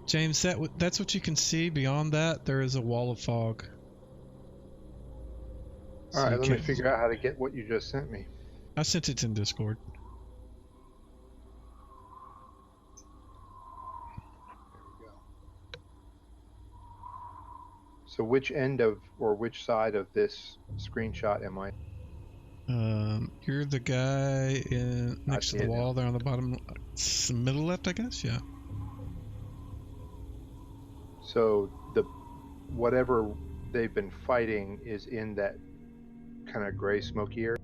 James, that's what you can see. Beyond that, there is a wall of fog. All right, let me figure out how to get what you just sent me. I sent it in Discord. There we go. So which end of, or which side of this screenshot am I? You're the guy next to the wall there on the bottom, middle left, I guess. Yeah. So whatever they've been fighting is in that kind of gray, smoky area.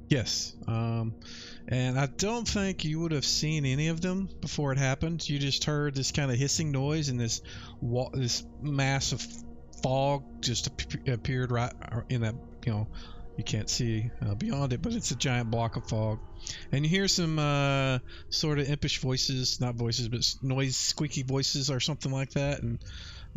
Yes. And I don't think you would have seen any of them before it happened. You just heard this kind of hissing noise, and this mass of fog just appeared right in that. You can't see beyond it, but it's a giant block of fog. And you hear some sort of impish voices, not voices, but noise, squeaky voices or something like that. And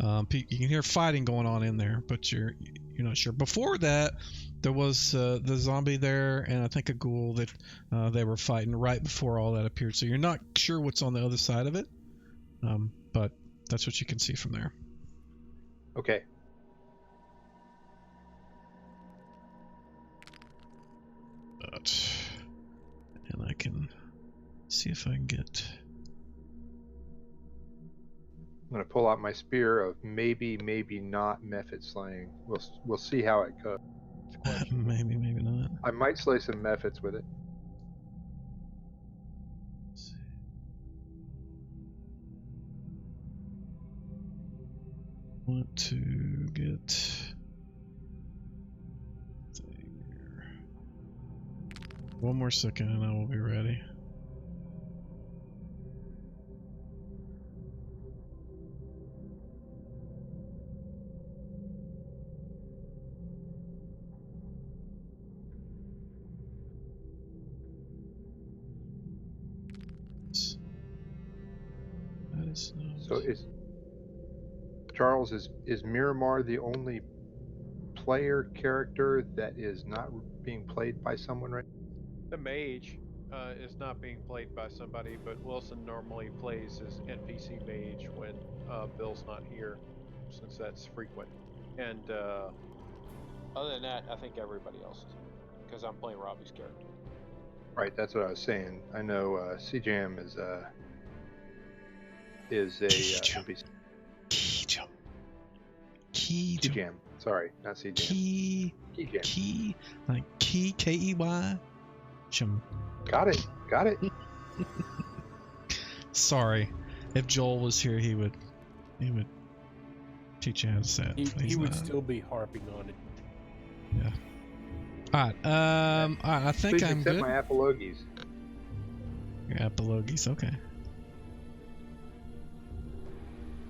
you can hear fighting going on in there, but you're not sure. Before that, there was the zombie there, and I think a ghoul that they were fighting right before all that appeared. So you're not sure what's on the other side of it, but that's what you can see from there. Okay. And I can see if I can get. I'm gonna pull out my spear of maybe not mephit slaying. We'll see how it goes. Maybe not. I might slay some mephits with it. Let's see. Want to get. One more second and I will be ready. That is not... So Charles, is Miramar the only player character that is not being played by someone right now? The mage is not being played by somebody, but Wilson normally plays as NPC mage when Bill's not here, since that's frequent. And other than that, I think everybody else is, because I'm playing Robbie's character. Right, that's what I was saying. I know CJM is a NPC. Keyjam. Sorry, not CJM. Key, like key, K-E-Y. Got it. Sorry, if Joel was here, he would teach you how to say it. He would still be harping on it. Yeah. All right. I think Please I'm accept good. my apologies. Your apologies, okay.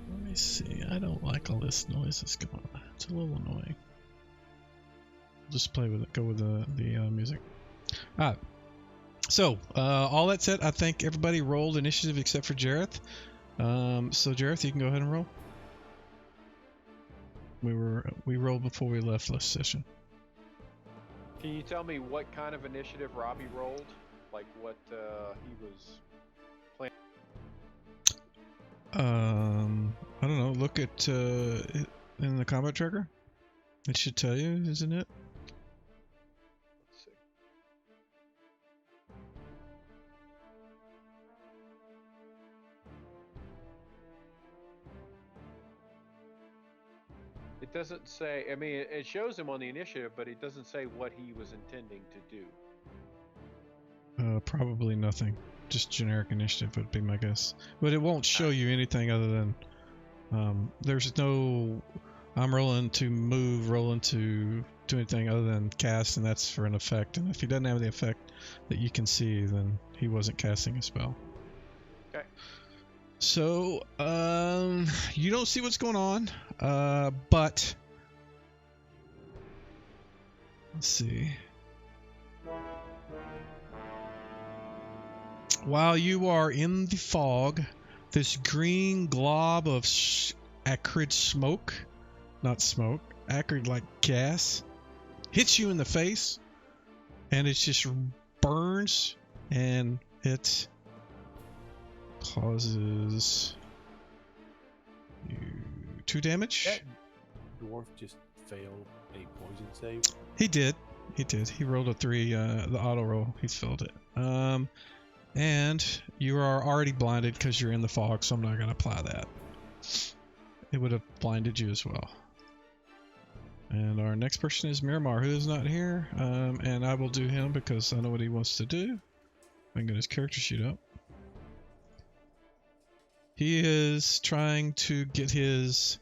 Let me see. I don't like all this noise that's going on. It's a little annoying. Just play with it. Go with the music. All right. So, all that said, I think everybody rolled initiative except for Jareth. So Jareth, you can go ahead and roll. We rolled before we left last session. Can you tell me what kind of initiative Robbie rolled? Like what he was playing? I don't know. Look at in the combat tracker. It should tell you, isn't it? Let's see. It doesn't say, I mean, it shows him on the initiative, but it doesn't say what he was intending to do. Probably nothing. Just generic initiative would be my guess. But it won't show you anything other than there's no I'm rolling to move, rolling to do anything other than cast, and that's for an effect. And if he doesn't have the effect that you can see, then he wasn't casting a spell. Okay. So, you don't see what's going on, but let's see. While you are in the fog, this green glob of acrid smoke, not smoke, acrid like gas, hits you in the face, and it just burns, and it causes 2 damage. That dwarf just failed a poison save. He did. He rolled a 3, the auto roll. He's filled it. And you are already blinded because you're in the fog, so I'm not going to apply that. It would have blinded you as well. And our next person is Miramar, who is not here. And I will do him because I know what he wants to do. I can get his character sheet up. He is trying to get his...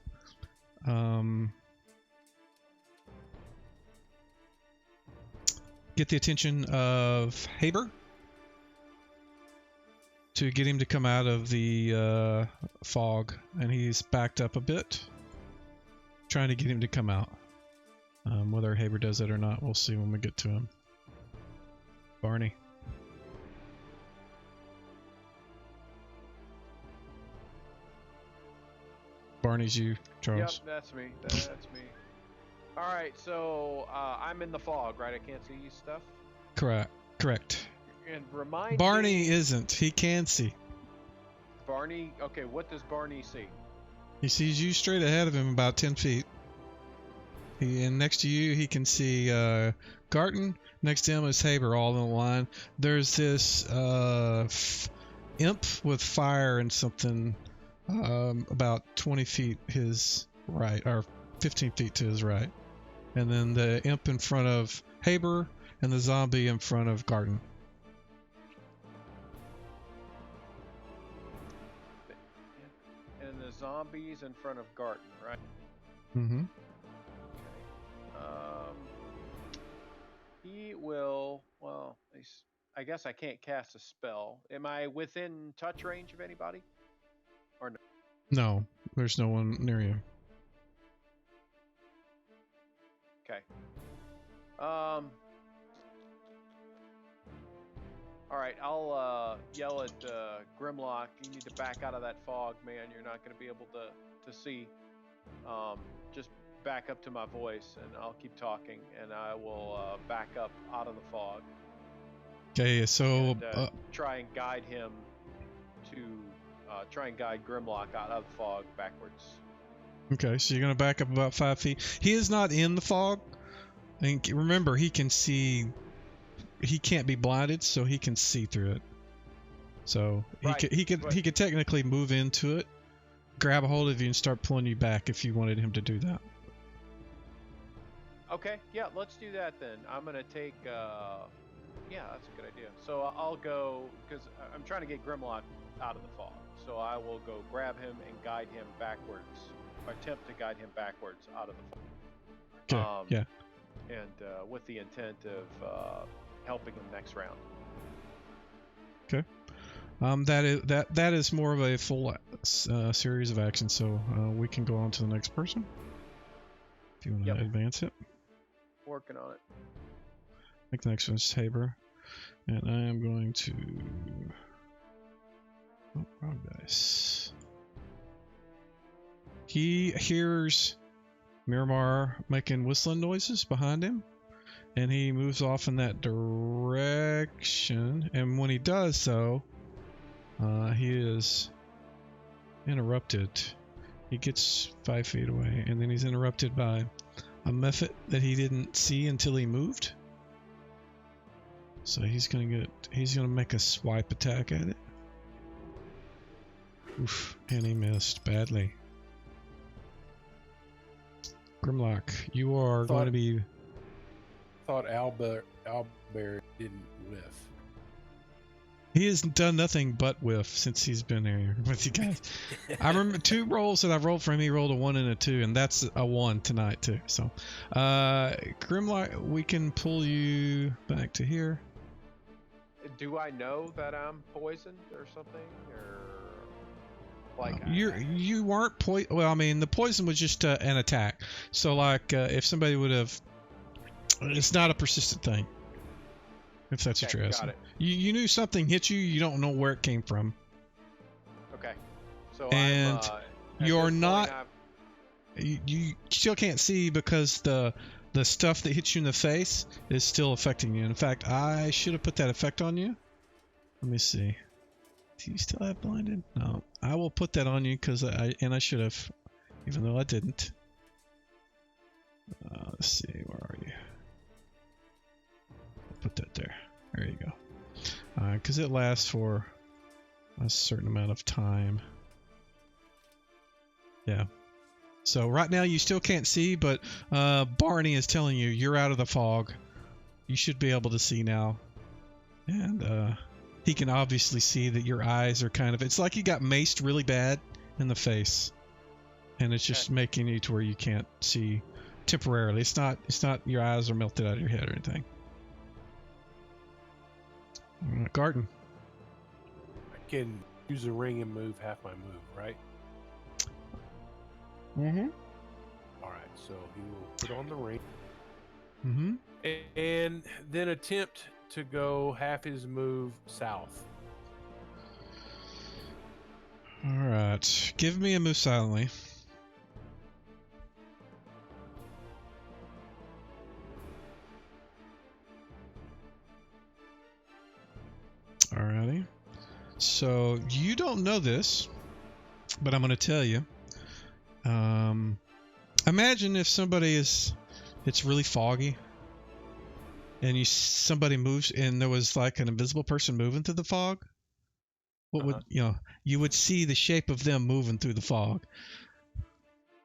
get the attention of Haber to get him to come out of the fog, and he's backed up a bit, trying to get him to come out. Whether Haber does it or not, we'll see when we get to him. Barney. Barney's you, Charles. Yep, that's me. That's me. All right, so I'm in the fog, right? I can't see stuff. Correct. And remind Barney me, isn't. He can see. Barney. Okay, what does Barney see? He sees you straight ahead of him about 10 feet. And next to you, he can see Garton. Next to him is Haber, all in a line. There's this imp with fire and something about 20 feet his right, or 15 feet to his right. And then the imp in front of Haber and the zombie in front of Garton. And the zombies in front of Garton, right? Mm-hmm. He will. Well, I guess I can't cast a spell. Am I within touch range of anybody? Or no? No, there's no one near you. Okay. All right, I'll yell at Grimlock. You need to back out of that fog, man. You're not going to be able to see. Just back up to my voice, and I'll keep talking, and I will back up out of the fog. Okay, so And, try and guide him to try and guide Grimlock out of the fog backwards. okay, so you're gonna back up about 5 feet. He is not in the fog, and remember, he can see. He can't be blinded, so he can see through it. So Right, he could technically move into it, grab a hold of you, and start pulling you back if you wanted him to do that. Okay, yeah, let's do that then. I'm gonna take. Yeah, that's a good idea. So I'll go because I'm trying to get Grimlock out of the fog. So I will go grab him and guide him backwards. Attempt to guide him backwards out of the fog. Okay. Yeah. And with the intent of helping him next round. Okay. That is more of a full series of actions. So we can go on to the next person if you want to advance it. Working on it. I think the next one's Haber, and I am going to. Oh, wrong dice. He hears Miramar making whistling noises behind him, and he moves off in that direction. And when he does so, he is interrupted. He gets 5 feet away, and then he's interrupted by a method that he didn't see until he moved. So he's gonna make a swipe attack at it. Oof, and he missed badly. Grimlock, you are going to be. Thought Albert didn't whiff. He has done nothing but whiff since he's been here with you guys. I remember 2 rolls that I've rolled for him. He rolled a 1 and a 2, and that's a 1 tonight too. So, Grimlock, we can pull you back to here. Do I know that I'm poisoned or something, or like you weren't poisoned? Well, I mean, the poison was just an attack. So, like, if somebody would have, it's not a persistent thing. If that's what you're asking. Got it. You knew something hit you. You don't know where it came from. Okay. So and you're not. I'm... You still can't see because the stuff that hits you in the face is still affecting you. In fact, I should have put that effect on you. Let me see. Do you still have blinded? No. I will put that on you because I should have even though I didn't. Let's see, where are you? Put that there. There you go. Because it lasts for a certain amount of time. Yeah. So right now you still can't see, but Barney is telling you you're out of the fog. You should be able to see now. And he can obviously see that your eyes are kind of... It's like you got maced really bad in the face. And it's just making you to where you can't see temporarily. It's not your eyes are melted out of your head or anything. Garden. I can use a ring and move half my move, right? Mm-hmm. All right, so he will put on the ring. Mm-hmm. And then attempt to go half his move south. All right. Give me a move silently. Alrighty. So you don't know this, but I'm going to tell you. Imagine if it's really foggy, and somebody moves, and there was like an invisible person moving through the fog. What would you would see the shape of them moving through the fog.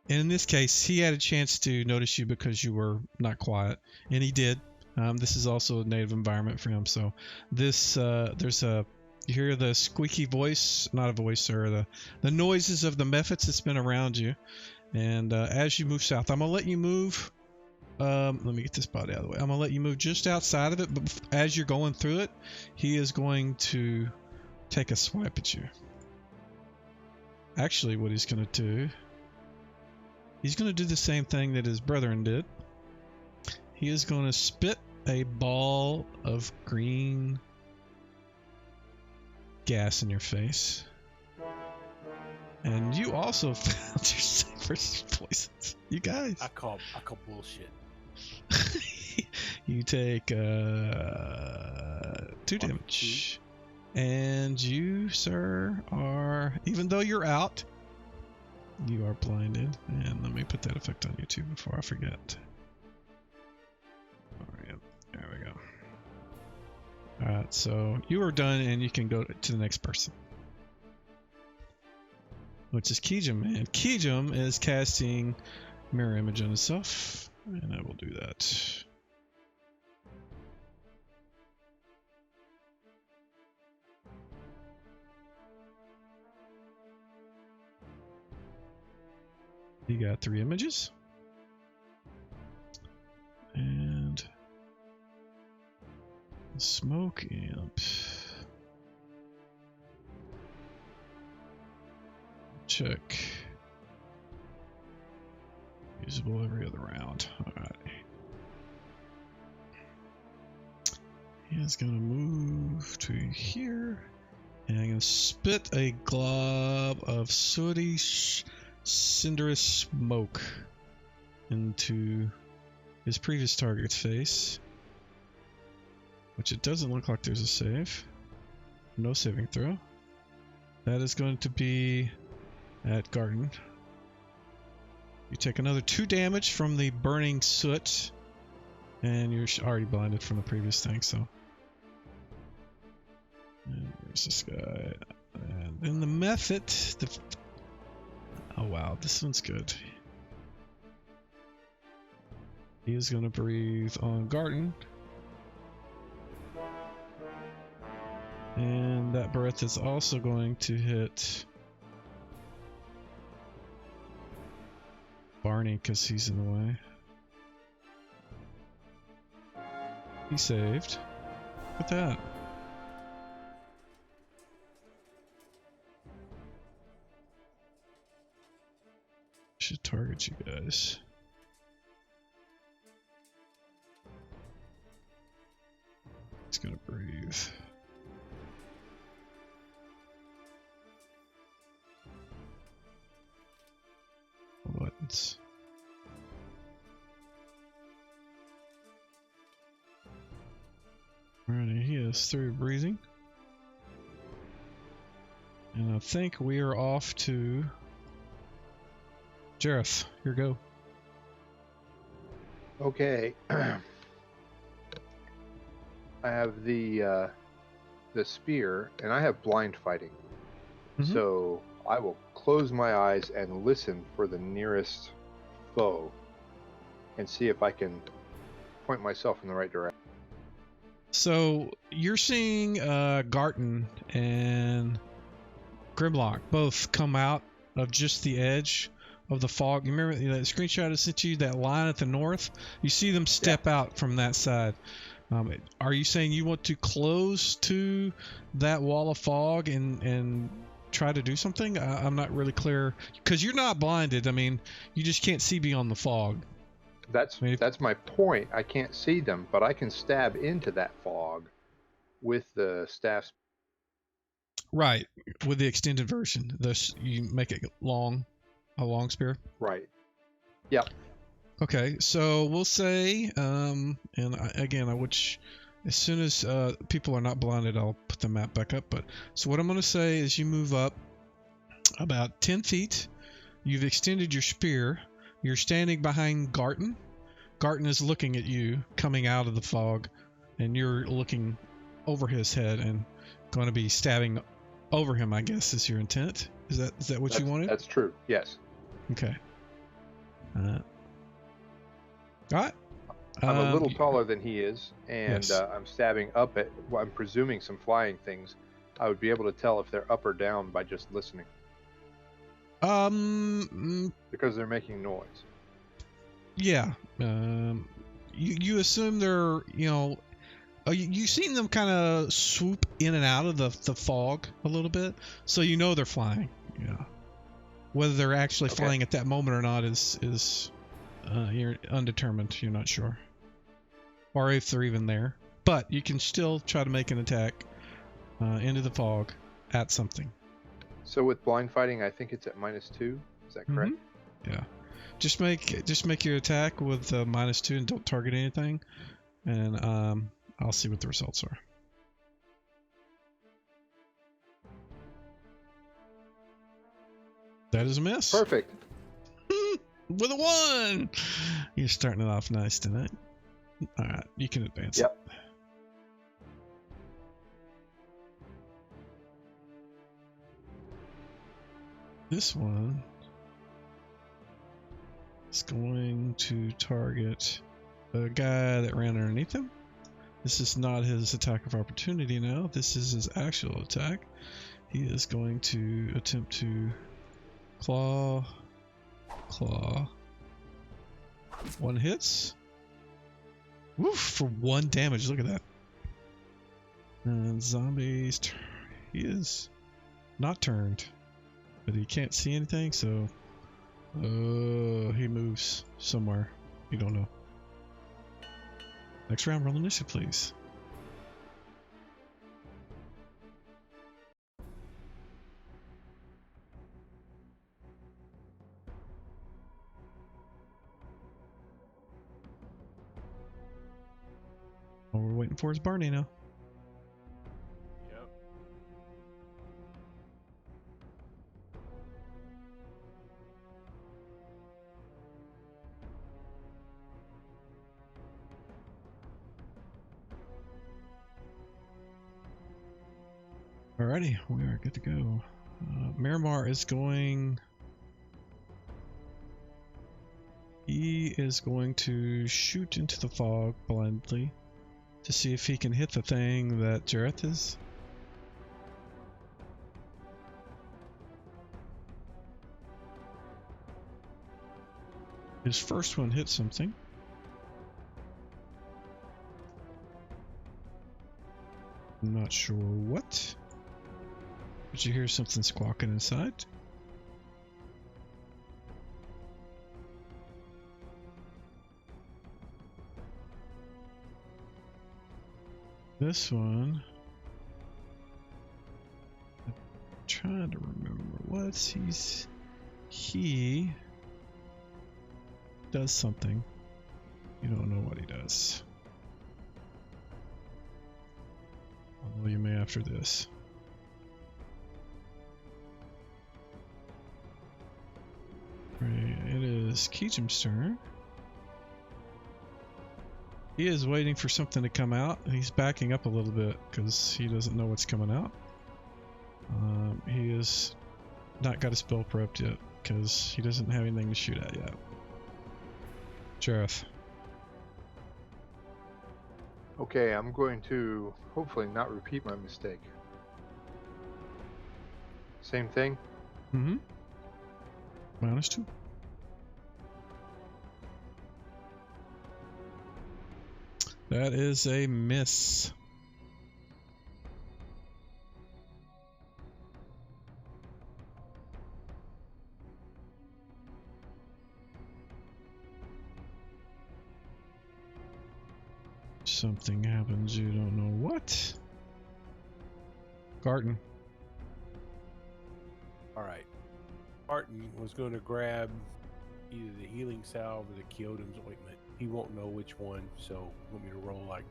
And in this case, he had a chance to notice you because you were not quiet, and he did. This is also a native environment for him, so this you hear the squeaky voice, not a voice, sir, the noises of the mephits that's been around you, and as you move south, I'm gonna let you move. Let me get this body out of the way. I'm gonna let you move just outside of it, but as you're going through it, he is going to take a swipe at you. Actually, what he's gonna do, he's gonna do the same thing that his brethren did. He is going to spit a ball of green gas in your face. And you also found your safer poisons. You guys. I call bullshit. You take 2 damage. And you, sir, are, even though you're out, you are blinded. And let me put that effect on you too before I forget. Alright, there we go. Alright, so you are done and you can go to the next person. Which is Kijum, and Kijum is casting Mirror Image on himself. And I will do that. You got 3 images. And smoke imp. Check. Usable every other round. Alright. He is gonna move to here. And I'm gonna spit a glob of sooty, cinderous smoke into his previous target's face, which it doesn't look like there's a save. No saving throw. That is going to be at Garden. You take another 2 damage from the burning soot, and you're already blinded from the previous thing, so. And where's this guy? And then the method. Oh wow, this one's good. He is going to breathe on Garden. And that breath is also going to hit Barney because he's in the way. He saved. Look at that. Should target you guys. He's gonna breathe. Buttons. Alright, he is through breathing. And I think we are off to Jareth, your go. Okay. I have the spear, and I have blind fighting. Mhm. So I will close my eyes and listen for the nearest foe, and see if I can point myself in the right direction. So you're seeing Garton and Grimlock both come out of just the edge of the fog. You remember that screenshot I sent you, that line at the north? You see them step out from that side. Are you saying you want to close to that wall of fog and try to do something? I'm not really clear, because you're not blinded. I mean, you just can't see beyond the fog. That's my point. I can't see them, but I can stab into that fog with the staff. Right, with the extended version. Thus, you make it a long spear. Right. Yep. Okay, so we'll say, as soon as people are not blinded, I'll put the map back up. But so what I'm going to say is, you move up about 10 feet. You've extended your spear. You're standing behind Garton. Garton is looking at you coming out of the fog, and you're looking over his head and going to be stabbing over him, I guess, is your intent. Is that what you wanted? That's true. Yes. Okay. All right. I'm a little taller than he is, and Yes. I'm stabbing up at, well, I'm presuming, some flying things. I would be able to tell if they're up or down by just listening, because they're making noise. Yeah. You assume they're, you've seen them kind of swoop in and out of the fog a little bit, so you know they're flying. Yeah. Whether they're actually flying at that moment or not is you're undetermined. You're not sure, or if they're even there. But you can still try to make an attack into the fog at something. So with blind fighting, I think it's at -2. Is that correct? Mm-hmm. Yeah. Just make your attack with -2 and don't target anything, and I'll see what the results are. That is a miss. Perfect. With a 1. You're starting it off nice tonight. All right, you can advance. Yep. This one is going to target a guy that ran underneath him. This is not his attack of opportunity now. This is his actual attack. He is going to attempt to claw. 1 hits. Woof, for 1 damage. Look at that. And zombies. He is not turned, but he can't see anything, so he moves somewhere. You don't know. Next round, roll initiative, please. All we're waiting for is Barney now. Yep. Alrighty, we are good to go. Miramar is going... He is going to shoot into the fog blindly to see if he can hit the thing that Jareth is. His first one hit something. I'm not sure what. But you hear something squawking inside. This one, I'm trying to remember what he does something. You don't know what he does. Although you may after this. Right, it is Keejum's turn. He is waiting for something to come out. He's backing up a little bit because he doesn't know what's coming out. He has not got his spell prepped yet because he doesn't have anything to shoot at yet. Jareth. Okay, I'm going to hopefully not repeat my mistake. Same thing? Mm-hmm. -2. That is a miss. Something happens, you don't know what. Garten. All right. Barton was going to grab either the healing salve or the Kyodom's ointment. He won't know which one, so want me to roll like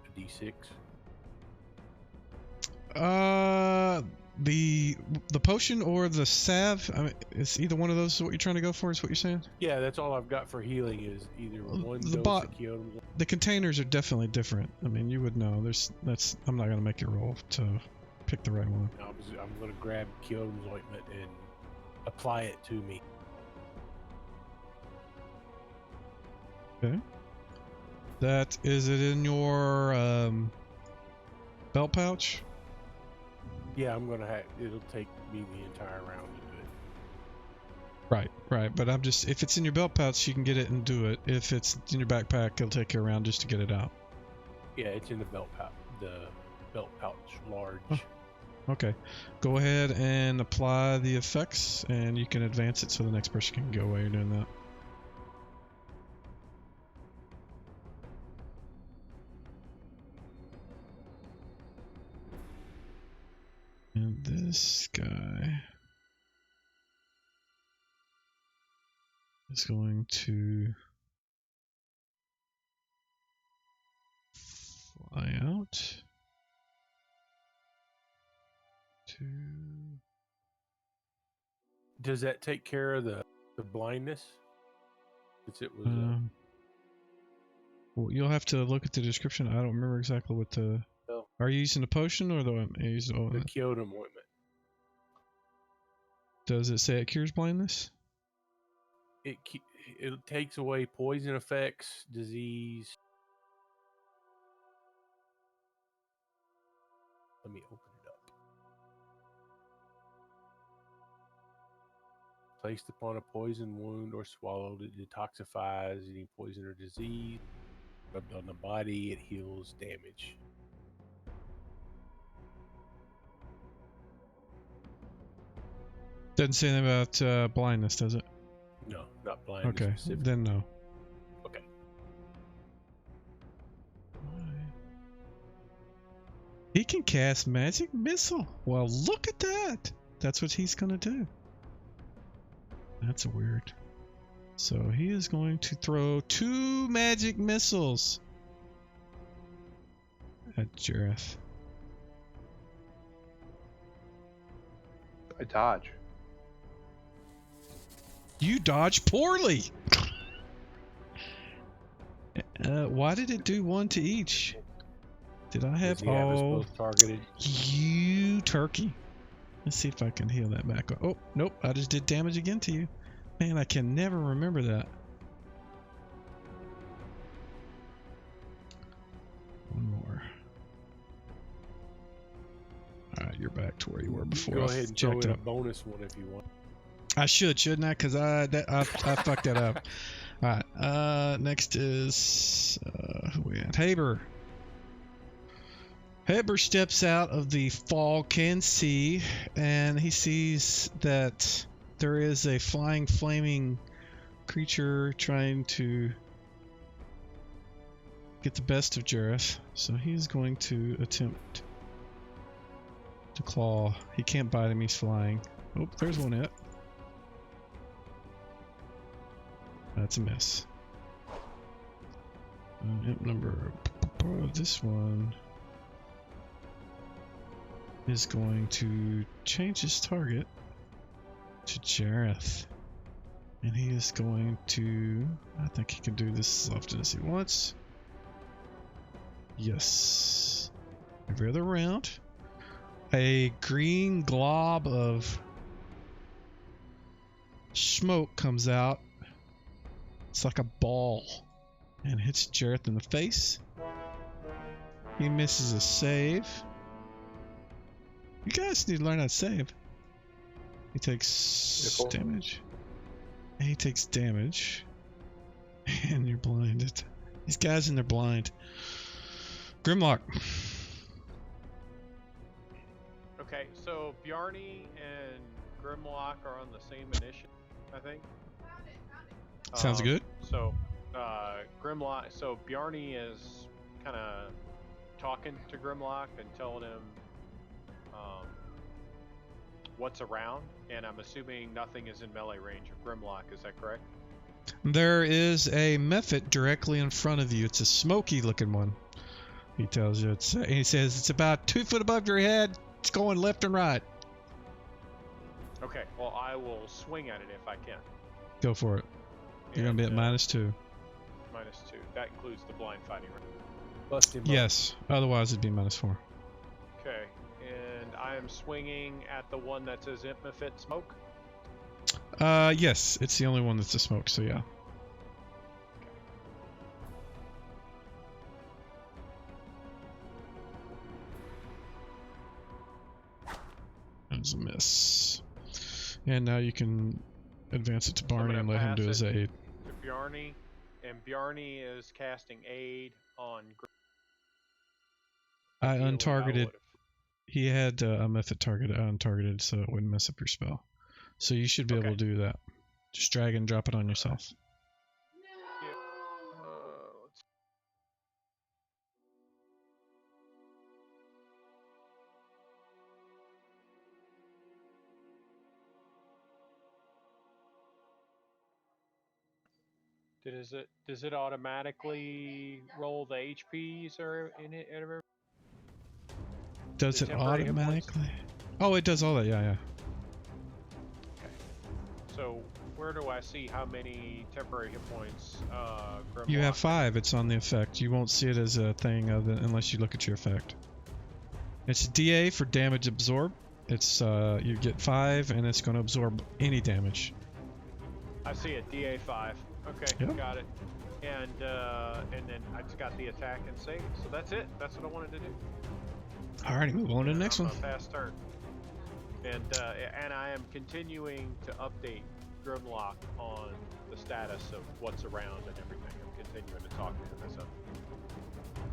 a d6? The potion or the salve? I mean, is either one of those what you're trying to go for? Is what you're saying? Yeah, that's all I've got for healing is either one The dose of Kyodom's. The containers are definitely different. I mean, you would know. I'm not gonna make you roll to pick the right one. I'm going to grab Kyodom's ointment and apply it to me. Okay. Is it in your belt pouch? Yeah, I'm going to have, it'll take me the entire round to do it. Right. But if it's in your belt pouch, you can get it and do it. If it's in your backpack, it'll take you around just to get it out. Yeah, it's in the belt pouch, large. Huh. Okay. Go ahead and apply the effects, and you can advance it so the next person can go while you're doing that. And this guy is going to fly out to... Does that take care of the blindness? Since it was well, you'll have to look at the description. I don't remember exactly what the... Oh. Are you using the potion or the Kyotum ointment? Does it say it cures blindness? It takes away poison effects, disease. Let me open it up. Placed upon a poison wound or swallowed, it detoxifies any poison or disease. Rubbed on the body, it heals damage. Doesn't say anything about blindness, does it? No, not blindness. Okay, specifically. then no. Okay. He can cast magic missile. Well, look at that. That's what he's gonna do. That's weird. So he is going to throw 2 magic missiles at Jareth. I dodge. You dodge poorly. Why did it do 1 to each? Did I have Does he have us both targeted? You turkey. Let's see if I can heal that back. Oh, nope. I just did damage again to you. Man, I can never remember that. One more. Alright, you're back to where you were before. Go ahead and throw checked in a up. bonus one if you want. I shouldn't I? Because I fucked that up. Alright, next is... who we at? Haber. Haber steps out of the fog, can see, and he sees that there is a flying, flaming creature trying to get the best of Jareth. So he's going to attempt to claw. He can't bite him, he's flying. Oh, there's one hit. That's a miss. Imp number... this one is going to change his target to Jareth. And he is going to... I think he can do this as often as he wants. Yes. Every other round. A green glob of smoke comes out. It's like a ball. And hits Jareth in the face. He misses a save. You guys need to learn how to save. He takes damage. And he takes damage. And you're blinded. These guys and they're blind. Grimlock. Okay, so Bjarni and Grimlock are on the same initiative, I think. Sounds good. So, Grimlock. So Bjarni is kind of talking to Grimlock and telling him what's around, and I'm assuming nothing is in melee range of Grimlock. Is that correct? There is a mephit directly in front of you. It's a smoky looking one. He tells you it's. He says it's about 2 foot above your head. It's going left and right. Okay. Well, I will swing at it if I can. Go for it. You're gonna be at -2. -2. That includes the blind fighting, right? Bust him up. Yes. Otherwise, it'd be -4. Okay. And I am swinging at the one that says Impmefit Smoke. Yes. It's the only one that's a smoke. So yeah. That was a miss. And now you can advance it to Barney and let him do his aid. To Bjarni, and Bjarni is casting aid on. I untargeted. He had a method targeted untargeted, so it wouldn't mess up your spell. So you should be able to do that. Just drag and drop it on yourself. Does it automatically roll the HPs or in it? Does it automatically? Oh, it does all that. Yeah, yeah. Okay. So where do I see how many temporary hit points? You have 5. It's on the effect. You won't see it as a thing unless you look at your effect. It's DA for damage absorb. It's you get 5, and it's going to absorb any damage. I see it. DA 5. Okay, Yep. got it. And then I just got the attack and save. So that's it. That's what I wanted to do. Alrighty, move on to the next one. Fast turn. And I am continuing to update Grimlock on the status of what's around and everything. I'm continuing to talk to him as a...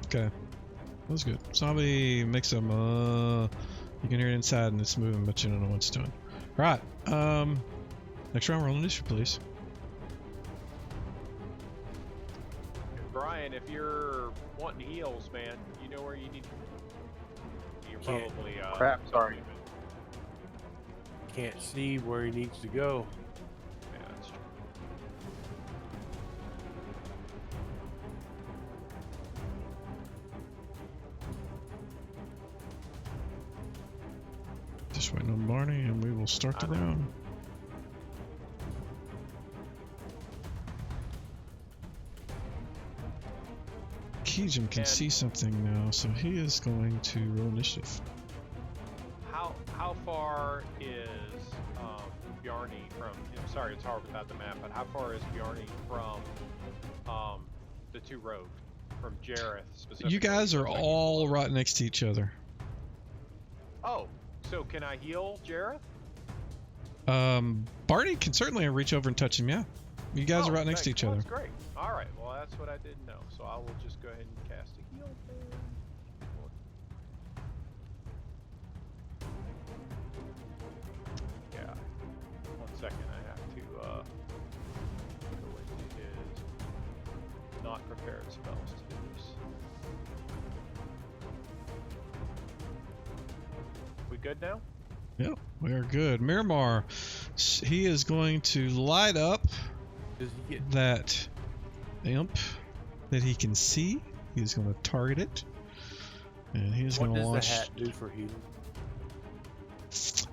Okay, that was good. Zombie makes them. You can hear it inside and it's moving, but you don't know what it's doing. All right. Next round, roll initiative, please. Brian, if you're wanting heals, man, you know where you need. You're probably crap. Sorry. Can't see where he needs to go. Yeah, that's true. Just waiting on Barney, and we will start the round. Kijim can see something now, so he is going to roll initiative. How far is Bjarni from? I'm sorry, it's hard without the map. But how far is Bjarni from the 2 rogues? From Jareth specifically? You guys are all right next to each other. Oh, so can I heal Jareth? Barney can certainly reach over and touch him. Yeah, you guys are right next to each other. That's great. All right, well that's what I didn't know. So I will just go ahead and cast a heal. Yeah. 1 second, I have to go into his not prepared spells to do this. We good now? Yep, we are good. Miramar, he is going to light up Does he get that imp that he can see. He's going to target it, and he's going to launch. What does the hat do for healing?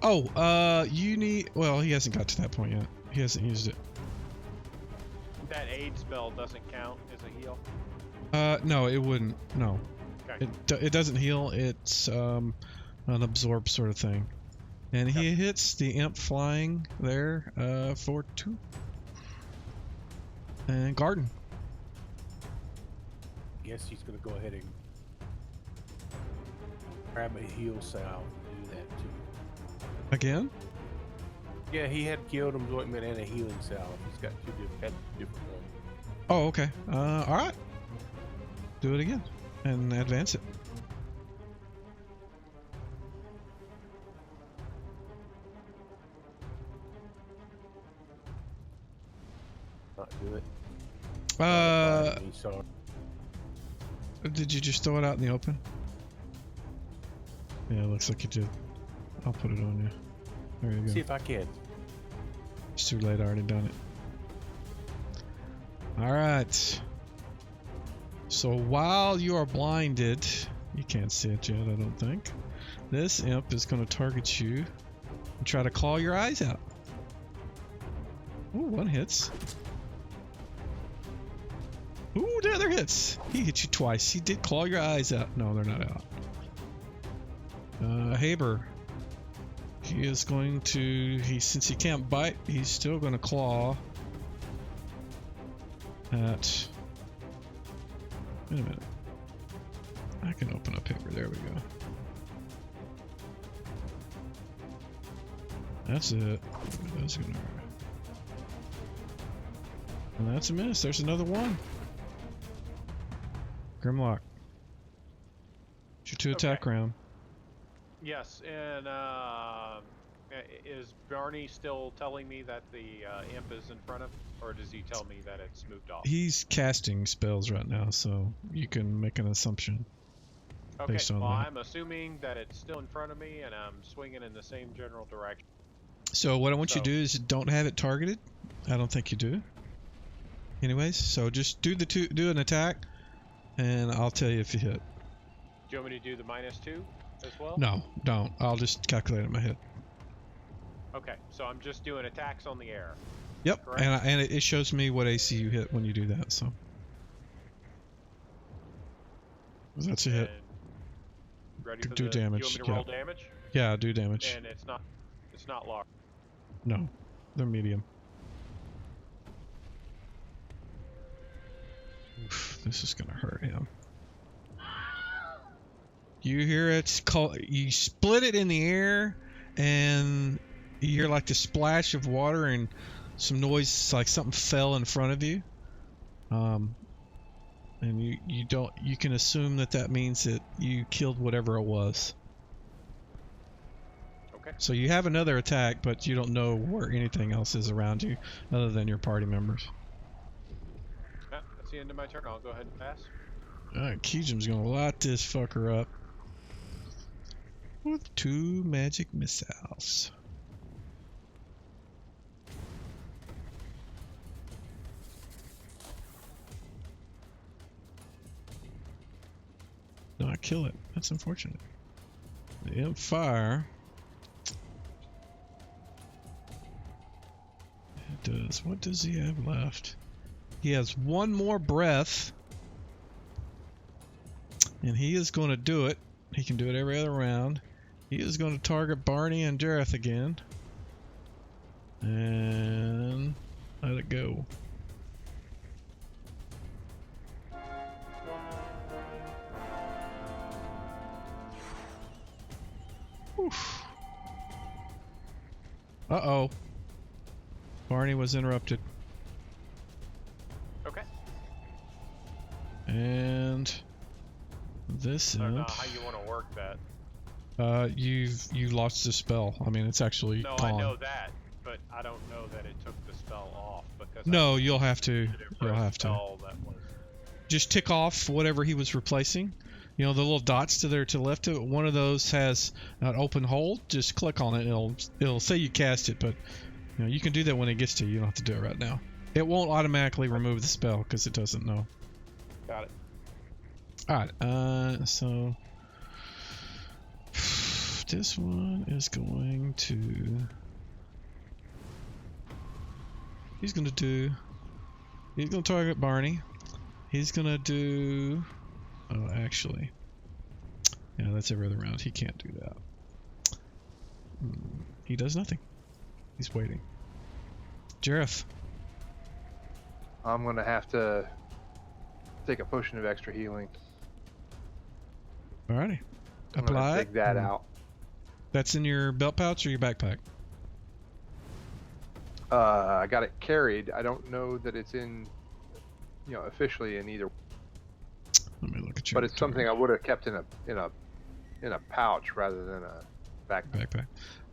Oh, you need. Well, he hasn't got to that point yet. He hasn't used it. That aid spell doesn't count as a heal. No, it wouldn't. No, Okay. it doesn't heal. It's an absorb sort of thing. And he hits the imp flying there for 2. And Garden. Yes, he's going to go ahead and grab a heal salve and do that too. Again? Yeah, he had Kyodom's ointment and a healing salve. He's got two different ones. Oh, okay. All right. Do it again and advance it. Not do it. So Did you just throw it out in the open? Yeah, it looks like you did. I'll put it on you. There you go. see if I can. It's too late. I already done it. All right. So while you are blinded, you can't see it yet, I don't think. This imp is going to target you and try to claw your eyes out. Ooh, 1 hits. Ooh, the other hits. He hit you twice. He did claw your eyes out. No, they're not out. Haber. He is going to, since he can't bite, he's still going to claw at, wait a minute. I can open up Haber. There we go. That's it. That's gonna hurt. And that's a miss. There's another one. Grimlock. It's your 2 attack round. Yes, and is Barney still telling me that the imp is in front of, or does he tell me that it's moved off? He's casting spells right now, so you can make an assumption. Okay, based on well, that. I'm assuming that it's still in front of me, and I'm swinging in the same general direction. So what I want you to do is don't have it targeted. I don't think you do. Anyways, so just do an attack, and I'll tell you if you hit. Do you want me to do the -2 as well? No, don't. I'll just calculate it in my head. Okay, so I'm just doing attacks on the air. Yep, Correct. and it shows me what AC you hit when you do that. So that's a hit. And ready for Do the, damage, You want me to roll damage? Yeah, do damage. And it's not locked. No, they're medium. Oof, this is gonna hurt him. You hear it call. You split it in the air, and you hear like the splash of water and some noise, like something fell in front of you. And you can assume that means that you killed whatever it was. Okay. So you have another attack, but you don't know where anything else is around you other than your party members. Yeah, that's the end of my turn. I'll go ahead and pass. Alright, Kijum's gonna light this fucker up with 2 magic missiles. No, I kill it. That's unfortunate. The imp fire. It does. What does he have left? He has 1 more breath. And he is going to do it. He can do it every other round. He is going to target Barney and Jareth again. And let it go. Oof. Uh-oh. Barney was interrupted. Okay. And this I don't know imp, how you want to work that. you lost the spell. I mean, it's actually No, gone. I know that, but I don't know that it took the spell off because. No, you'll have to. You'll have to. Spell that was... Just tick off whatever he was replacing. You know, the little dots to the left of it. One of those has an open hole. Just click on it. And it'll say you cast it, but you know you can do that when it gets to you. You don't have to do it right now. It won't automatically remove the spell because it doesn't know. Got it. All right. So this one is going to. He's going to do He's gonna target Barney. He's gonna do. Oh, actually. Yeah, that's every other round. He can't do that. He does nothing. He's waiting. Jareth. I'm gonna have to take a potion of extra healing. Alrighty. I'm gonna Apply take that it. out. That's in your belt pouch or your backpack? I got it carried. I don't know that it's in, officially in either. Let me look at your. But it's something I would have kept in a pouch rather than a backpack.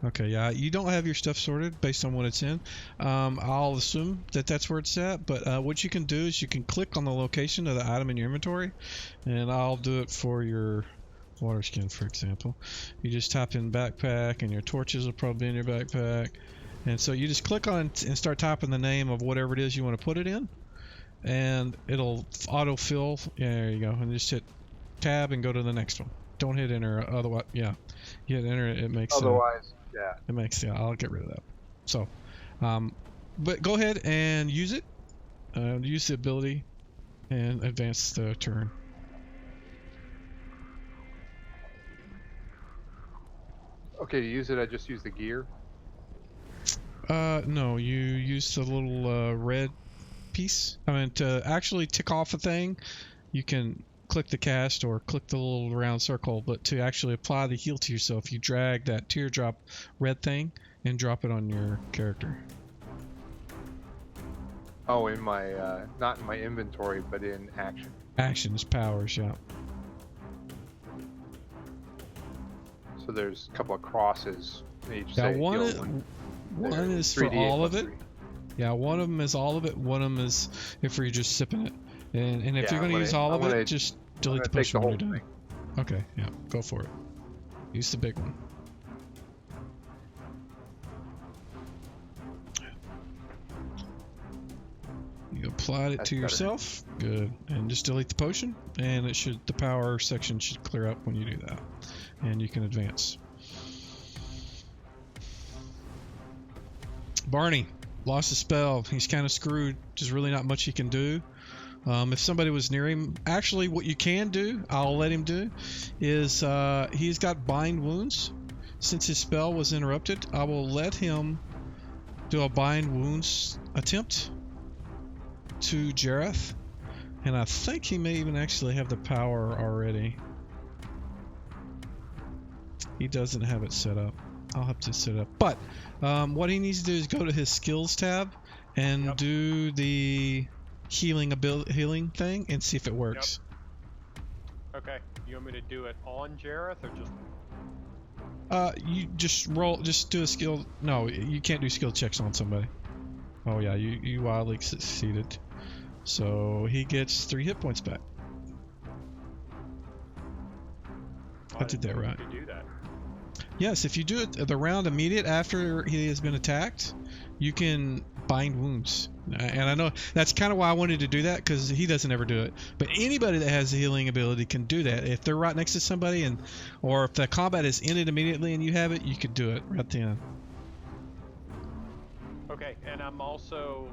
Okay, yeah, you don't have your stuff sorted based on what it's in. I'll assume that that's where it's at, but what you can do is you can click on the location of the item in your inventory, and I'll do it for your water skin, for example. You just type in backpack, and your torches will probably be in your backpack. And so you just click on it and start typing the name of whatever it is you want to put it in, and it'll autofill. Yeah, there you go. And just hit tab and go to the next one. Don't hit enter, otherwise, yeah. You hit enter, it makes. Otherwise, yeah. It makes, yeah. I'll get rid of that. So, but go ahead and use it. Use the ability, and advance the turn. Okay, to use it, I just use the gear. No, you use the little red piece. I mean, to actually tick off a thing, you can click the cast or click the little round circle, but to actually apply the heal to yourself, you drag that teardrop red thing and drop it on your character. Oh, in my, not in my inventory, but in action. Actions, powers, yeah. So there's a couple of crosses. Each Yeah, say, one is for 3d8 all of plus it. 3. Yeah, one of them is all of it. One of them is if you're just sipping it. And if Yeah, you're going to use all of it, just delete the take potion the when whole you're done. Okay, yeah, go for it. Use the big one. You applied it That's to better. yourself. Good. And just delete the potion, and the power section should clear up when you do that. And you can advance. Barney lost a spell. He's kind of screwed. There's really not much he can do. If somebody was near him, actually what you can do, I'll let him do, is he's got bind wounds. Since his spell was interrupted, I will let him do a bind wounds attempt to Jareth. And I think he may even actually have the power already. He doesn't have it set up. I'll have to set it up. But what he needs to do is go to his skills tab and do the healing thing and see if it works. Okay. You want me to do it on Jareth or just? You just do a skill. No, you can't do skill checks on somebody. Oh yeah, you wildly succeeded. So he gets 3 hit points back. I did that right. You could do that. Yes, if you do it the round immediate after he has been attacked, you can bind wounds. And I know that's kind of why I wanted to do that, because he doesn't ever do it. But anybody that has the healing ability can do that. If they're right next to somebody, or if the combat is ended immediately and you have it, you could do it right then. Okay, and I'm also,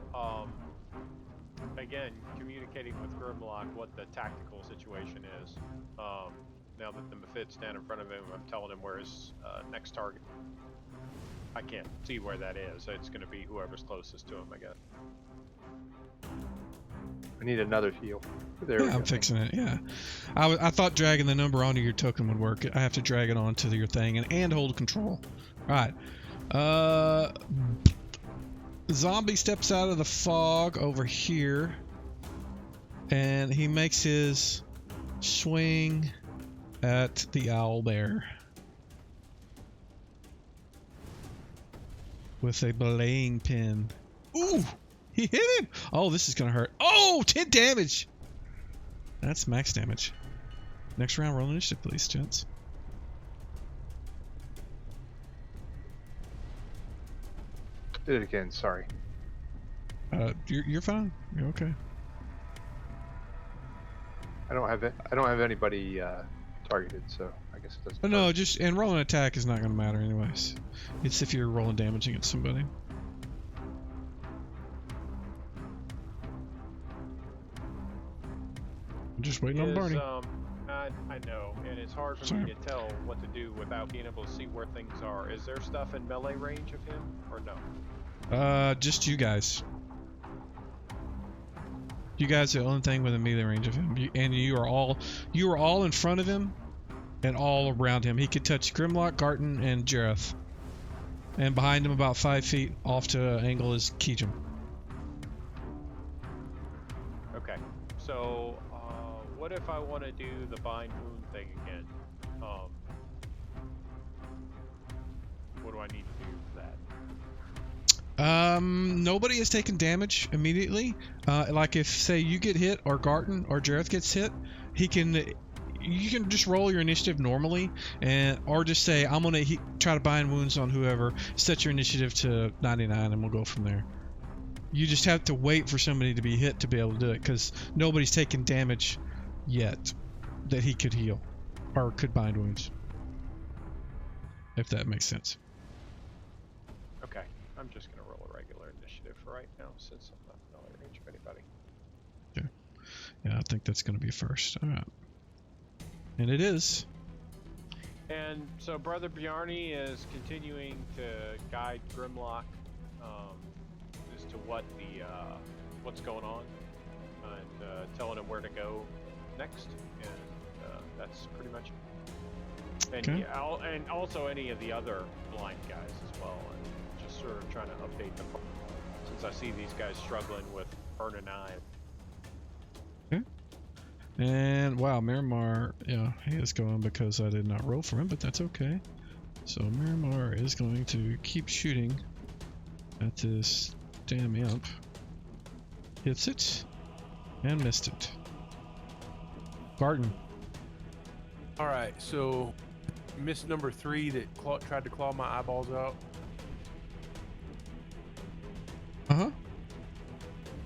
again, communicating with Grimlock what the tactical situation is. Now that the Mephit's stand in front of him, I'm telling him where his next target. I can't see where that is. It's going to be whoever's closest to him, I guess. I need another heal. There we go. I'm fixing it, yeah. I thought dragging the number onto your token would work. I have to drag it onto your thing and hold control. Alright. Zombie steps out of the fog over here, and he makes his swing at the owlbear with a belaying pin. Ooh! He hit him! Oh, this is gonna hurt. Oh! 10 damage! That's max damage. Next round, roll initiative, please, gents. Did it again. Sorry. You're fine. You're okay. I don't have anybody targeted, so I guess it doesn't. Oh, no, and rolling attack is not going to matter anyways. It's if you're rolling damage against somebody. I'm just waiting on Barney. I know, and it's hard for me to tell what to do without being able to see where things are. Is there stuff in melee range of him, or no? Just you guys. You guys are the only thing within melee range of him, you are all in front of him, and all around him. He could touch Grimlock, Garton, and Jareth. And behind him, about 5 feet off to angle, is Keejum. Okay, so what if I want to do the bind wound thing again? What do I need to do for that? Nobody has taken damage immediately. Like if, say, you get hit, or Garton or Jareth gets hit, you can just roll your initiative normally, or just say, I'm gonna try to bind wounds on whoever. Set your initiative to 99, and we'll go from there. You just have to wait for somebody to be hit to be able to do it, because nobody's taken damage yet that he could heal or could bind wounds. If that makes sense. Okay, I'm just gonna roll a regular initiative for right now, since I'm not in melee range of anybody. Okay. Yeah, I think that's gonna be first. All right. And it is. And so Brother Bjarni is continuing to guide Grimlock as to what's going on, and telling him where to go next, and that's pretty much it. And, okay. And also any of the other blind guys as well, and just sort of trying to update them, since I see these guys struggling with burning eye. Okay. And wow, Miramar, yeah, he is going because I did not roll for him, but that's okay. So Miramar is going to keep shooting at this damn imp. Hits it and missed it. Barton. All right, so miss number 3 that tried to claw my eyeballs out. Uh-huh.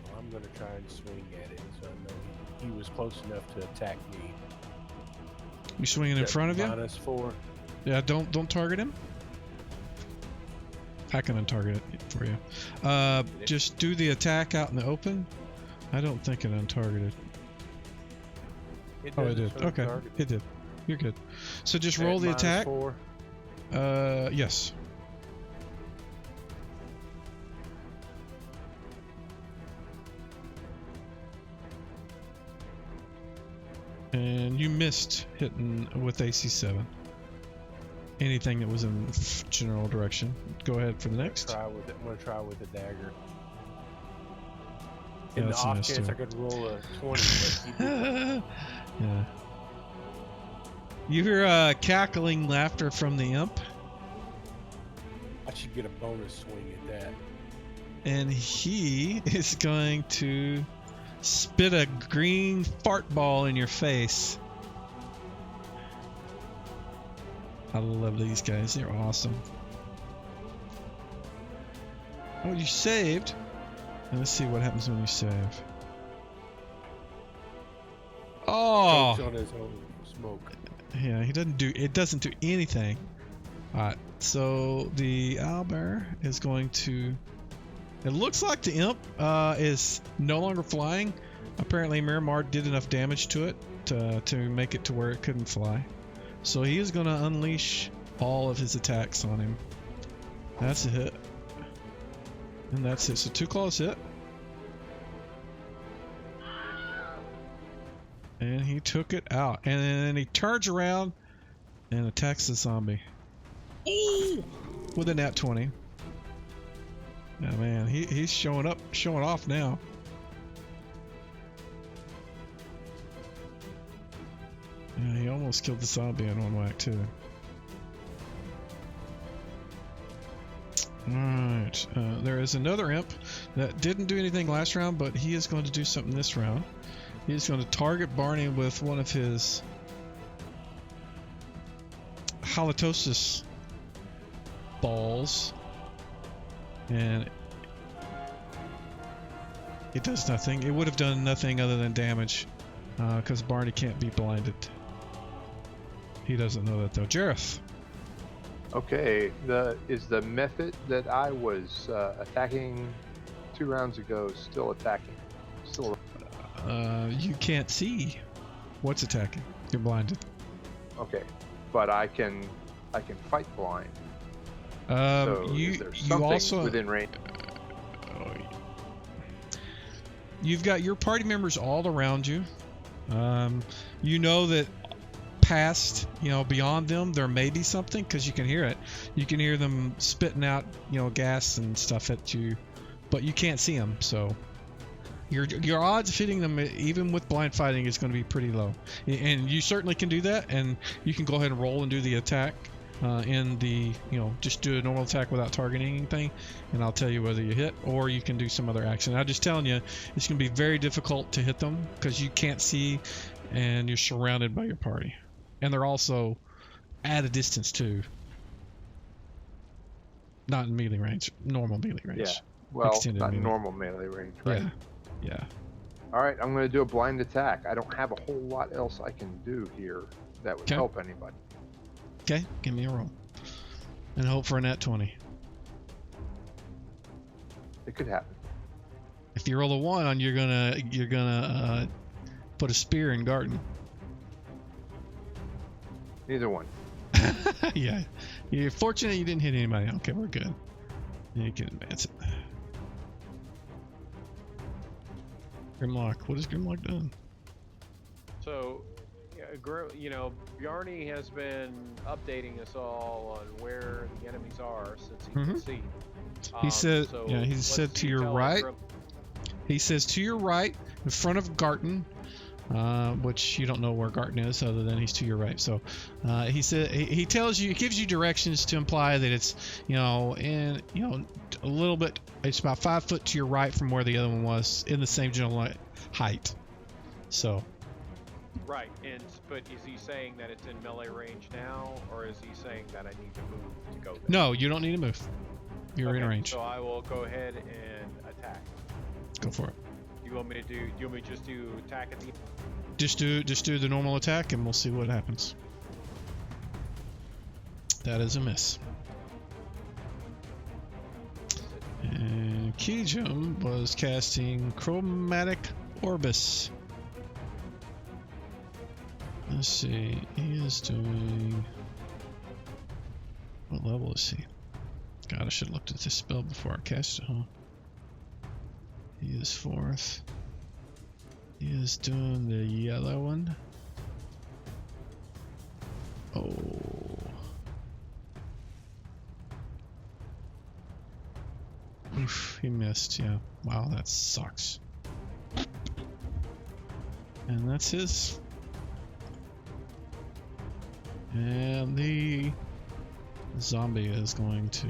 Well, I'm gonna try and swing at it, so I know he was close enough to attack me. You swinging in front of you? -4. Yeah, don't target him. I can untarget it for you. Just do the attack out in the open. I don't think it untargeted. Oh, it did. Okay, it did. You're good. So just roll the attack. -4. Yes. And you missed hitting with AC 7. Anything that was in general direction. Go ahead for the next. I'm gonna try with the dagger. Yeah, In the that's a off miss chance too. I could roll a 20, but he didn't. Yeah. You hear cackling laughter from the imp, I should get a bonus swing at that. and he is going to spit a green fart ball in your face. I love these guys. They're awesome. Oh, you saved. And let's see what happens when you save. Oh! Chokes on his own smoke. Yeah, it doesn't do anything. Alright, so the owlbear is going to... It looks like the imp is no longer flying. Apparently Miramar did enough damage to it to make it to where it couldn't fly. So he is going to unleash all of his attacks on him. That's a hit. And that's it. So 2 claws hit. And he took it out. And then he turns around and attacks the zombie. Ooh! With a nat 20. Yeah, man, he's showing off now. Yeah, he almost killed the zombie in one whack too. Alright, there is another imp that didn't do anything last round, but he is going to do something this round. He's going to target Barney with one of his halitosis balls, and it does nothing. It would have done nothing other than damage, because Barney can't be blinded. He doesn't know that though. Jareth. Okay, is the method that I was attacking 2 rounds ago still attacking? Still. You can't see. What's attacking? You're blinded. Okay, but I can fight blind. So You is there you something also within range? You've got your party members all around you. You know that past, beyond them, there may be something because you can hear it. You can hear them spitting out, gas and stuff at you, but you can't see them. So your odds of hitting them, even with blind fighting, is going to be pretty low. And you certainly can do that, and you can go ahead and roll and do the attack. Just do a normal attack without targeting anything, and I'll tell you whether you hit, or you can do some other action. I'm just telling you, it's going to be very difficult to hit them because you can't see, and you're surrounded by your party, and they're also at a distance too. Not in melee range, normal melee range. Yeah, well, Extended not melee. normal melee range, right? Yeah. All right, I'm going to do a blind attack. I don't have a whole lot else I can do here that would Okay. help anybody. Okay, give me a roll, and hope for a nat 20. It could happen. If you roll a 1, you're gonna put a spear in Garden. Neither one. Yeah, you're fortunate you didn't hit anybody. Okay, we're good. You can advance it. Grimlock, what has Grimlock done? So, Bjarni has been updating us all on where the enemies are since he can see. He said, so he what said does to he your tell right. Grim- He says to your right, in front of Garten, which you don't know where Garten is, other than he's to your right. So he said he tells you, he gives you directions to imply that it's a little bit. It's about 5 foot to your right from where the other one was, in the same general height. So. Right, but is he saying that it's in melee range now, or is he saying that I need to move to go there? No, you don't need to move. You're in Okay, range. So I will go ahead and attack. Go for it. Do you want me to just do attack at the Just do the normal attack, and we'll see what happens. That is a miss. And Kijum was casting Chromatic Orbis. Let's see. He is doing. What level is he? God, I should have looked at this spell before I cast it, huh? He is 4th. He is doing the yellow one. Oh. Oof, he missed, yeah. Wow, that sucks. And that's his. And the zombie is going to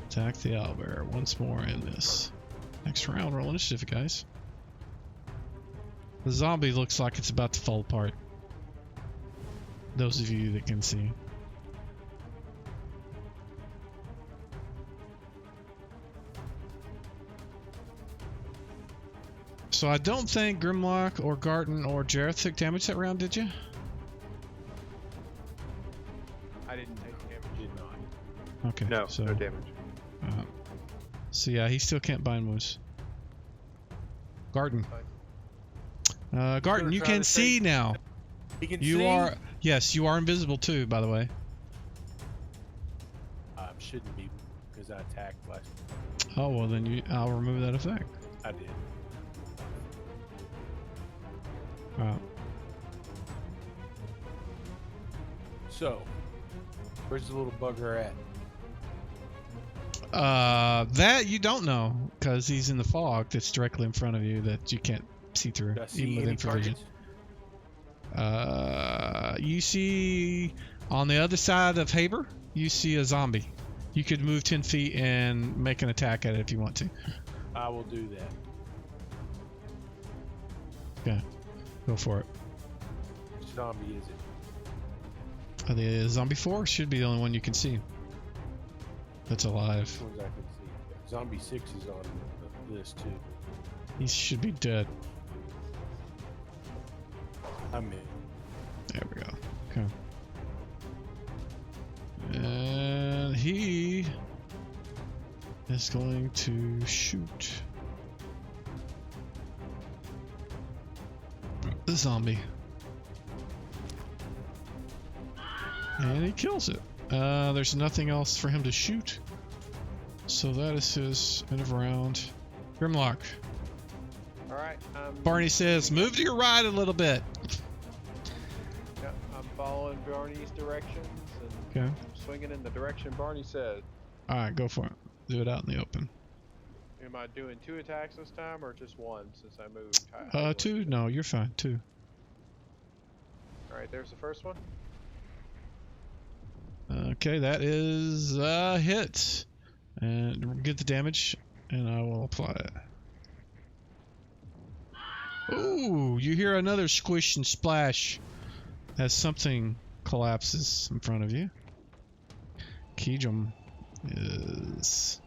attack the owlbear once more in this next round. Roll initiative, guys. The zombie looks like it's about to fall apart. Those of you that can see. So I don't think Grimlock or Garten or Jareth took damage that round, did you? I didn't take damage. Did not. Okay. No, so, no damage. So yeah, he still can't bind moves. Garten. Garten, you trying can to say- see now. He can You see. are, yes, you are invisible too, by the way. Shouldn't be because I attacked last. Oh well, then I'll remove that effect. I did. Wow. So, where's the little bugger at? That you don't know because he's in the fog that's directly in front of you that you can't see through, Do I even see with any infravision. targets? You see on the other side of Haber, you see a zombie. You could move 10 feet and make an attack at it if you want to. I will do that. Yeah, go for it. Which zombie is it? The zombie 4 should be the only one you can see that's alive. Which ones I can see? Zombie 6 is on the list too. He should be dead. I'm in. There we go. Okay. And he is going to shoot. the zombie. And he kills it. There's nothing else for him to shoot. So that is his end of round. Grimlock. Alright, Barney says, move to your right a little bit. yeah, I'm following Barney's directions and Okay. swinging in the direction Barney said. Alright, go for it. Do it out in the open. Am I doing 2 attacks this time or just 1 since I moved? How you want 2? to do No, you're fine. 2. it? Alright, there's the first one. Okay, that is a hit. And get the damage, and I will apply it. Ooh, you hear another squish and splash as something collapses in front of you. Kejum is...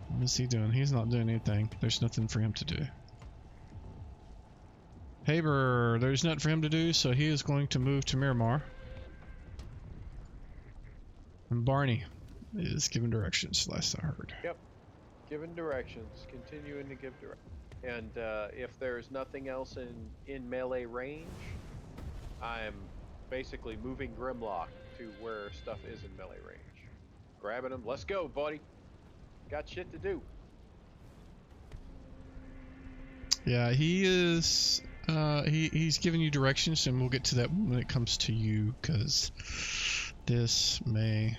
What is he doing? He's not doing anything. There's nothing for him to do. Haber, there's nothing for him to do, so he is going to move to Miramar. And Barney is giving directions, last I heard. Yep. Giving directions. Continuing to give directions. And if there's nothing else in melee range, I'm basically moving Grimlock to where stuff is in melee range. Grabbing him. Let's go, buddy. Got shit to do. Yeah, he is. He's giving you directions, and we'll get to that when it comes to you, because this may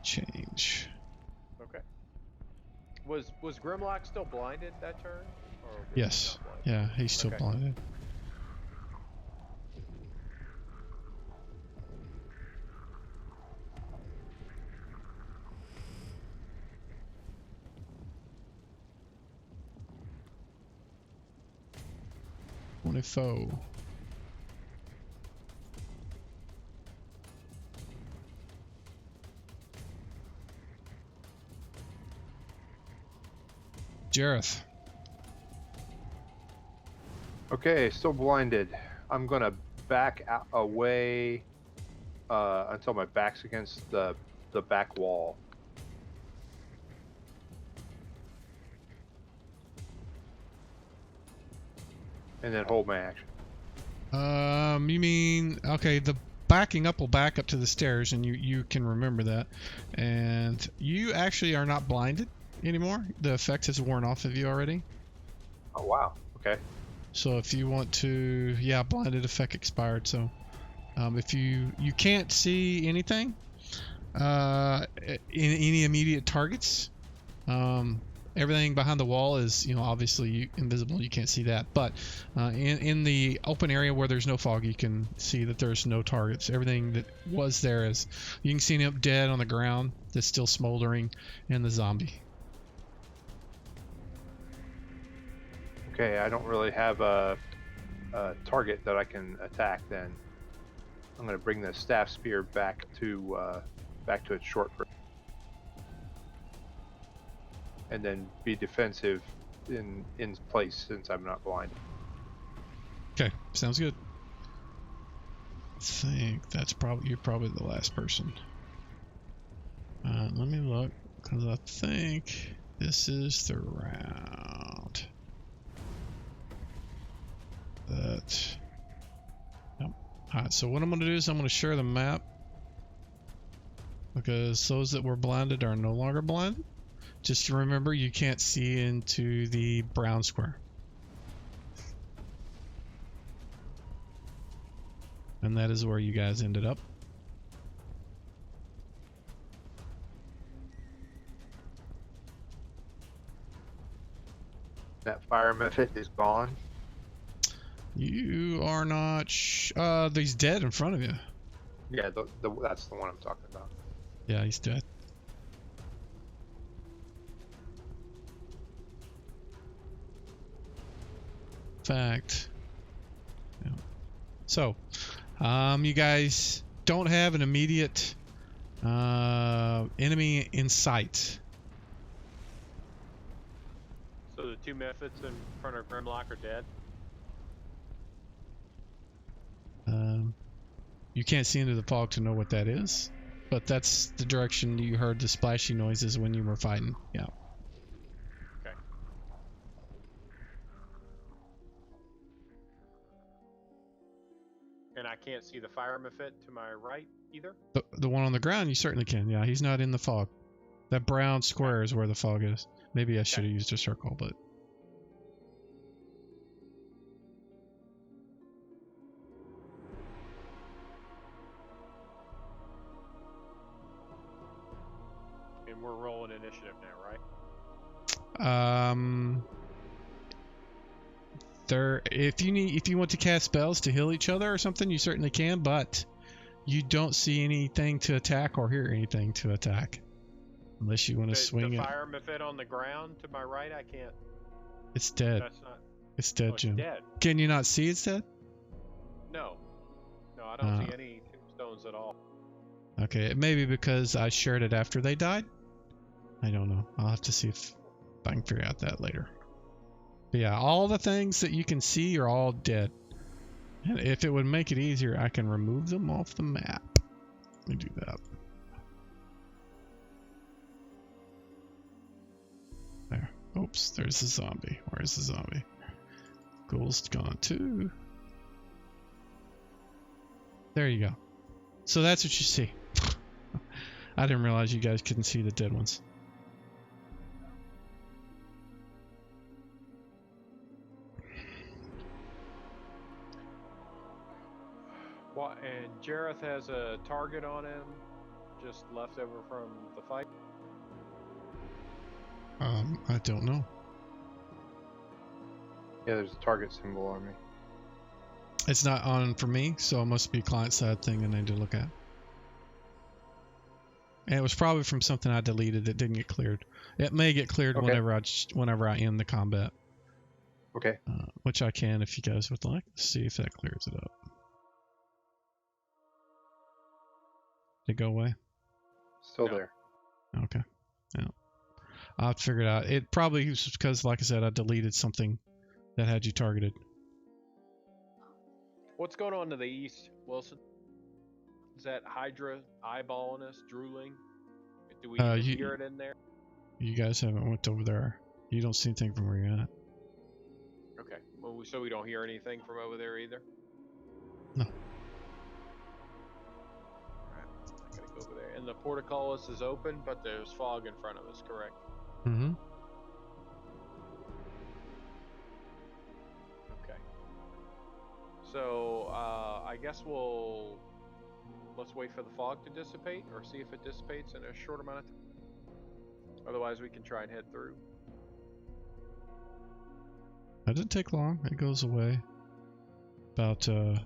change. Okay. Was Grimlock still blinded that turn? Or was he Yes. not blinded? Yeah, he's still Okay. blinded. Foe. Jareth. Okay, still blinded. I'm gonna back away until my back's against the back wall. And then hold my action. You mean, okay, the backing up will back up to the stairs, and you can remember that. And you actually are not blinded anymore. The effect has worn off of you already. Oh wow. Okay. So if you want to, yeah, blinded effect expired. So if you can't see anything, in any immediate targets, everything behind the wall is, obviously invisible. You can't see that. But in the open area where there's no fog, you can see that there's no targets. Everything that was there is, you can see him dead on the ground that's still smoldering, and the zombie. Okay, I don't really have a target that I can attack. Then I'm going to bring the staff spear back to its short grip, and then be defensive in place since I'm not blind. Okay, sounds good. I think that's you're probably the last person. Let me look, because I think this is the round. Yep. Alright, so what I'm going to do is I'm going to share the map, because those that were blinded are no longer blinded. Just remember, you can't see into the brown square. And that is where you guys ended up. That fire method is gone. You are not he's dead in front of you. Yeah, that's the one I'm talking about. Yeah, he's dead. Fact. Yeah. So, you guys don't have an immediate enemy in sight. So the 2 methods in front of Grimlock are dead? You can't see into the fog to know what that is, but that's the direction you heard the splashy noises when you were fighting. Yeah. Okay. And I can't see the fire method to my right either? The one on the ground, you certainly can. Yeah, he's not in the fog. That brown square is where the fog is. Maybe I should have used a circle, but... And we're rolling initiative now, right? If you want to cast spells to heal each other or something, you certainly can, but you don't see anything to attack or hear anything to attack. Unless you want to swing the it. fire method on the ground to my right, I can't. It's dead. That's not. It's dead, Oh, it's Jim. dead. Can you not see it's dead? No. No, I don't see any tombstones at all. Okay, it may be because I shared it after they died. I don't know. I'll have to see if I can figure out that later. But yeah, all the things that you can see are all dead. And if it would make it easier, I can remove them off the map. Let me do that. There. Oops, there's the zombie. Where's the zombie? Ghoul's gone too. There you go. So that's what you see. I didn't realize you guys couldn't see the dead ones. Well, and Jareth has a target on him, just left over from the fight. I don't know. Yeah, there's a target symbol on me. It's not on for me, so it must be a client-side thing I need to look at. And it was probably from something I deleted that didn't get cleared. It may get cleared Okay. whenever I end the combat. Okay. Which I can if you guys would like. Let's see if that clears it up. Did it go away? Still No. there. Okay. Yeah. I'll have to figure it out. It probably was because, like I said, I deleted something that had you targeted. What's going on to the east, Wilson? Is that Hydra eyeballing us, drooling? Do we hear it in there? You guys haven't went over there. You don't see anything from where you're at. Okay. Well, so we don't hear anything from over there either? No. Alright, I'm not gonna go over there. And the portcullis is open, but there's fog in front of us, correct? Mm-hmm. Okay. So, I guess let's wait for the fog to dissipate, or see if it dissipates in a short amount of time. Otherwise, we can try and head through. That didn't take long. It goes away about 2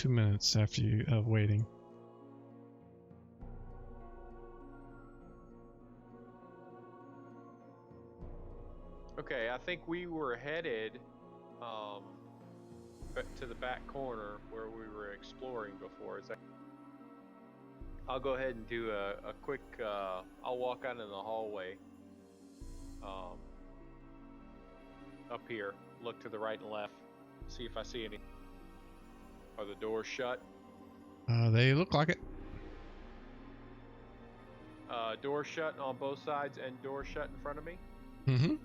minutes after you waiting. Okay, I think we were headed to the back corner where we were exploring before. Is that? I'll go ahead and do a quick. I'll walk out in the hallway. Up here, look to the right and left, see if I see any. Are the doors shut? They look like it. Doors shut on both sides and doors shut in front of me. Mm-hmm.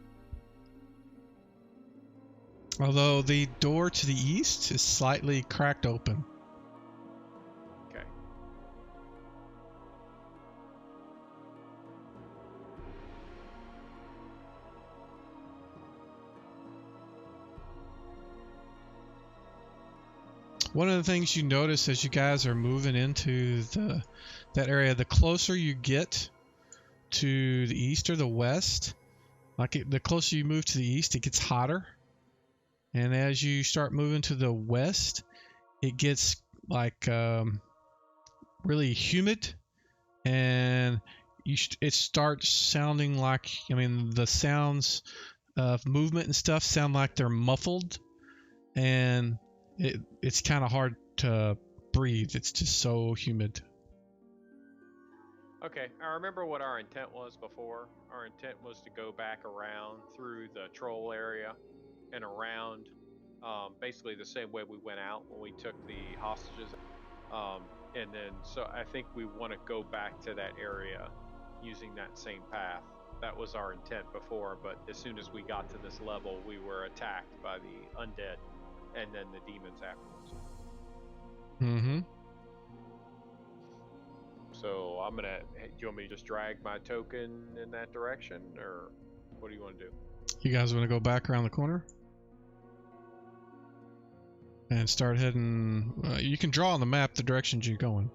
Although the door to the east is slightly cracked open. Okay. One of the things you notice as you guys are moving into that area, the closer you get to the east or the west, the closer you move to the east, it gets hotter. And as you start moving to the west, it gets really humid, and it starts sounding like, the sounds of movement and stuff sound like they're muffled, and it's kind of hard to breathe. It's just so humid. Okay, I remember what our intent was before. Our intent was to go back around through the troll area and around, basically the same way we went out when we took the hostages. And then, so I think we want to go back to that area using that same path. That was our intent before, but as soon as we got to this level, we were attacked by the undead and then the demons afterwards. Mm-hmm. So I'm gonna. Hey, do you want me to just drag my token in that direction, or what do you want to do? You guys want to go back around the corner? And start heading... you can draw on the map the directions you're going.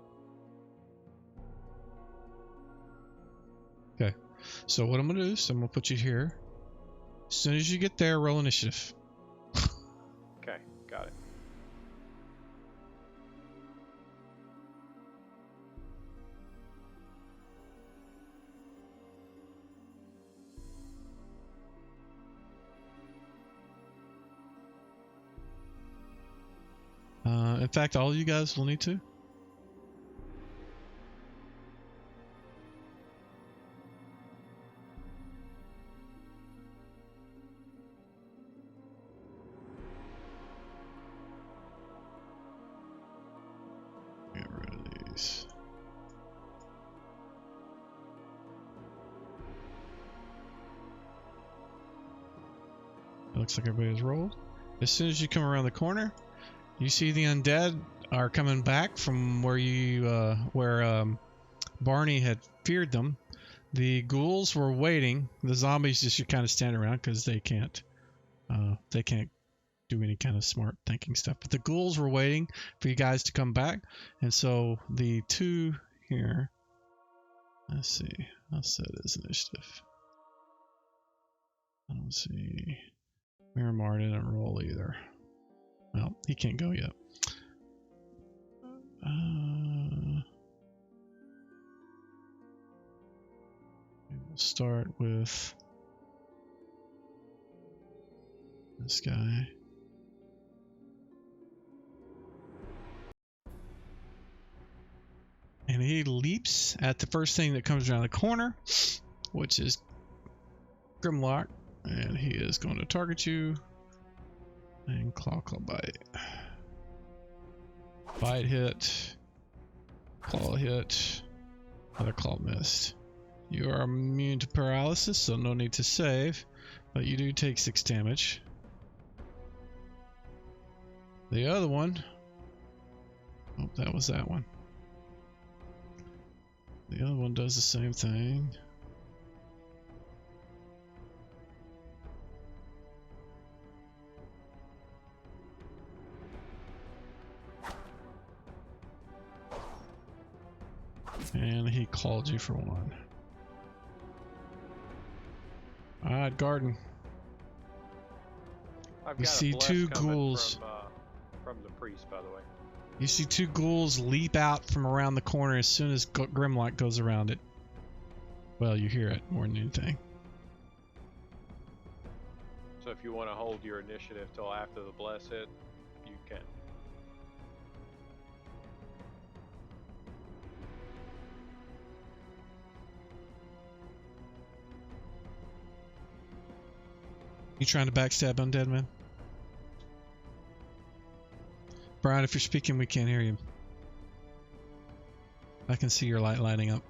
Okay. So what I'm going to do is I'm going to put you here. As soon as you get there, roll initiative. Okay, got it. In fact, all you guys will need to. Get rid of these. It looks like everybody's rolled. As soon as you come around the corner, you see the undead are coming back from where you Barney had feared them. The ghouls were waiting. The zombies just should kind of stand around because they can't do any kind of smart thinking stuff. But the ghouls were waiting for you guys to come back, and so the two here. Let's see. I'll set his initiative. I don't see. Miramar didn't roll either. Well, he can't go yet. We'll start with this guy. And he leaps at the first thing that comes around the corner, which is Grimlock. And he is going to target you. And claw bite. Bite hit. Claw hit. Another claw missed. You are immune to paralysis, so no need to save. But you do take 6 damage. The other one. Oh, that was that one. The other one does the same thing. And he called you for 1. Alright, Garden. I've You got see a bless 2 coming ghouls. from the priest, by the way. You see 2 ghouls leap out from around the corner as soon as Grimlock goes around it. Well, you hear it more than anything. So if you want to hold your initiative till after the bless hit, you can. You trying to backstab Undead Man? Brian, if you're speaking, we can't hear you. I can see your light lighting up.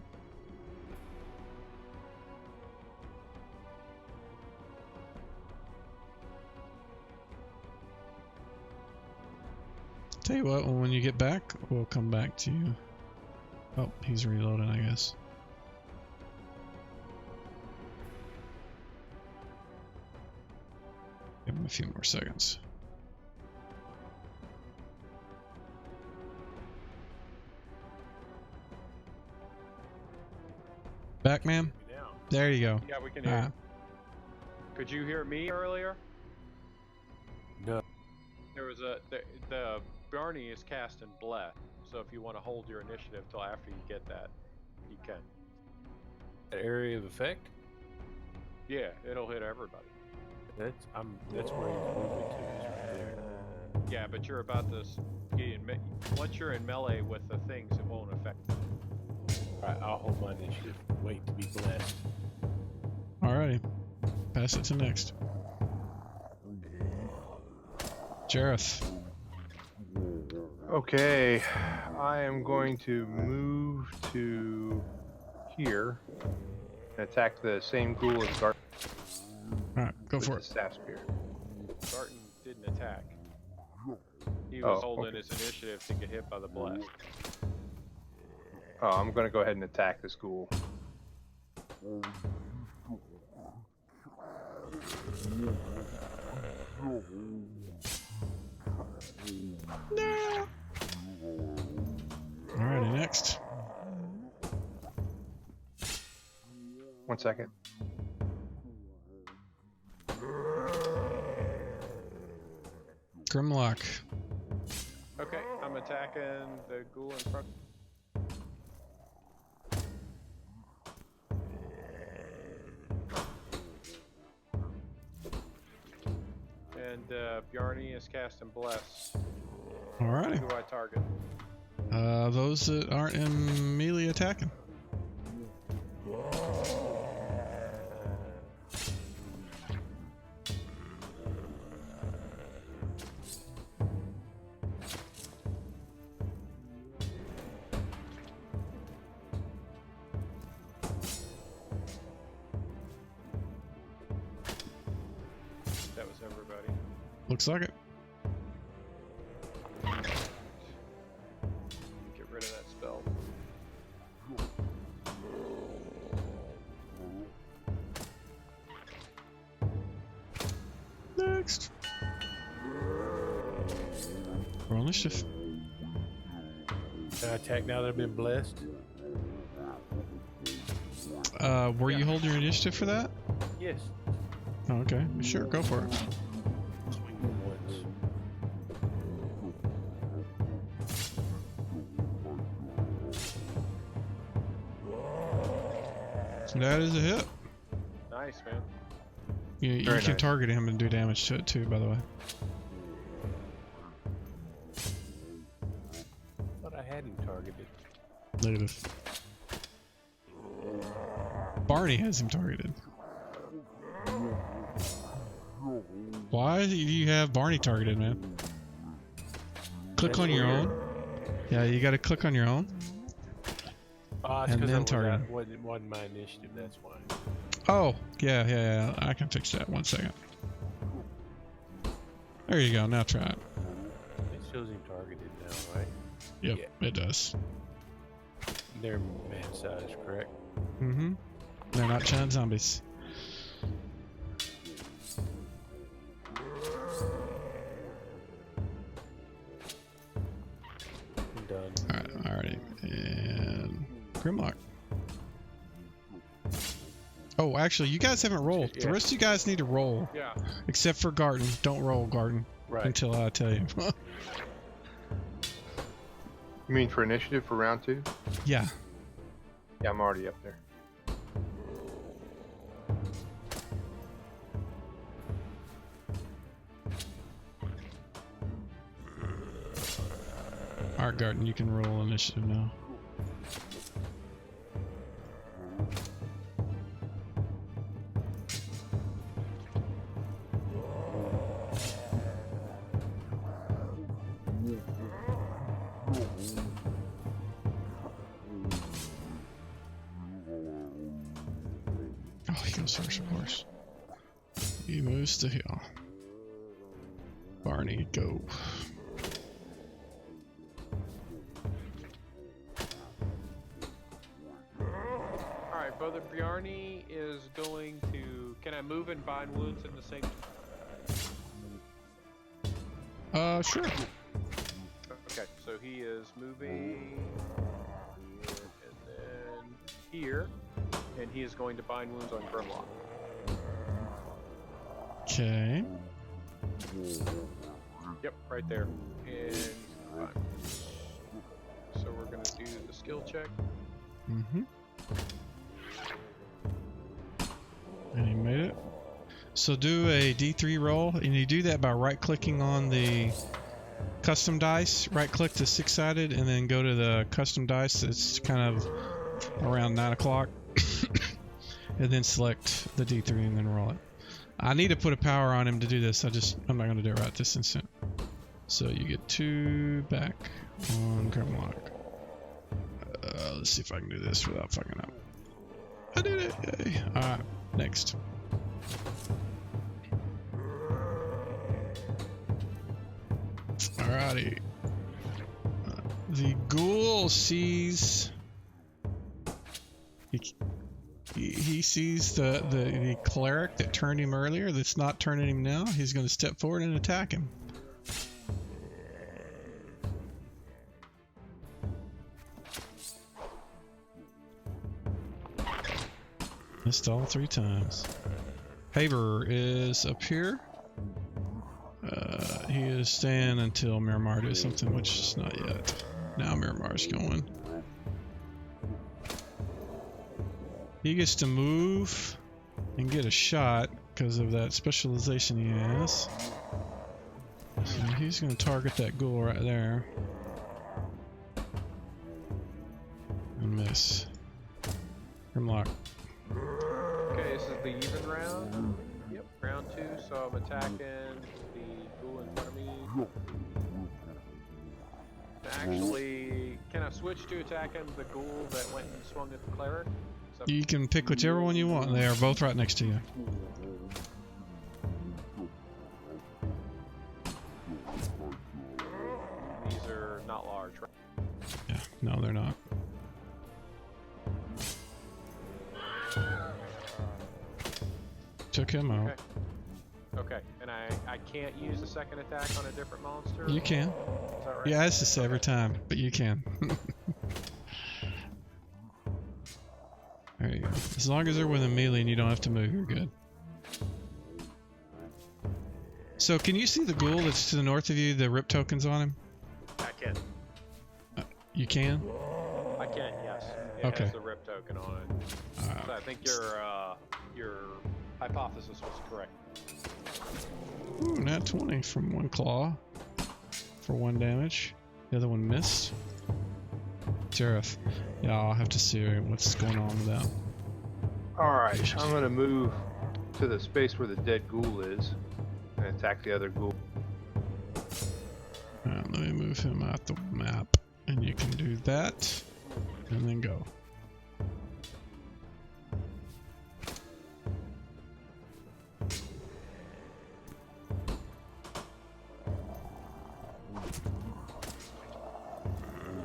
Tell you what, when you get back, we'll come back to you. Oh, he's reloading, I guess. Give him a few more seconds. Back, ma'am? There you go. Yeah, we can hear. You. Could you hear me earlier? No. There was the Barney is casting bless, so if you want to hold your initiative till after you get that, you can. Area of effect? Yeah, it'll hit everybody. That's where he's moving to, is right there. Yeah, but you're about to get in. Once you're in melee with the things, it won't affect them. Alright, I'll hold my initiative. Wait to be blessed. Alrighty. Pass it to next. Jareth. Okay, I am going to move to here and attack the same ghoul as Garten. Alright, go with for the it. staff spear. Barton didn't attack. He was Oh, holding okay. his initiative to get hit by the blast. Oh, I'm gonna go ahead and attack this ghoul. No. Alrighty, next. 1 second. Grimlock. Okay, I'm attacking the ghoul in front. And Bjarni is casting Bless. Alrighty. Who do I target? Those that aren't in melee attacking. That was everybody. Looks like it. Get rid of that spell. Next. Roll initiative. Can I attack now that I've been blessed? Were you holding your initiative for that? Yes. Oh, okay. Sure, go for it. Swing once. That is a hit. Nice, man. You Very can nice. target him and do damage to it too, by the way. Thought I had him targeted. Negative. Barney has him targeted. Why do you have Barney targeted, man? Click That's on your weird. own. Yeah, you gotta click on your own. Oh, it's And because then I was target. out, wasn't my initiative, that's why. Oh, yeah. I can fix that. 1 second. There you go. Now try it. It shows him targeted now, right? Yep, Yeah. it does. They're man size, correct? Mm-hmm. They're not giant zombies. I'm done. Alrighty. And Grimlock. Oh, actually, you guys haven't rolled. The Yeah. rest of you guys need to roll. Yeah. Except for Garden. Don't roll, Garden, Right. until I tell you. You mean for initiative for round 2? Yeah. Yeah, I'm already up there. Alright, Garden, you can roll initiative now. Oh, he goes first, of course. He moves to hill. Barney, go. Alright, Brother Bjarni is going to. Can I move and bind wounds in the same. Sure. Okay, so he is moving here and then here, and he is going to bind wounds on Grimlock. Okay. Yep, right there. And so we're gonna do the skill check. Mm-hmm. And he made it. So do a D3 roll, and you do that by right-clicking on the custom dice. Right-click the 6-sided, and then go to the custom dice that's kind of around 9 o'clock. And then select the D3 and then roll it. I need to put a power on him to do this. I'm not going to do it right this instant. So you get 2 back on Grimlock. Let's see if I can do this without fucking up. I did it! Yay. Alright, next. Alright, Alrighty. The ghoul sees. He sees the cleric that turned him earlier. That's not turning him now. He's going to step forward and attack him. Missed all 3 times. Haber is up here. He is staying until Miramar does something, which is not yet. Now Miramar's going. He gets to move and get a shot because of that specialization he has. So he's going to target that ghoul right there. And miss. Grimlock. Okay, this is the even round. Yep, round 2. So I'm attacking the ghoul in front of me. Actually, can I switch to attacking the ghoul that went and swung at the cleric? You can pick whichever one you want. They are both right next to you. These are not large, right? Yeah, no, they're not. Took him out. Okay, and I can't use a second attack on a different monster? You can. Is that right? Yeah, it's just every time, but you can. There you go. As long as they're within melee and you don't have to move, you're good. So, can you see the ghoul that's to the north of you, the rip tokens on him? I can. You can? I can, yes. It Okay. has the rip token on it. So I think your hypothesis was correct. Ooh, nat 20 from one claw for 1 damage. The other one missed. Jareth. Yeah, I'll have to see what's going on with that. Alright, I'm going to move to the space where the dead ghoul is and attack the other ghoul. Alright, let me move him out the map. And you can do that. And then go.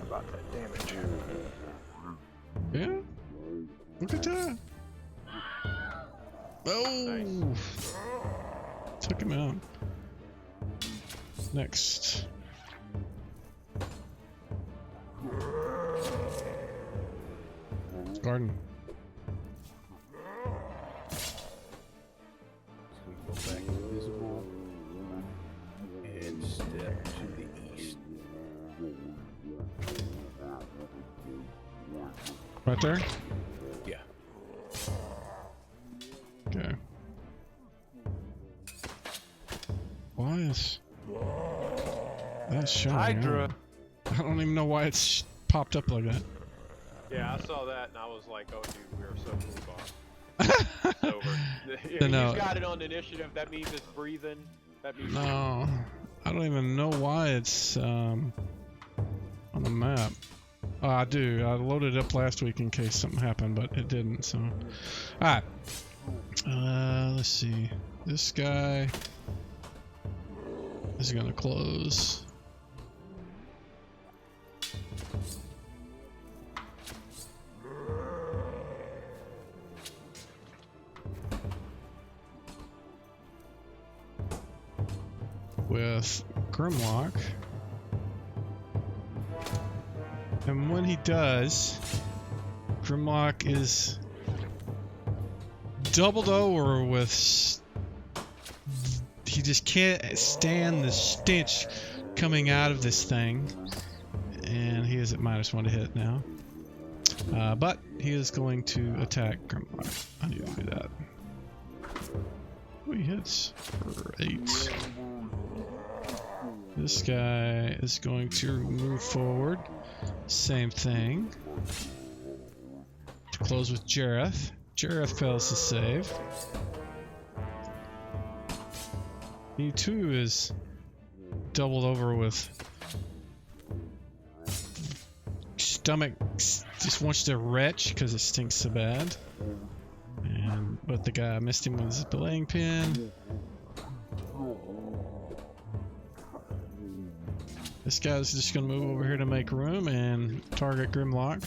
About that damage. Yeah? Look at that. Oh! Nice. Took him out. Next. Garden. So we go back invisible and step to the east. Right there? Yeah. Okay. Why is that showing? Hydra. up? I don't even know why it's popped up like that. Yeah, I saw that and I was like, oh dude, we are so cool, boss. It's over. If No. you've got it on initiative, that means it's breathing. That means No, I don't even know why it's on the map. Oh, I do. I loaded it up last week in case something happened, but it didn't. So, all right. Let's see. This guy is gonna close. With Grimlock. And when he does, Grimlock is doubled over with. He just can't stand the stench coming out of this thing. And he is at -1 to hit now. But he is going to attack Grimlock. I need to do that. Oh, he hits for 8. This guy is going to move forward. Same thing. To close with Jareth. Jareth fails to save. He too is doubled over with stomach. Just wants to retch because it stinks so bad. But the guy missed him with his belaying pin. This guy's just gonna move over here to make room and target Grimlock.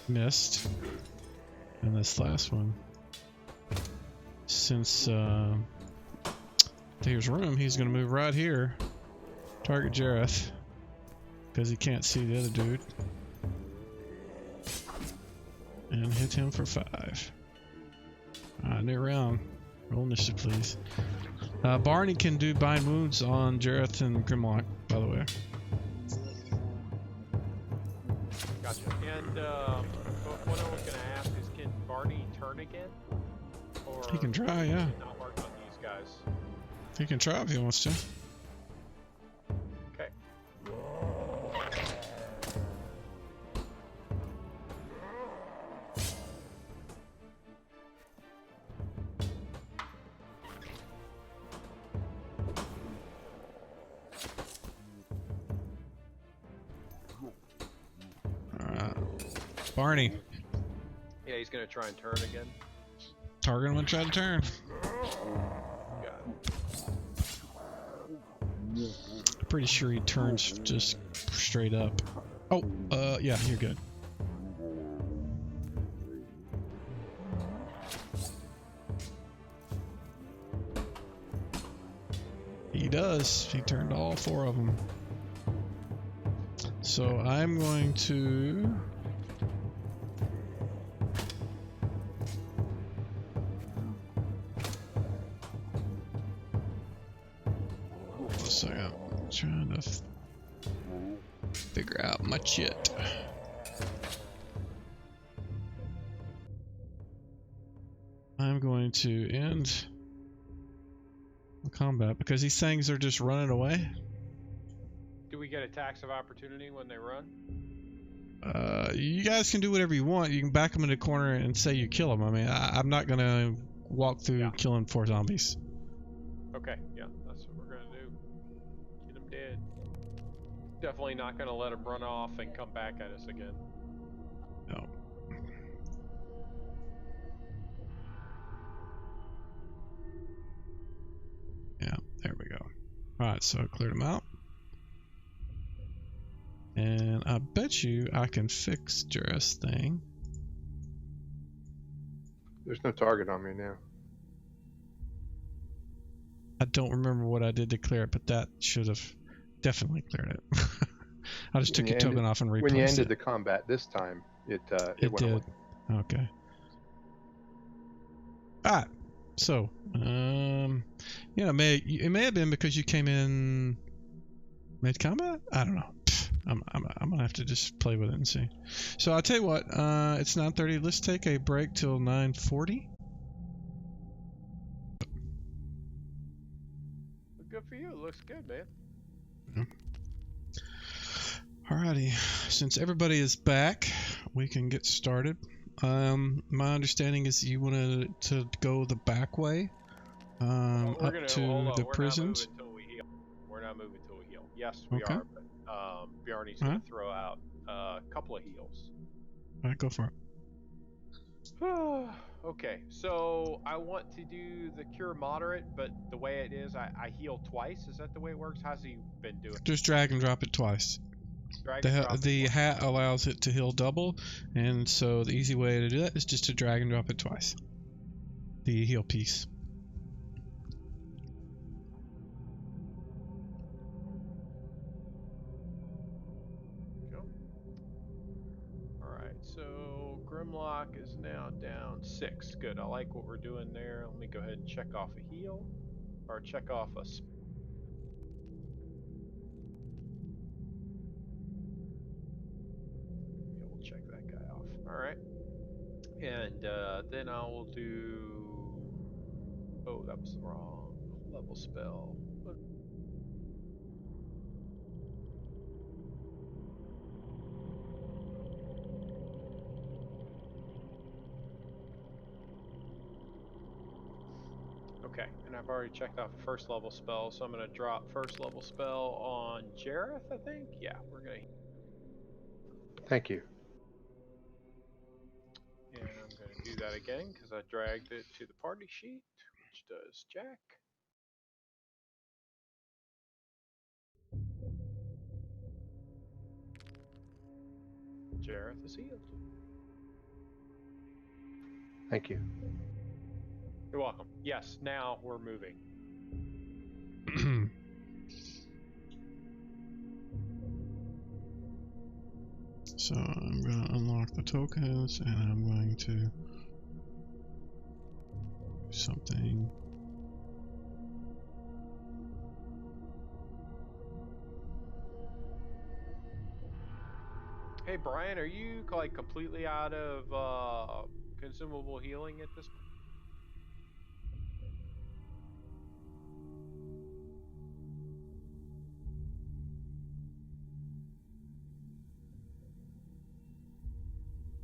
Missed. And this last one, since there's room, he's gonna move right here. Target Jareth, because he can't see the other dude. And hit him for 5. New round. Roll initiative, please. Barney can do bind wounds on Jareth and Grimlock, by the way. Gotcha. And what I was going to ask is, can Barney turn again? Or He can try, yeah. not work on these guys? He can try if he wants to. Okay. Barney, Yeah, he's going to try and turn again. target him and try to turn. Got it. Pretty sure he turns just straight up. Oh, yeah, you're good. He does. He turned all 4 of them. So I'm going to... So I'm trying to figure out my shit. I'm going to end the combat because these things are just running away. Do we get attacks of opportunity when they run? You guys can do whatever you want. You can back them in the corner and say you kill them. I mean, I'm not gonna walk through killing 4 zombies. Okay, yeah, that's what we're gonna do. Get them dead. Definitely not gonna let them run off and come back at us again. No. Yeah, there we go. Alright, so I cleared them out. And I bet you I can fix Jareth's thing. There's no target on me now. I don't remember what I did to clear it, but that should have definitely cleared it. I just took your token off and replaced it. When you ended the combat this time, it went did. away. Okay. Alright. So, yeah, it may have been because you came in mid-combat? I don't know. I'm gonna have to just play with it and see. So I'll tell you what, it's 9:30. Let's take a break till 9:40. Good for you. It looks good, man. Alrighty, since everybody is back, we can get started. My understanding is you wanted to go the back way, up to the prisons. We're not moving until we heal. Yes, we Okay. are, but Bjarne's going to throw out a couple of heals. Alright, go for it. Okay, so I want to do the cure moderate, but the way it is, I heal twice. Is that the way it works? How's he been doing? Just drag and drop it twice. The hat allows it to heal double, and so the easy way to do that is just to drag and drop it twice. The heal piece. Alright, so Grimlock is now down 6. Good, I like what we're doing there. Let me go ahead and check off a heal, or check off a... Yeah, we'll check that guy off. Alright. And then I will do... Oh, that was the wrong level spell. Okay, and I've already checked off a first level spell, so I'm going to drop first level spell on Jareth, I think? Yeah, we're going to... Thank you. And I'm going to do that again, because I dragged it to the party sheet, which does Jack. Jareth is healed. Thank you. You're welcome. Yes, now we're moving. So I'm going to unlock the tokens, and I'm going to do something. Hey Brian, are you like completely out of consumable healing at this point?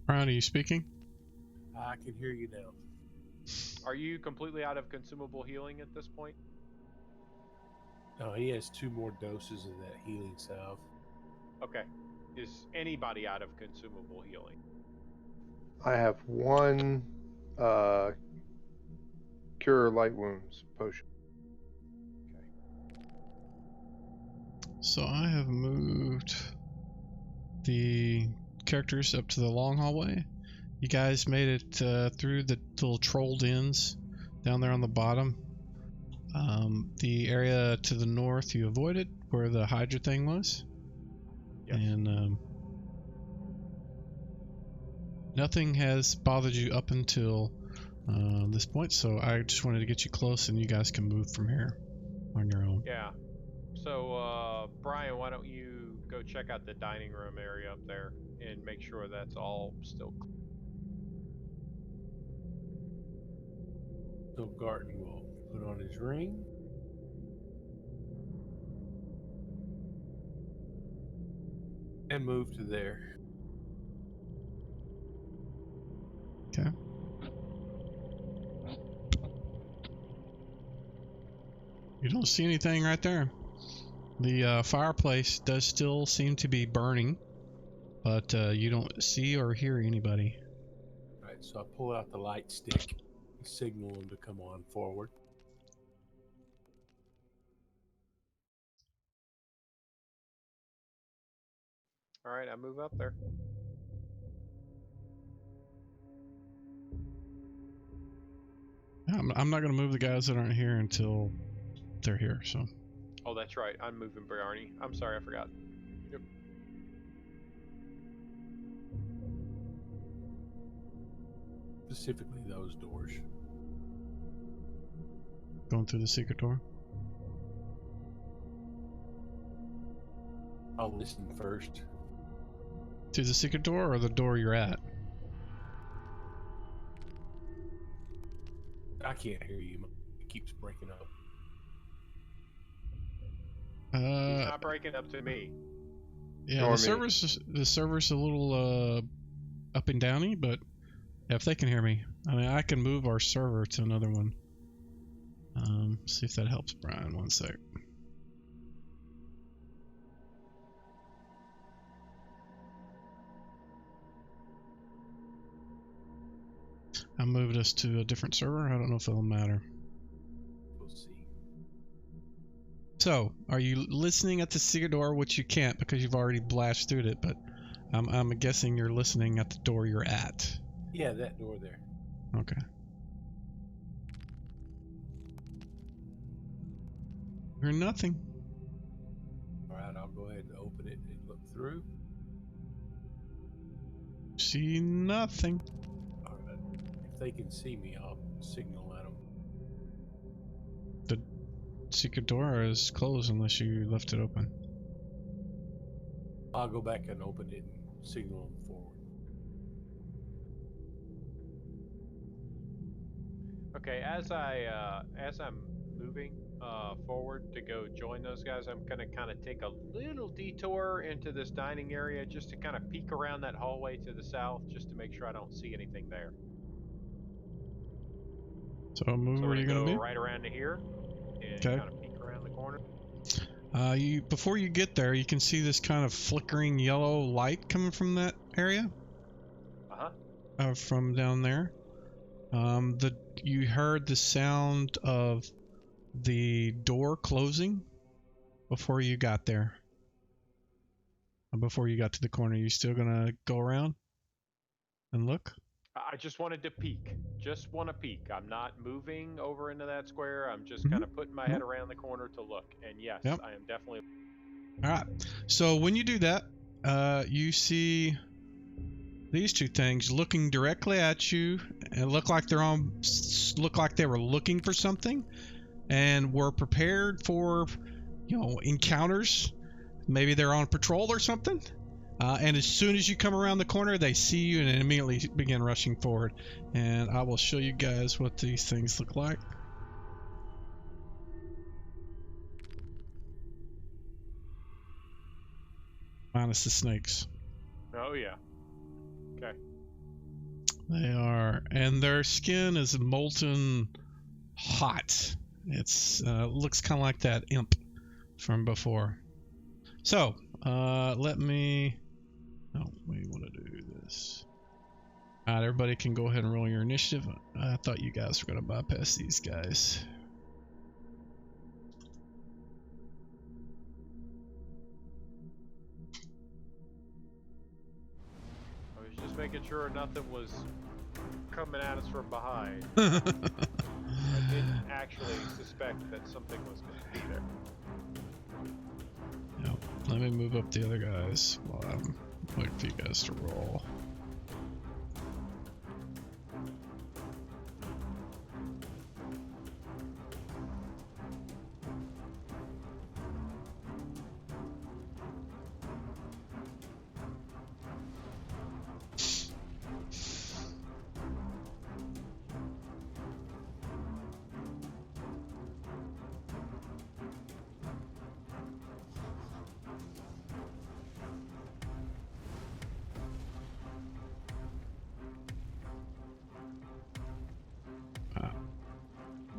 Brian, are you speaking? I can hear you now. Are you completely out of consumable healing at this point? He has 2 more doses of that healing salve. Okay. Is anybody out of consumable healing? I have 1 cure light wounds potion. So I have moved the characters up to the long hallway. You guys made it through the little troll dens down there on the bottom. The area to the north you avoided, where the Hydra thing was. Yes. And nothing has bothered you up until this point, so I just wanted to get you close and you guys can move from here on your own. Yeah. So, Brian, why don't you go check out the dining room area up there and make sure that's all still clear. So Garten will put on his ring. And move to there. Okay. You don't see anything right there. The fireplace does still seem to be burning, but you don't see or hear anybody. Alright, so I pull out the light stick and signal him to come on forward. All right, I move up there. I'm not going to move the guys that aren't here until they're here, so. Oh, that's right. I'm moving Barney. I'm sorry, I forgot. Yep. Specifically those doors. Going through the secret door. I'll listen first. To the secret door or the door you're at? I can't hear you. It keeps breaking up. He's not breaking up to me. Yeah, the server's a little up and downy, but if they can hear me, I mean, I can move our server to another one. See if that helps, Brian. One sec. I moved us to a different server. I don't know if it'll matter. We'll see. So, are you listening at the secret door, which you can't because you've already blasted through it, but I'm guessing you're listening at the door you're at. Yeah, that door there. Okay. Hear nothing. Alright, I'll go ahead and open it and look through. See nothing. Alright. If they can see me, I'll signal at them. The secret door is closed unless you left it open. I'll go back and open it and signal them forward. Okay, as I'm moving forward to go join those guys, I'm gonna kind of take a little detour into this dining area just to kind of peek around that hallway to the south, just to make sure I don't see anything there. So move So where we're you're gonna gonna go be. right around to here and Okay. kind of peek around the corner. Before you get there, you can see this kind of flickering yellow light coming from that area. From down there. You heard the sound of the door closing before you got there. before you got to the corner? You still gonna go around and look? I just wanted to peek. Just want to peek. I'm not moving over into that square. I'm just kind of putting my head around the corner to look. And yes, Yep. I am definitely. All right. So when you do that, you see these two things looking directly at you and look like they were looking for something and were prepared for, encounters. Maybe they're on patrol or something. And as soon as you come around the corner, they see you and immediately begin rushing forward. And I will show you guys what these things look like. Minus the snakes. Oh yeah. Okay. They are, and their skin is molten hot. It's looks kind of like that imp from before. So let me. Oh, we want to do this. All right, everybody can go ahead and roll your initiative. I thought you guys were going to bypass these guys. I was just making sure nothing was coming at us from behind. No, I didn't actually suspect that something was going to be there. let me move up the other guys while I'm waiting for you guys to roll.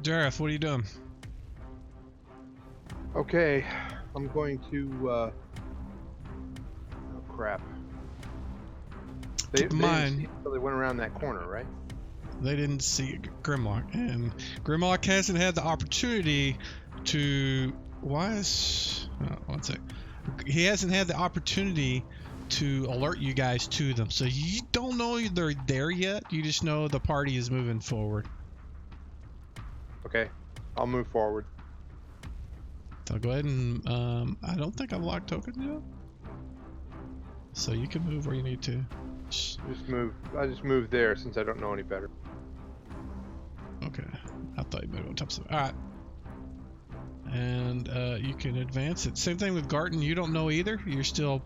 Jareth, what are you doing? Okay, I'm going to. Oh crap! Keep in mind, they went around that corner, right? they didn't see Grimlock, and Grimlock hasn't had the opportunity to. Why is? One sec. He hasn't had the opportunity to alert you guys to them, so you don't know they're there yet. You just know the party is moving forward. Okay, I'll move forward. So go ahead and I don't think I've locked tokens yet, so you can move where you need to. Just move. I just moved there since I don't know any better. Okay, I thought you moved on top of it. All right, and you can advance it. Same thing with Garten. You don't know either. You're still,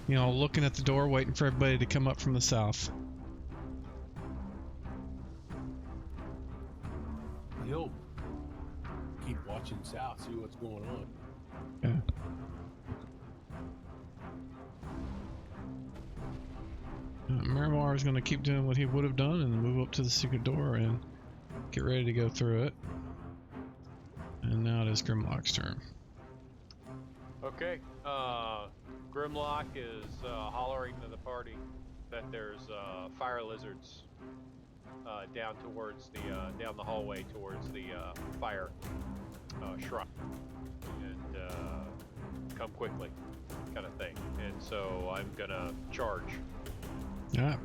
looking at the door, waiting for everybody to come up from the south. He'll keep watching south, see what's going on. Yeah. Miramar is going to keep doing what he would have done and move up to the secret door and get ready to go through it. And now it is Grimlock's turn. Okay. Grimlock is hollering to the party that there's fire lizards down towards the down the hallway towards the fire shrine, and come quickly, kind of thing. And so I'm gonna charge. Alright.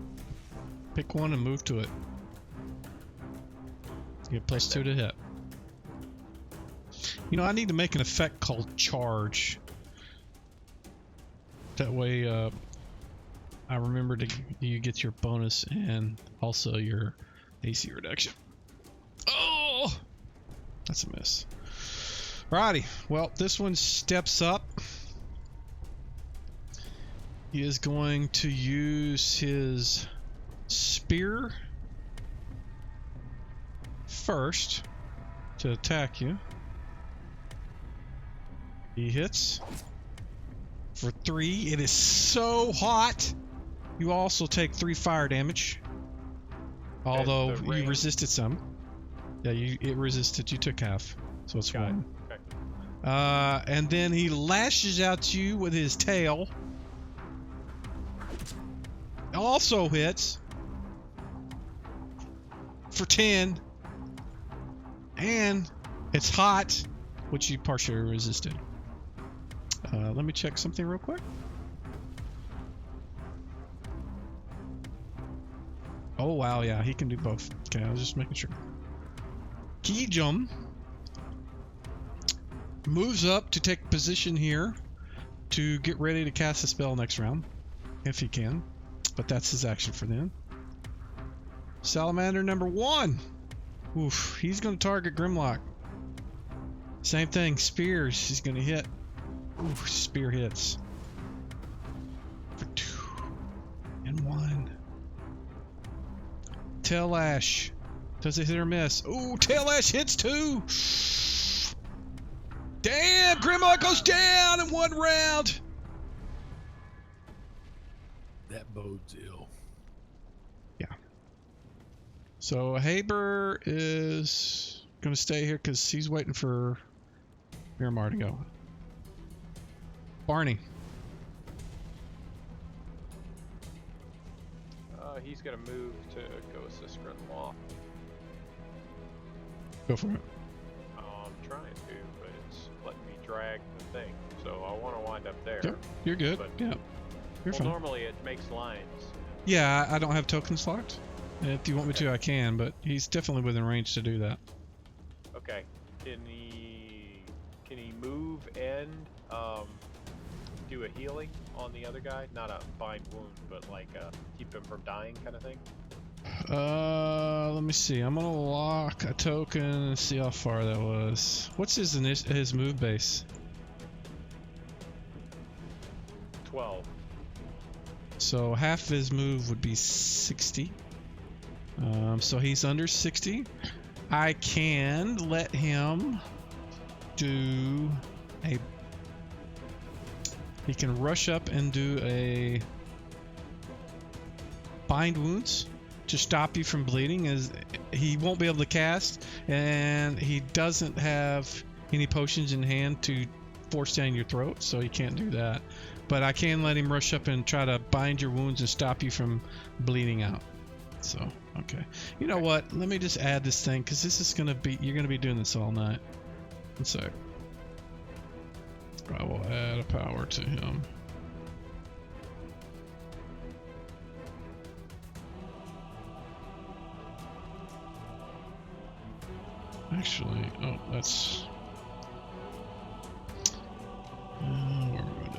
Pick one and move to it. You get +2 to hit. I need to make an effect called charge. That way, I remember you get your bonus and also your AC reduction. Oh! That's a miss. Alrighty. Well, this one steps up. He is going to use his spear first to attack you. He hits for 3. It is so hot. You also take 3 fire damage. Although you resisted some. Yeah, it resisted. You took half. So it's 1. Okay. And then he lashes out to you with his tail. Also hits for 10. And it's hot, which you partially resisted. Let me check something real quick. Oh wow, yeah, he can do both. Okay, I was just making sure. Kijum moves up to take position here to get ready to cast a spell next round, if he can. But that's his action for then. Salamander number 1. Oof, he's going to target Grimlock. Same thing, spears. He's going to hit. Oof, spear hits. For 2 and 1. Tail Lash. Does it hit or miss? Ooh, Tail Lash hits 2. Damn, Grimlock goes down in 1 round. That bodes ill. Yeah. So Haber is going to stay here because he's waiting for Miramar to go. Barney. He's gonna move to go assist Grimlock. Go for it. I'm trying to, but it's letting me drag the thing. So I want to wind up there. Yep, you're good. But, Yeah, you're well, fine. normally it makes lines. Yeah, I don't have tokens locked. If you want me to, I can, but he's definitely within range to do that. Okay. Can he move and do a healing on the other guy? Not a bind wound, but like keep him from dying kind of thing? Let me see. I'm gonna lock a token and see how far that was. What's his move base? 12. So half of his move would be 60. So he's under 60. I can let him do a... He can rush up and do a bind wounds to stop you from bleeding, as he won't be able to cast, and he doesn't have any potions in hand to force down your throat, so he can't do that. But I can let him rush up and try to bind your wounds and stop you from bleeding out. So, okay. You know what? Let me just add this thing, because this is going to be... You're going to be doing this all night. One sec. I will add a power to him. Actually, oh, that's... where are we going to do it?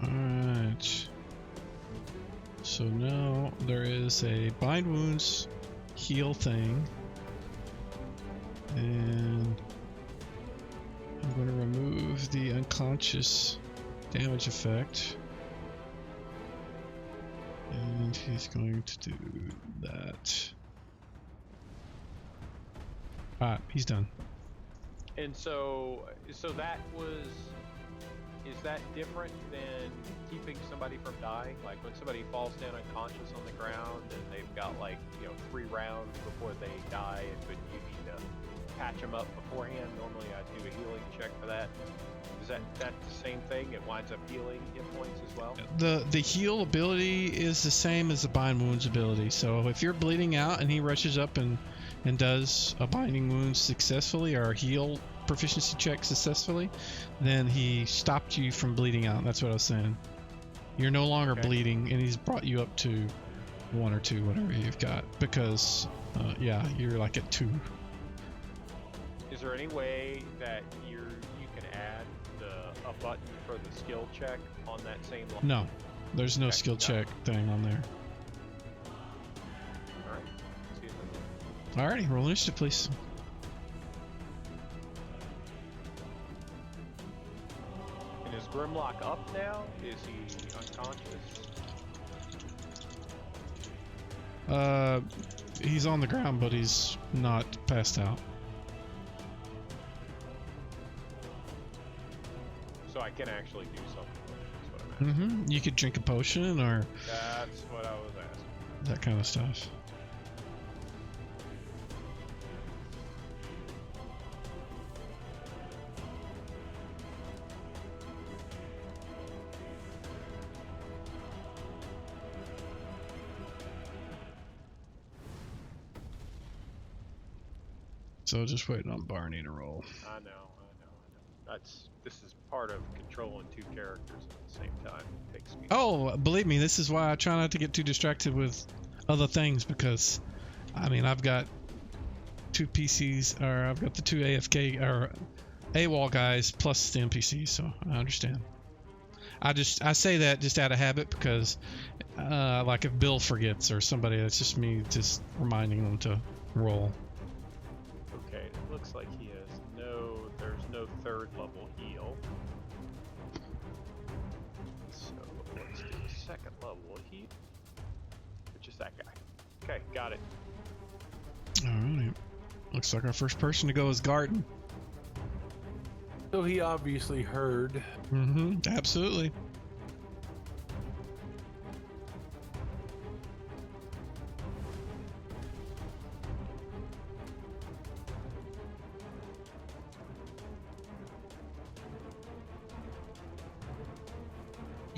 Alright. So now there is a bind wounds heal thing. And I'm going to remove the unconscious damage effect. And he's going to do that. Alright, he's done. And so that was... Is that different than keeping somebody from dying? Like when somebody falls down unconscious on the ground and they've got 3 rounds before they die, but you need to patch them up beforehand. Normally I do a healing check for that. Is that the same thing? It winds up healing hit points as well? The heal ability is the same as the bind wounds ability. So if you're bleeding out and he rushes up and does a binding wound successfully, or a heal proficiency check successfully, then he stopped you from bleeding out. That's what I was saying. You're no longer bleeding, and he's brought you up to 1 or 2, whatever you've got, because yeah, you're like at 2. Is there any way that you can add a button for the skill check on that same line? No, there's no skill check thing on there. Alrighty, roll initiative, please. And is Grimlock up now? Is he unconscious? He's on the ground, but he's not passed out. So I can actually do something. You could drink a potion or That's what I was asking. that kind of stuff. So just waiting on Barney to roll. I know. This is part of controlling two characters at the same time. It takes me. Oh, believe me, this is why I try not to get too distracted with other things, because I mean I've got two PCs, or I've got the two AFK or AWOL guys plus the NPCs, so I understand. I say that just out of habit because like if Bill forgets or somebody, that's just me just reminding them to roll. Okay, it looks like he has there's no third level heal. So let's do the second level heal, which is that guy. Okay, got it. Alright. Looks like our first person to go is Garden. So he obviously heard. Absolutely.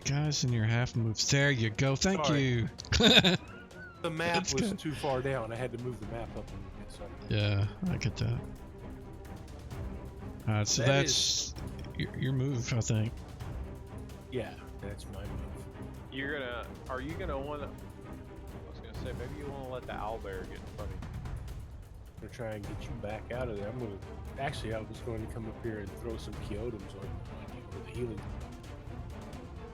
Guys in your half moves. There you go. Thank Sorry. you. The map That's was good. too far down. I had to move the map up a little bit. So Yeah, I get that. Alright, so That that's your move, I think. yeah, that's my move. Are you gonna want to? I was gonna say maybe you want to let the owlbear get in front of you. I'm gonna try and get you back out of there. Actually, I was going to come up here and throw some Kyotoms on you with the healing.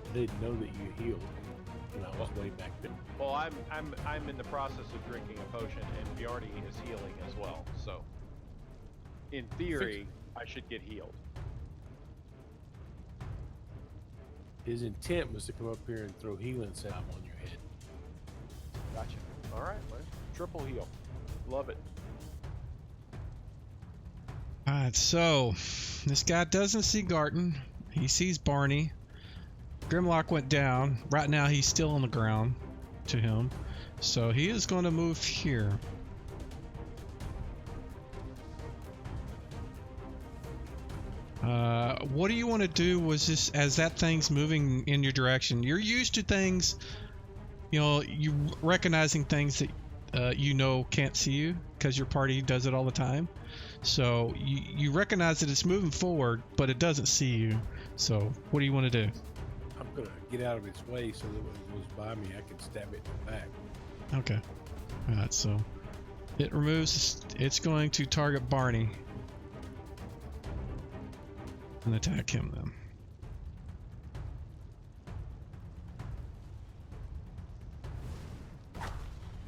I didn't know that you healed when I was way back there. Well, I'm in the process of drinking a potion, and Bjarni is healing as well. So, in theory, I should get healed. His intent was to come up here and throw healing salve on your head. Gotcha. All right, well, triple heal. Love it. Alright, so this guy doesn't see Garten. He sees Barney. Grimlock went down. Right now he's still on the ground to him. So he is going to move here. What do you want to do was this, as that thing's moving in your direction, you're used to things, you recognizing things that you know can't see you because your party does it all the time. So you recognize that it's moving forward, but it doesn't see you. So what do you want to do? I'm gonna get out of its way so that when it goes by me, I can stab it in the back. Okay. Alright, so it removes, it's going to target Barney and attack him then.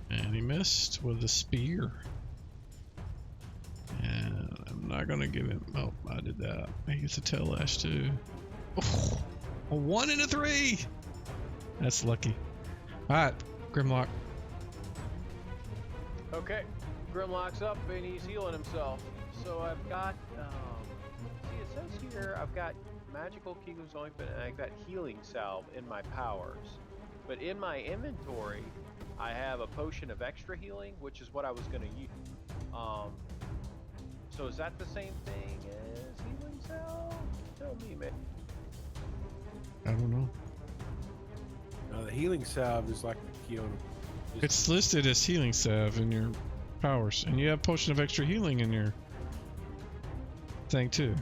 And he missed with a spear. And I'm not gonna give him, oh, I did that. He gets a tail lash too. Oh, a 1 and a 3! That's lucky. Alright, Grimlock. Okay, Grimlock's up and he's healing himself. So I've got, see it says here, I've got magical Keegan's ointment and I've got healing salve in my powers. But in my inventory, I have a potion of extra healing, which is what I was going to use. So is that the same thing as healing salve? Tell me, man. I don't know. Now the healing salve is like the Kyoto. It's listed as healing salve in your powers, and you have potion of extra healing in your thing too.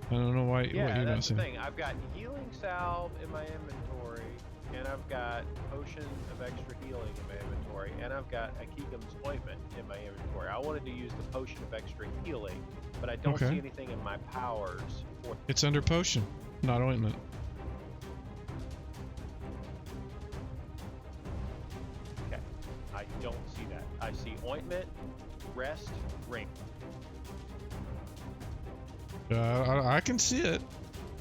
I don't know why. Yeah, what you're not that's the saying. thing. I've got healing salve in my inventory, and I've got potion of extra healing in my inventory, and I've got a Keegan's ointment in my inventory. I wanted to use the potion of extra healing, but I don't Okay. see anything in my powers for. It's under potion, not ointment. Okay, I don't see that. I see ointment, rest, ring. I can see it.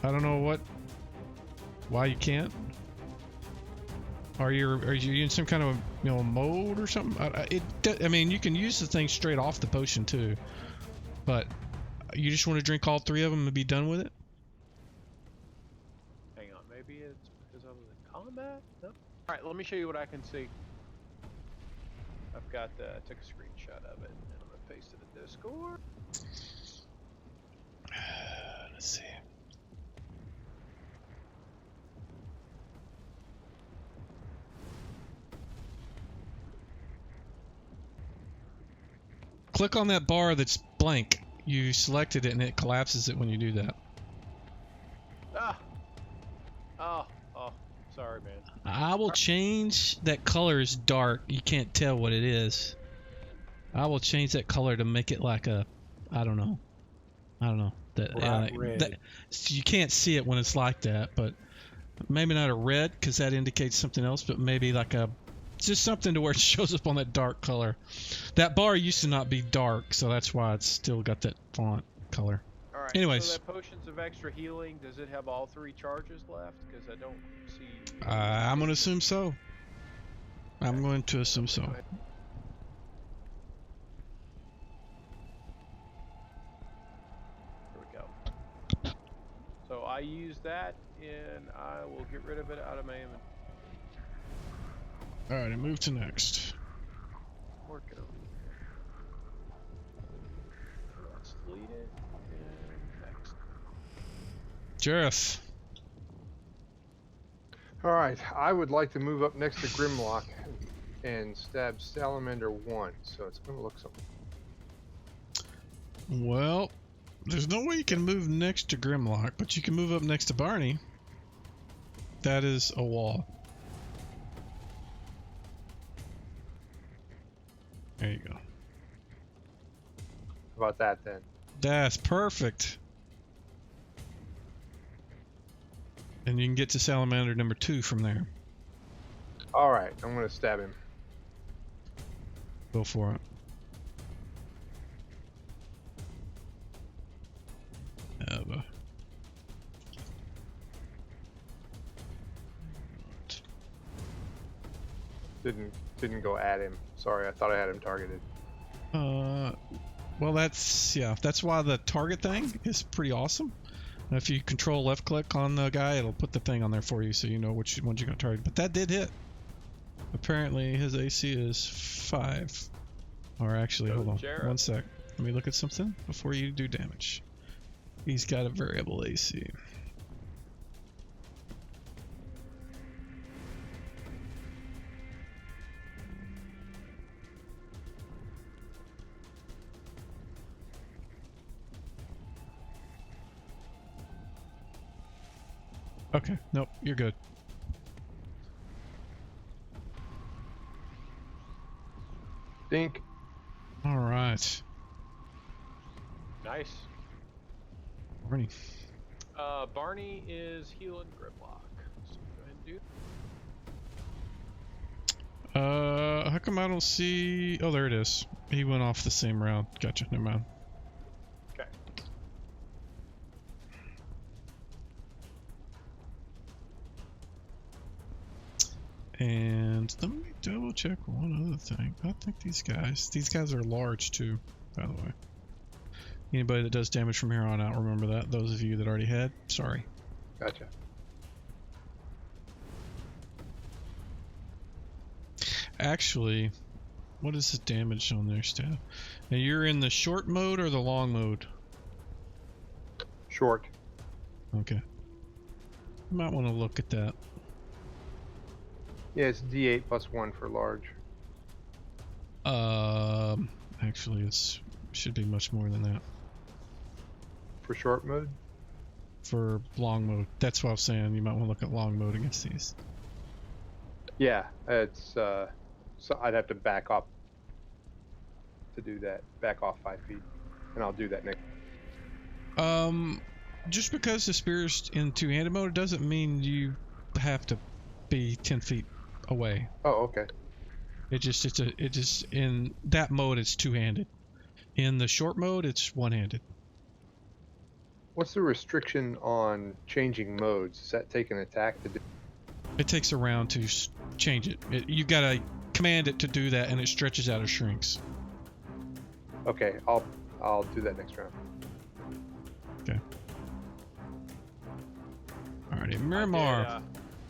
I don't know why you can't. Are you in some kind of mode or something? I mean, you can use the thing straight off the potion too, but you just want to drink all 3 of them and be done with it. Hang on, maybe it's because I'm No. All right, let me show you what I can see. I've got took a screenshot of it, and I'm gonna paste it in Discord. Let's see. Click on that bar that's blank. You selected it and it collapses it when you do that. Ah. Oh. Sorry, man. I will change that color is dark. You can't tell what it is. I will change that color to make it like a, I don't know. Bright red. You can't see it when it's like that, but maybe not a red because that indicates something else, but maybe like a, just something to where it shows up on that dark color. That bar used to not be dark, so that's why it's still got that font color. All right. Anyways. So that potions of extra healing, does it have all 3 charges left? Because I don't see. I'm going to assume so. I'm going to assume so. Here we go. So I use that, and I will get rid of it out of my inventory. Alright, move to next. Working on it. Let's delete it, and next. Jareth. All right, I would like to move up next to Grimlock and stab Salamander 1. So it's going to look something. Well, there's no way you can move next to Grimlock, but you can move up next to Barney. That is a wall. There you go. How about that then? That's perfect. And you can get to Salamander number 2 from there. All right, I'm going to stab him. Go for it. Didn't go at him. Sorry, I thought I had him targeted. Well, that's why the target thing is pretty awesome. If you control left click on the guy, it'll put the thing on there for you so you know which ones you're going to target. But that did hit. Apparently his AC is 5. Or actually, hold on. Jareth. 1 sec. Let me look at something before you do damage. He's got a variable AC. Okay, nope, you're good. Dink. All right. Nice. Barney. Barney is healing Grimlock. So go ahead and do. How come I don't see? Oh, there it is. He went off the same round. Gotcha. Never mind. Okay. And let me double check one other thing. I think these guys are large too, by the way. Anybody that does damage from here on out, remember that. Those of you that already had, sorry. Gotcha. Actually, what is the damage on their staff? Now you're in the short mode or the long mode? Short. Okay. You might want to look at that. Yeah, it's D8 plus 1 for large. Actually, should be much more than that. For short mode? For long mode. That's what I was saying. You might want to look at long mode against these. Yeah, it's so I'd have to back up to do that. Back off 5 feet, and I'll do that next. Just because the spear's in two-handed mode doesn't mean you have to be 10 feet away. Oh, okay. It just in that mode it's two-handed. In the short mode it's one-handed. What's the restriction on changing modes? Does that take an attack to do? It takes a round to change it. You gotta command it to do that, and it stretches out or shrinks. Okay, I'll do that next round. Okay. Alrighty, Miramar.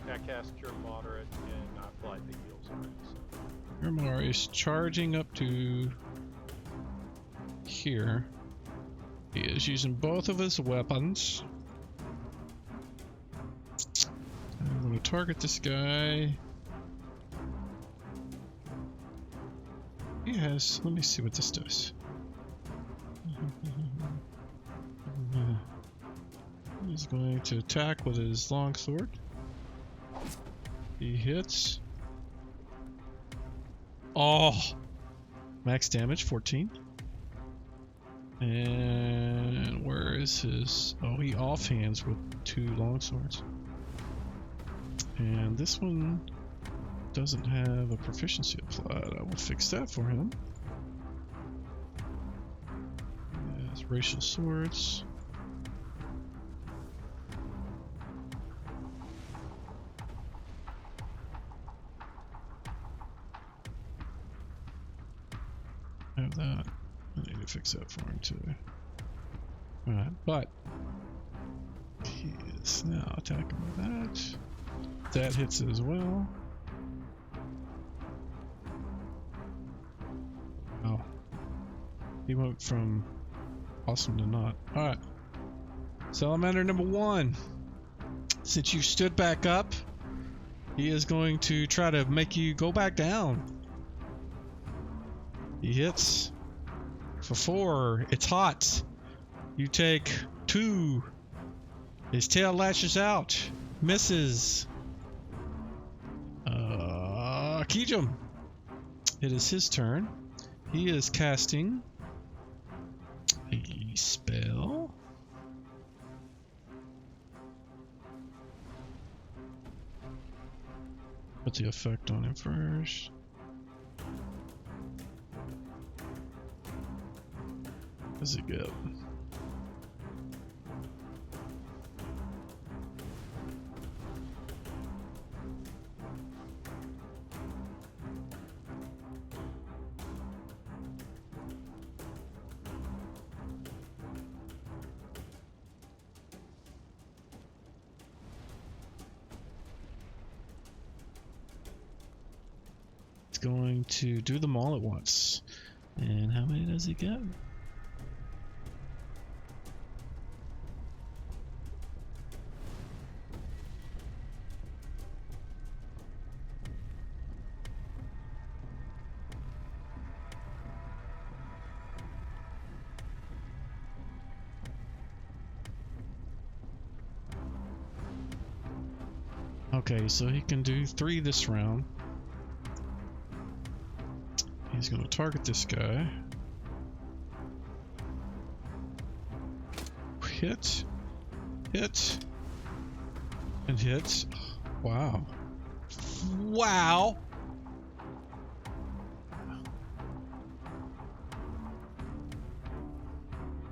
I cast Cure Moderate, and I applied the heals already. So. Grimlar is charging up to here. He is using both of his weapons. I'm going to target this guy. He has. Let me see what this does. He's going to attack with his longsword. He hits. Oh! Max damage, 14. And where is his... Oh, he offhands with 2 longswords. And this one doesn't have a proficiency applied. I will fix that for him. He has racial swords. Have that. I need to fix that for him too. Alright, but he is now attacking with that. That hits as well. Oh. He went from awesome to not. Alright. Salamander number 1. Since you stood back up, he is going to try to make you go back down. He hits for 4. It's hot. You take 2. His tail lashes out. Misses. Kijum. It is his turn. He is casting a spell. Put the effect on him first. What does it get? It's going to do them all at once. And how many does it get? Okay, so he can do 3 this round. He's going to target this guy. Hit. Hit. And hit. Wow. Wow!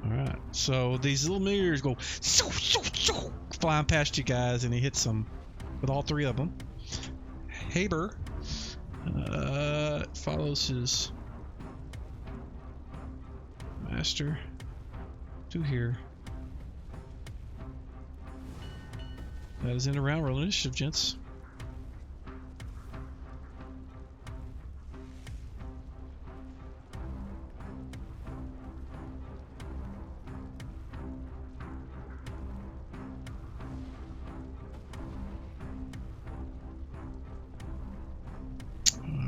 Alright, so these little mirrors go flying past you guys, and he hits them with all 3 of them. Haber follows his master to here. That is in a round. Roll initiative, gents.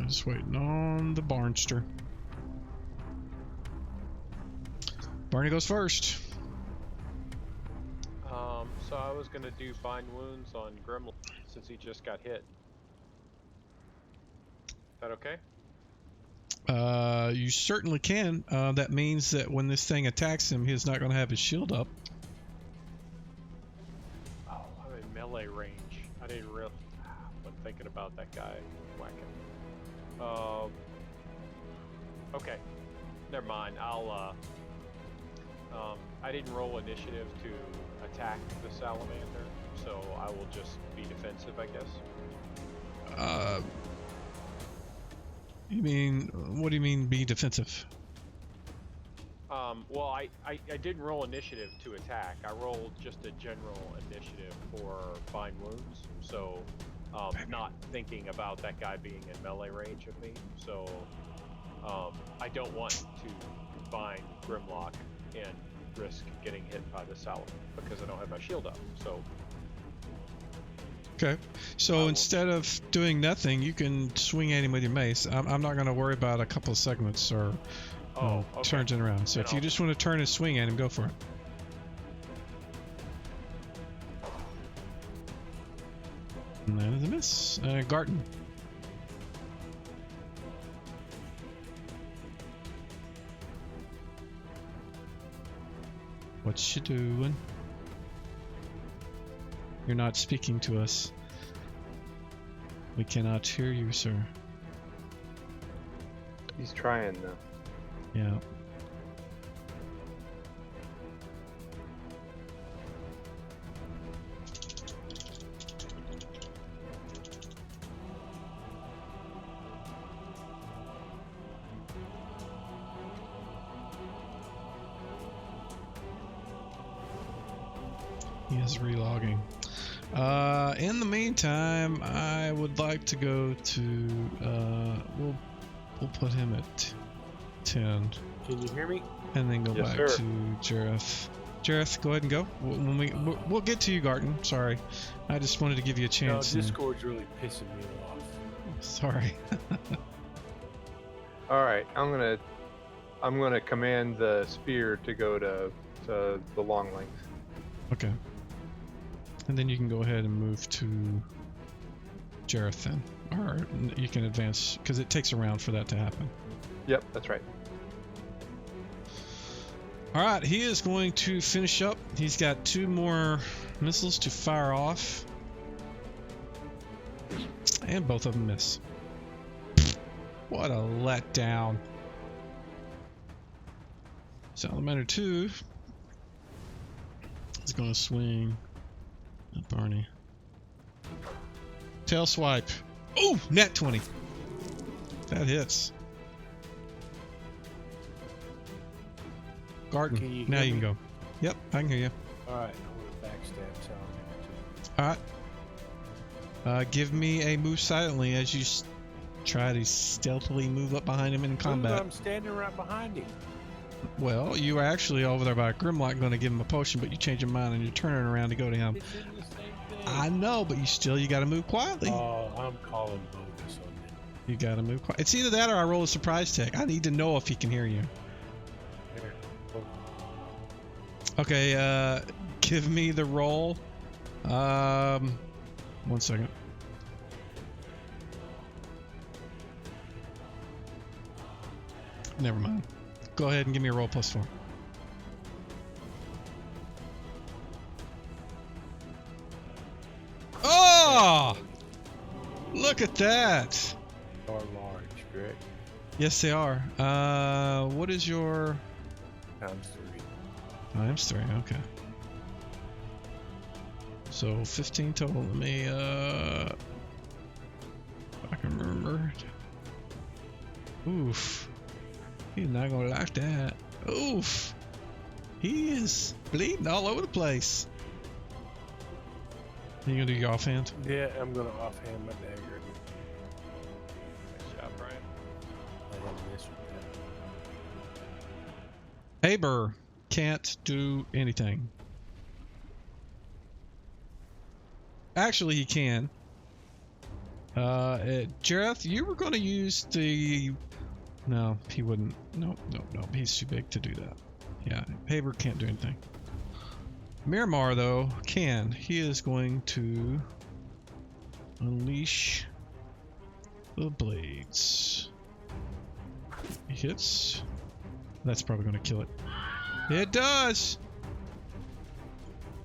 Just waiting on the Barnster. Barney goes first. So I was gonna do Bind Wounds on Gremlin since he just got hit. Is that okay? You certainly can. That means that when this thing attacks him, he's not going to have his shield up. Oh, I'm in melee range. I didn't really. But thinking about that guy whacking. Okay. Never mind. I didn't roll initiative to attack the salamander, so I will just be defensive, I guess. You mean, what do you mean be defensive? Well, I didn't roll initiative to attack. I rolled just a general initiative for Bind Wounds, so not thinking about that guy being in melee range of me. So I don't want to find Grimlock and risk getting hit by the salad because I don't have my shield up. So Okay. So instead of doing nothing, you can swing at him with your mace. I'm not going to worry about a couple of segments or okay. turns and around. So Then if you just want to turn and swing at him, go for it. And that is a miss. Garten. What you doing? You're not speaking to us. We cannot hear you, sir. He's trying though. Yeah. He is relogging. In the meantime, I would like to go to. We'll put him at 10, Can you hear me? and then go Yes, back sir. to Jareth. Jareth, go ahead and go. We'll get to you, Garten. Sorry, I just wanted to give you a No, chance. and- Discord's really pissing me off. Sorry. All right, I'm gonna command the spear to go to the long length. Okay. And then you can go ahead and move to Jareth then, or you can advance because it takes a round for that to happen. Yep, that's right. All right, he is going to finish up. He's got 2 more missiles to fire off, and both of them miss. What a letdown. Salamander 2 is going to swing at Barney. Tail swipe. Ooh, net 20. That hits. Garten, Can you now hear you can me? go. Yep, I can hear you. Alright, I'm gonna backstab Salamander too. Alright. Give me a move silently as you try to stealthily move up behind him in combat. I'm standing right behind him. Well, you were actually over there by Grimlock going to give him a potion, but you change your mind and you're turning around to go to him. It's in the same thing. I know, but you got to move quietly. Oh, I'm calling bogus on this. You got to move quiet. It's either that or I roll a surprise check. I need to know if he can hear you. There. Okay, give me the roll. 1 second. Never mind. Go ahead and give me a roll +4. Oh! Look at that! Are large, correct? Yes, they are. What is your Times 3. times 3? Okay. So 15 total. Let me if I can remember. Oof. He's not gonna like that. Oof. He is bleeding all over the place. You gonna do your offhand? Yeah, I'm gonna offhand my dagger. nice job, Brian. I have this one. Haber can't do anything. Actually, he can. Jareth, you were going to use the... No, he wouldn't. No. He's too big to do that. Yeah, Haber can't do anything. Miramar, though, can. He is going to unleash the blades. He hits. That's probably going to kill it. It does!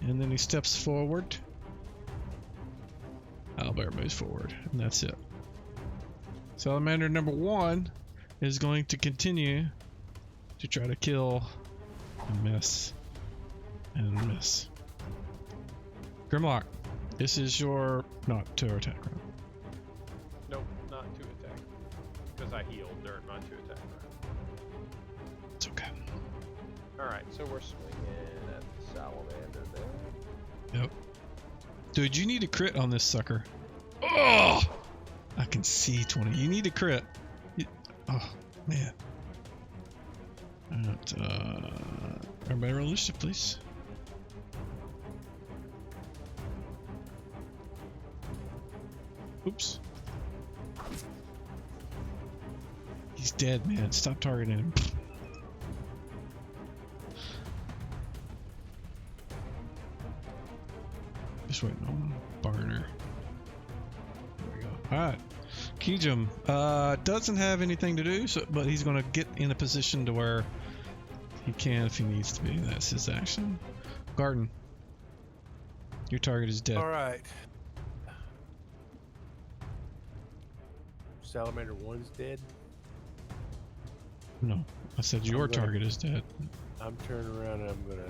And then he steps forward. Owlbear moves forward, and that's it. Salamander number 1 is going to continue to try to kill and miss and miss. Grimlock, this is your not to attack round. Nope, not 2 attack. Because I healed during my 2 attack round. It's okay. Alright, so we're swinging at the salamander there. Yep. Dude, you need a crit on this sucker. Oh! Oh! I can see 20. You need a crit. Oh, man. Alright, everybody roll initiative, please. Oops. He's dead, man. Stop targeting him. Just waiting on Barter. There we go. Alright. Kijum doesn't have anything to do, but he's going to get in a position to where he can if he needs to be. That's his action. Garden. Your target is dead. All right. Salamander 1's dead. No, I said your target is dead. I'm turning around and I'm gonna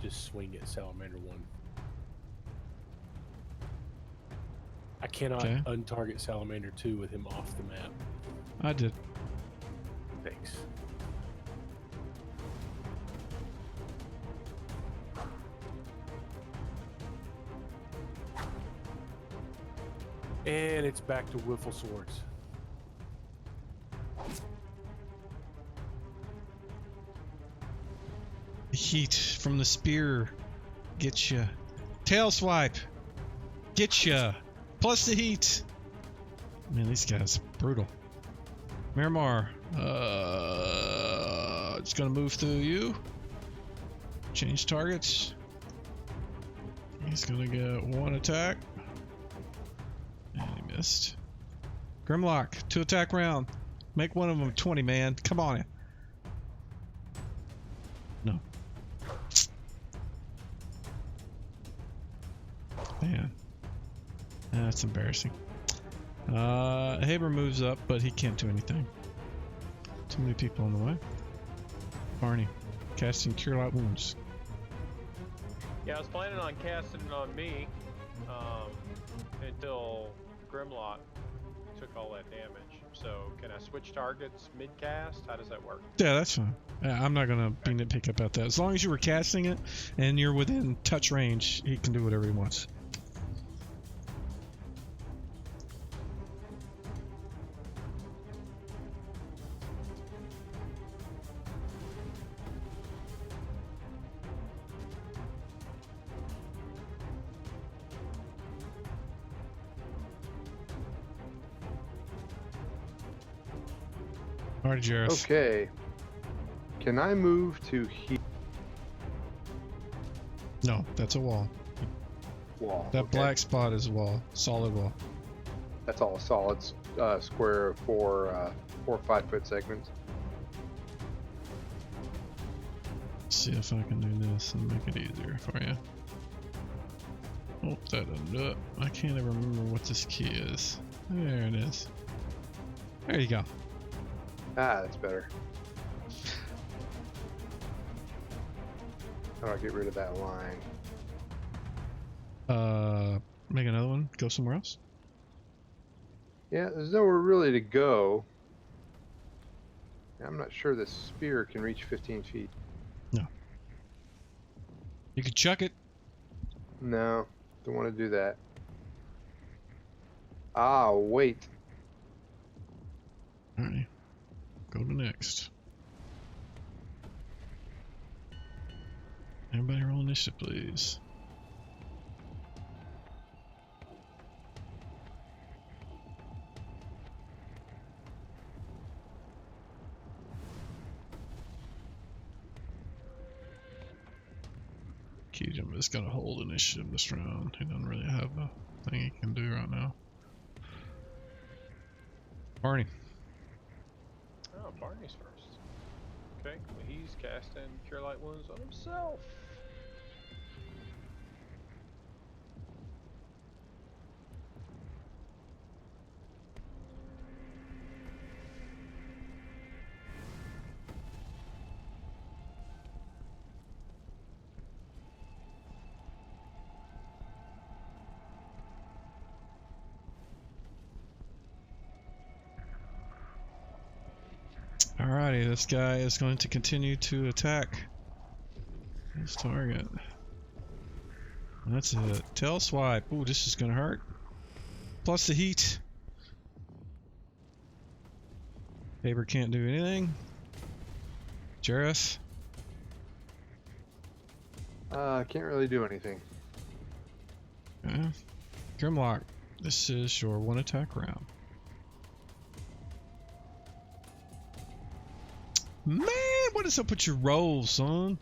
just swing at Salamander 1. I cannot untarget Salamander 2 with him off the map. I did. Thanks. And it's back to Wiffle Swords. The heat from the spear gets you. Tail swipe gets you. Plus the heat. Man, these guys brutal. Miramar, it's gonna move through you. Change targets. He's gonna get one attack. And he missed. Grimlock, 2 attack round. Make one of them 20, man. Come on. No. Man. That's embarrassing. Haber moves up, but he can't do anything. Too many people on the way. Barney, casting Cure Light Wounds. Yeah, I was planning on casting it on me until Grimlock took all that damage. So can I switch targets mid-cast? How does that work? Yeah, that's fine. I'm not going to be nitpick about that. As long as you were casting it and you're within touch range, he can do whatever he wants. Alright, Jareth. Okay. Can I move to here? No, that's a wall. Wall. That okay. black spot is a wall. Solid wall. That's all solid square of 4 or 5 foot segments. See if I can do this and make it easier for you. Oh, that doesn't do it. I can't ever remember what this key is. There it is. There you go. Ah, that's better. How do I get rid of that line? Make another one. Go somewhere else. Yeah, there's nowhere really to go. I'm not sure the spear can reach 15 feet. No. You could chuck it. No, don't want to do that. Ah, wait. Alright. Go to next. Everybody roll initiative, please. Kijum is going to hold initiative this round. He doesn't really have a thing he can do right now. Barney. Oh, Barney's first. Okay, well, he's casting Cure Light Wounds on himself. Alrighty, this guy is going to continue to attack his target. That's a tail swipe. Ooh, this is gonna hurt. plus the heat. Faber can't do anything. Jareth. Can't really do anything. Grimlock, this is your 1 attack round. Man, what is up with your rolls, son?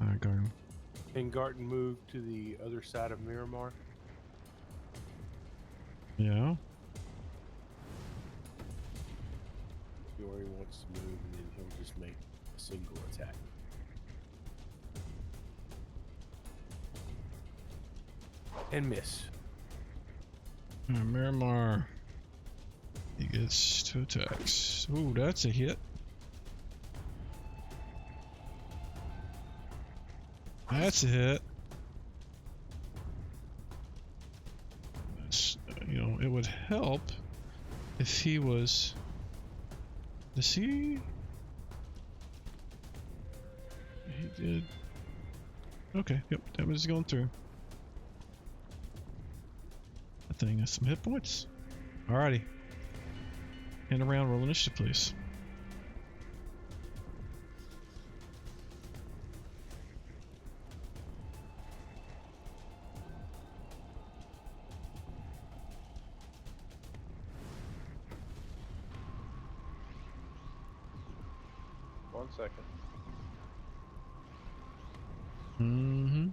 Alright, go. Can Garten move to the other side of Miramar? Yeah. Or he wants to move and then he'll just make a single attack. And miss. Miramar. He gets 2 attacks. Ooh, that's a hit. That's a hit. That's, you know, it would help if he was. Does he? He did. Okay, yep, that was going through. That thing has some hit points. Alrighty. Hand around, roll initiative, please. One second. Mm-hmm.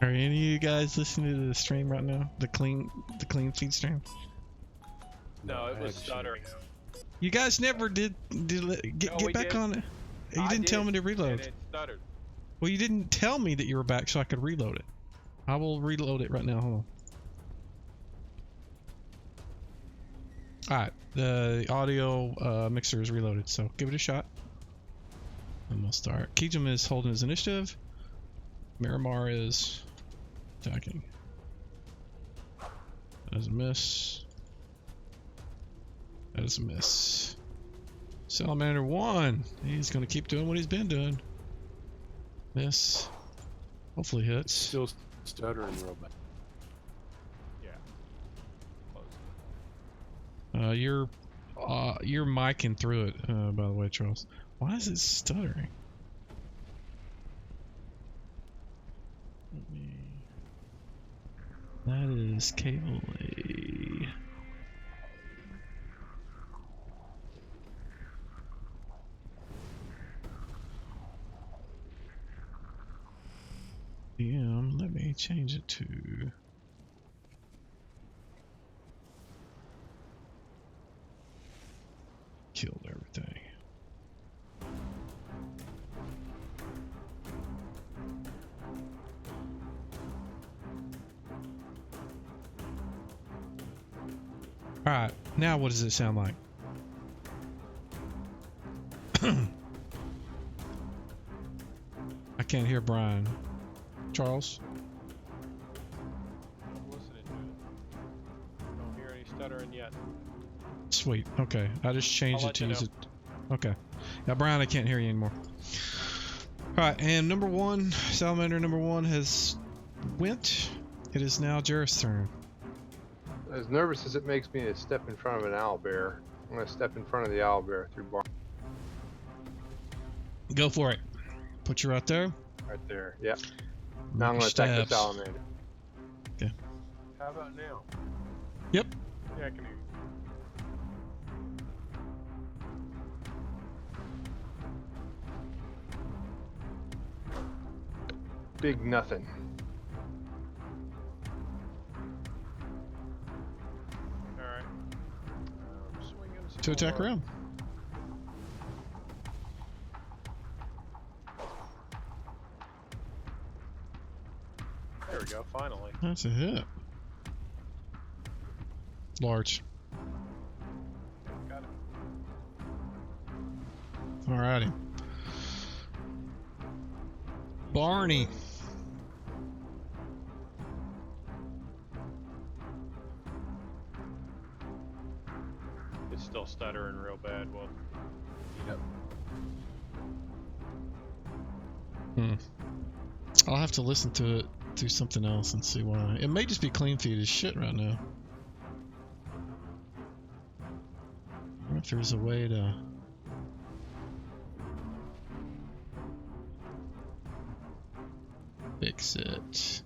Are any of you guys listening to the stream right now? The clean feed stream? No, it I was haven't seen stuttering. You guys never did get we back did. on it. You didn't tell me to reload. And it stuttered. Well, you didn't tell me that you were back so I could reload it. I will reload it right now. Hold on. Alright, the audio mixer is reloaded, so give it a shot. And we'll start. Kijum is holding his initiative. Miramar is attacking. That is a miss. That is a miss. Salamander 1. He's going to keep doing what he's been doing. Miss. Hopefully hits. Still stuttering real bad. Yeah. Close. You're micing through it, by the way, Charles. Why is it stuttering? That is cable A. Let me change it to killed everything. Alright, now what does it sound like? I can't hear Brian. Charles? I'm listening to it. Don't hear any stuttering yet. Sweet. Okay. I just changed I'll it to let use you it. Okay. Now, Brian, I can't hear you anymore. Alright, and number 1, Salamander number 1 has went. It is now Jareth's turn. As nervous as it makes me to step in front of an owlbear, I'm going to step in front of the owlbear through bar. Go for it. Put you right there. Right there. Yep. Make Now I'm your going to attack the stabs. salamander. How about now? Yep. Yeah, I can hear you. Big nothing. Alright. Swinging some 2 attack more. round. There we go, finally. That's a hit. Large. Got it. Alrighty. Barney. stuttering real bad. Well, Yep. I'll have to listen to it do something else and see why. It may just be clean feed as shit right now. I wonder if there's a way to... fix it.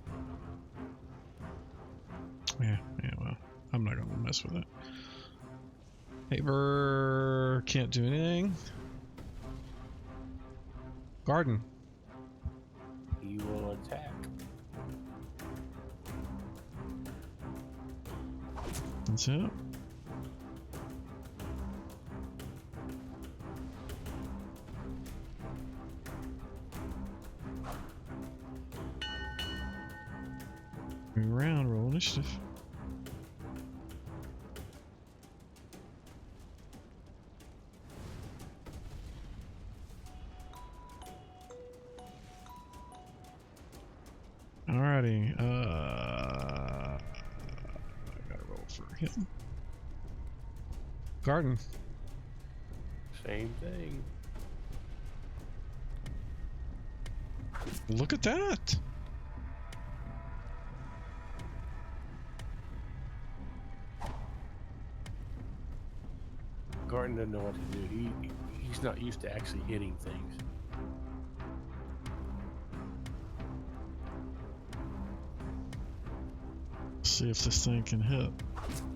Yeah, well, I'm not gonna mess with it. Haver can't do anything. Garden. He will attack. That's it. Move around, roll initiative. Alrighty, I gotta roll for him. Garden. Same thing. Look at that! Garden doesn't know what to do. He's not used to actually hitting things. See if this thing can hit.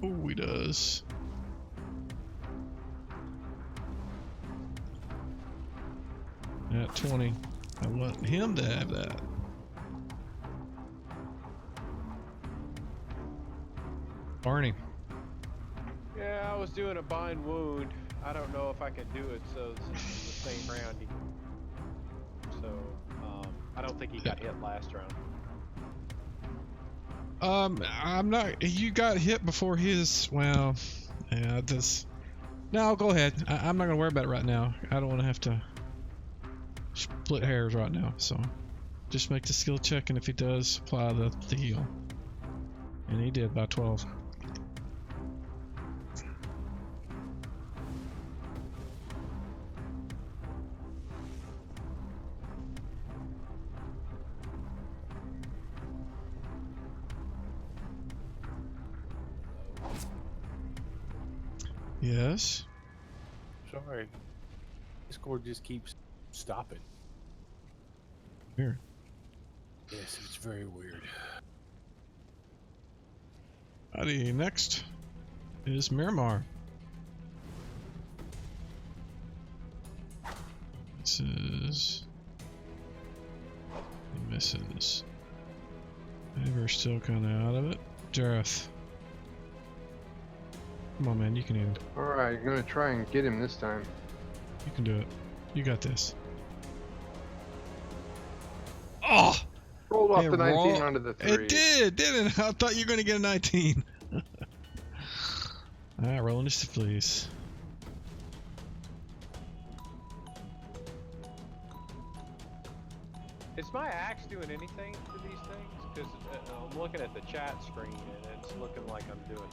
Oh, he does. At 20. I want him to have that. Barney. yeah, I was doing a bind wound. I don't know if I can do it so it's the same round. So I don't think he got hit last round. I'm not. You got hit before his. Well, yeah, this. No, go ahead. I'm not gonna worry about it right now. I don't want to have to split hairs right now. So, just make the skill check, and if he does, apply the heal. And he did by 12. Yes. Sorry. Discord just keeps stopping. Weird. Yes, it's very weird. Alrighty, next is Miramar. Misses. He misses. We're still kind of out of it. Jareth. Come on, man, you can hit him. Alright, gonna try and get him this time. You can do it. You got this. Oh! Rolled off It the 19 roll- onto the 3. It did, didn't it? I thought you were going to get a 19. Alright, roll initiative, please. Is my axe doing anything for these things? Because I'm looking at the chat screen and it's looking like I'm doing.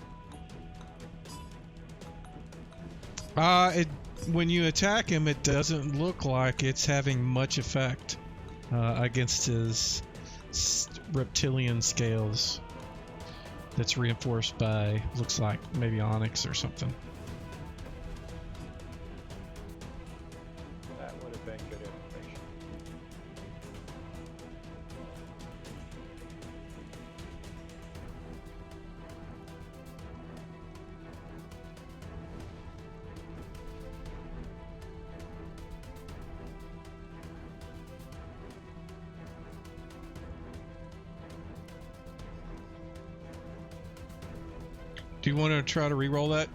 When you attack him, it doesn't look like it's having much effect against his reptilian scales. That's reinforced by, looks like maybe onyx or something. That would have been good information. Do you want to try to re-roll that?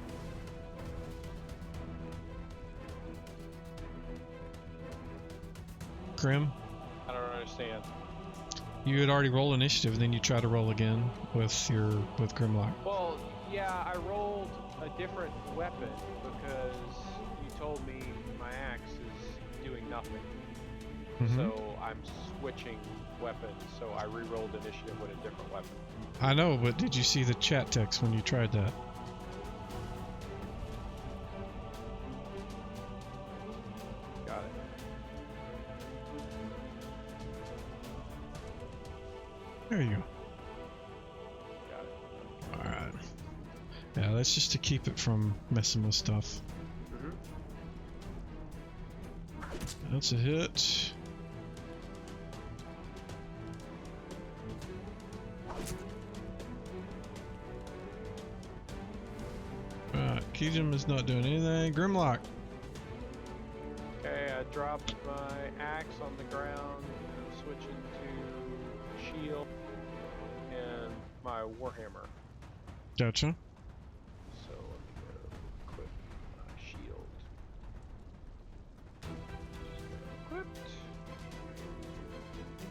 Grim? I don't understand. You had already rolled initiative, and then you try to roll again with Grimlock. Well, yeah, I rolled a different weapon because you told me my axe is doing nothing. Mhm. So I'm switching weapons, so I re-rolled initiative with a different weapon. I know, but did you see the chat text when you tried that? There you go. Got it. All right. Yeah, that's just to keep it from messing with stuff. Mm-hmm. That's a hit. Keyjum is not doing anything. Grimlock. Okay, I dropped my axe on the ground and I'm switching to shield and my warhammer. Gotcha. So let me go equip my shield. Equipped.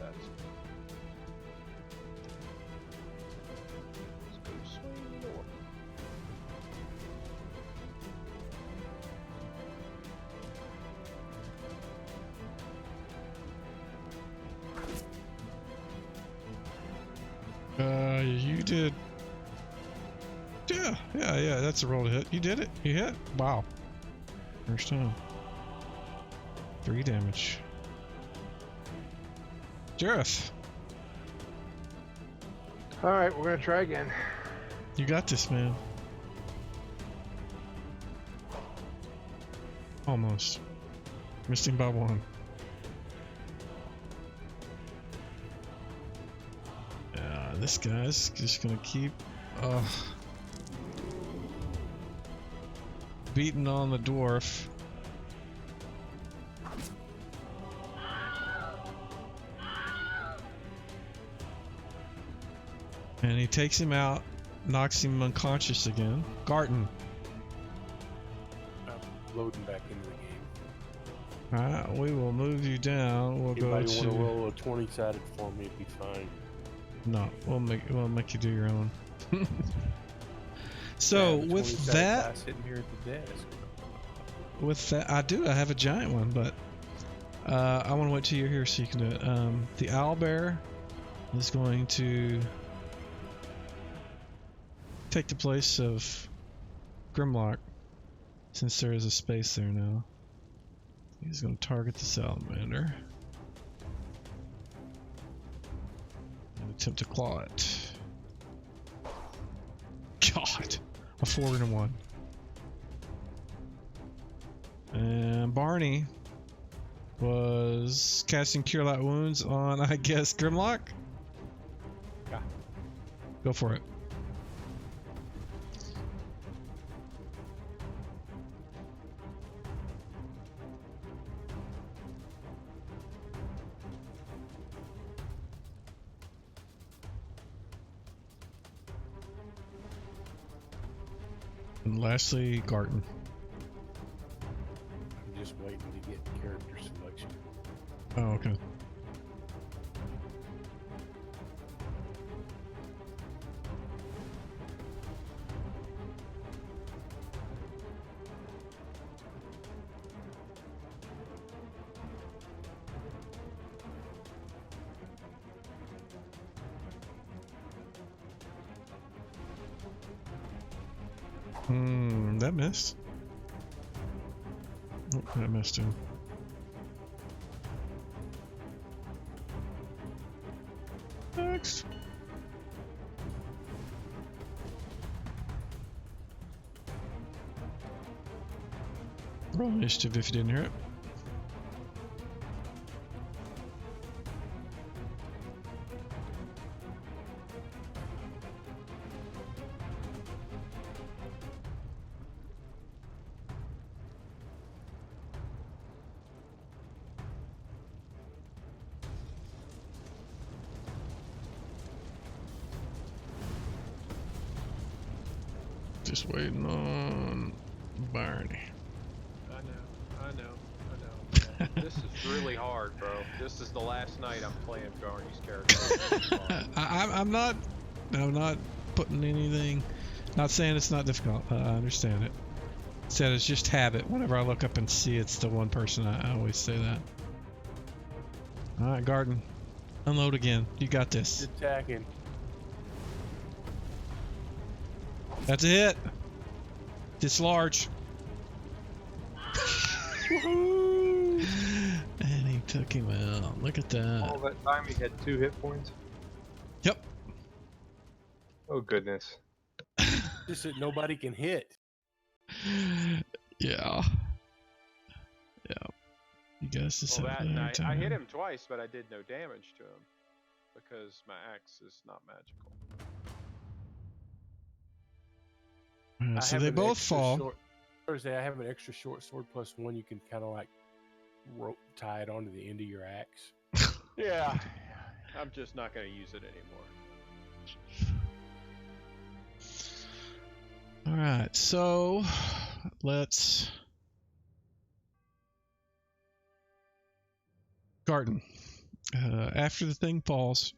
That's let's go swing north. You did. Yeah, that's a roll to hit. You did it. You hit. Wow. First time. 3 damage. Jareth, All right, we're gonna try again. you got this, man. Almost. Missing by 1. This guy's just gonna keep beating on the dwarf. And he takes him out, knocks him unconscious again. Garten. I'm loading back into the game. Alright, we will move you down. We'll Anybody go want to. to roll a 20-sided for me? It'd be fine. No, we'll make you do your own. So Yeah, the with 20-sided that, die sitting here at the desk. I have a giant one, but I want to wait till you're here so you can do it. The owlbear is going to take the place of Grimlock, since there is a space there now. He's going to target the salamander and attempt to claw it. God, a 4 and a 1. And Barney was casting Cure Light Wounds on, I guess, Grimlock? Yeah. Go for it. And lastly, Garten. I'm just waiting to get character selection. Oh, okay. That missed. Oh, that missed him. Next. Roll initiative if you didn't hear it. Just waiting on Barney. I know. This is really hard, bro. This is the last night I'm playing Barney's character. I'm not putting anything. Not saying it's not difficult. I understand it. Said it's just habit. Whenever I look up and see it's the one person, I always say that. All right, Garden, unload again. You got this. Attacking. That's a hit. Dislodge. Woohoo! And he took him out. Look at that. All that time he had 2 hit points. Yep. Oh goodness. Just that nobody can hit. Yeah. You guys just Well, have that a night hard I hit time. him twice, but I did no damage to him because my axe is not magical. Alright, I so have they an both extra fall. short. Thursday, I have an extra short sword +1. You can kind of like rope tie it onto the end of your axe. Yeah, I'm just not going to use it anymore. All right, so let's. Garden. After the thing falls,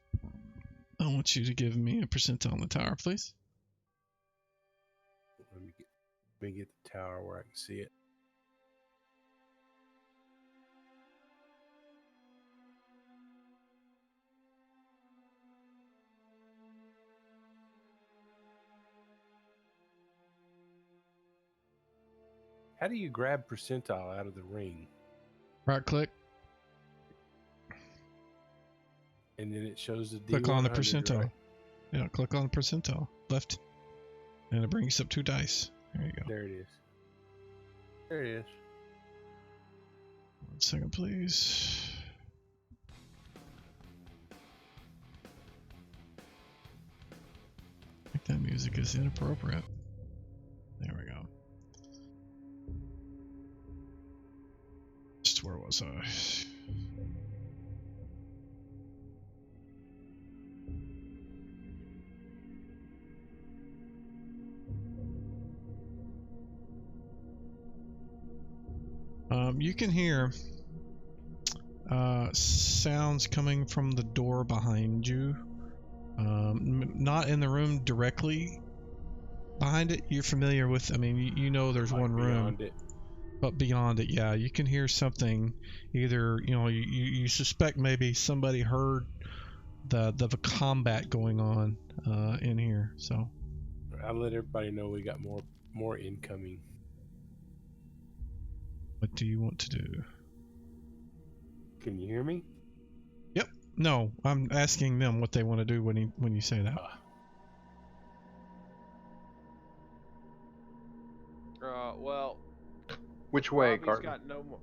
I want you to give me a percentile on the tower, please. Let me get the tower where I can see it. How do you grab percentile out of the ring? Right click, And then it shows the D100, click on the percentile. right? Yeah, click on the percentile, left, and it brings up 2 dice. There you go. There it is. There it is. 1 second, please. I think that music is inappropriate. There we go. Just where was I? You can hear sounds coming from the door behind you. Not in the room directly behind it. You're familiar with, I mean, you know there's Like one room. beyond it. But beyond it, yeah, you can hear something. Either, you know, you suspect maybe somebody heard the combat going on in here. So I let everybody know we got more incoming. what do you want to do? Can you hear me? Yep. No, I'm asking them what they want to do when you say that. Well, Which way, Robbie's Garten? got no more.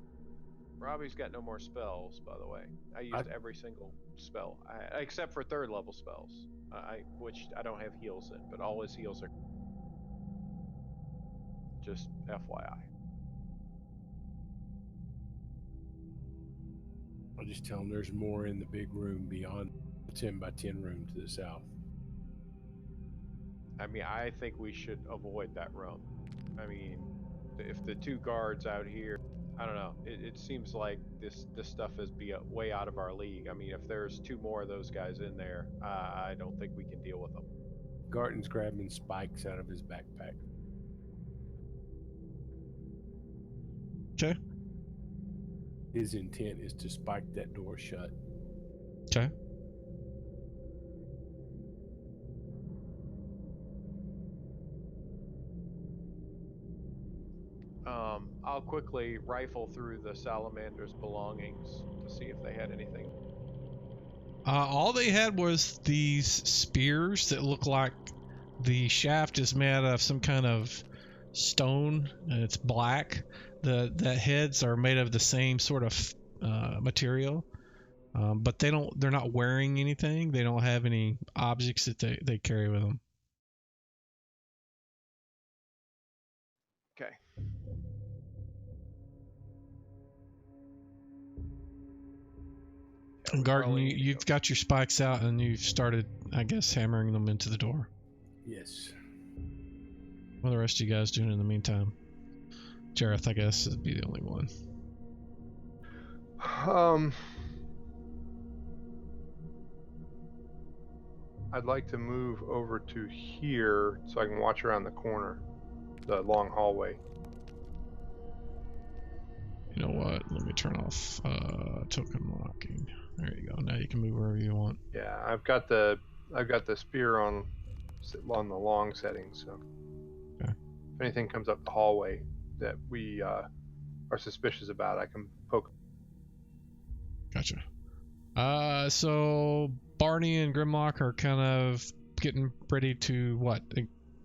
Robbie's got no more spells, by the way. I used every single spell, except for 3rd level spells, which I don't have heals in, but all his heals are just FYI. I'll just tell them there's more in the big room beyond the 10 by 10 room to the south. I mean, I think we should avoid that room. I mean, if the 2 guards out here, I don't know. It seems like this stuff is way out of our league. I mean, if there's 2 more of those guys in there, I don't think we can deal with them. Garton's grabbing spikes out of his backpack. Okay. His intent is to spike that door shut. Okay. I'll quickly rifle through the salamander's belongings to see if they had anything. All they had was these spears that look like the shaft is made of some kind of stone and it's black. The heads are made of the same sort of material, but they're not wearing anything. They don't have any objects that they carry with them. Okay. Yeah, Garden, you've got your spikes out and you've started, I guess, hammering them into the door. Yes. What are the rest of you guys doing in the meantime? Jareth, I guess, would be the only one. I'd like to move over to here so I can watch around the corner, the long hallway. You know what? Let me turn off token locking. There you go. Now you can move wherever you want. Yeah, I've got the spear on the long setting, so okay. If anything comes up the hallway that we are suspicious about, I can poke. Gotcha. So Barney and Grimlock are kind of getting ready to what?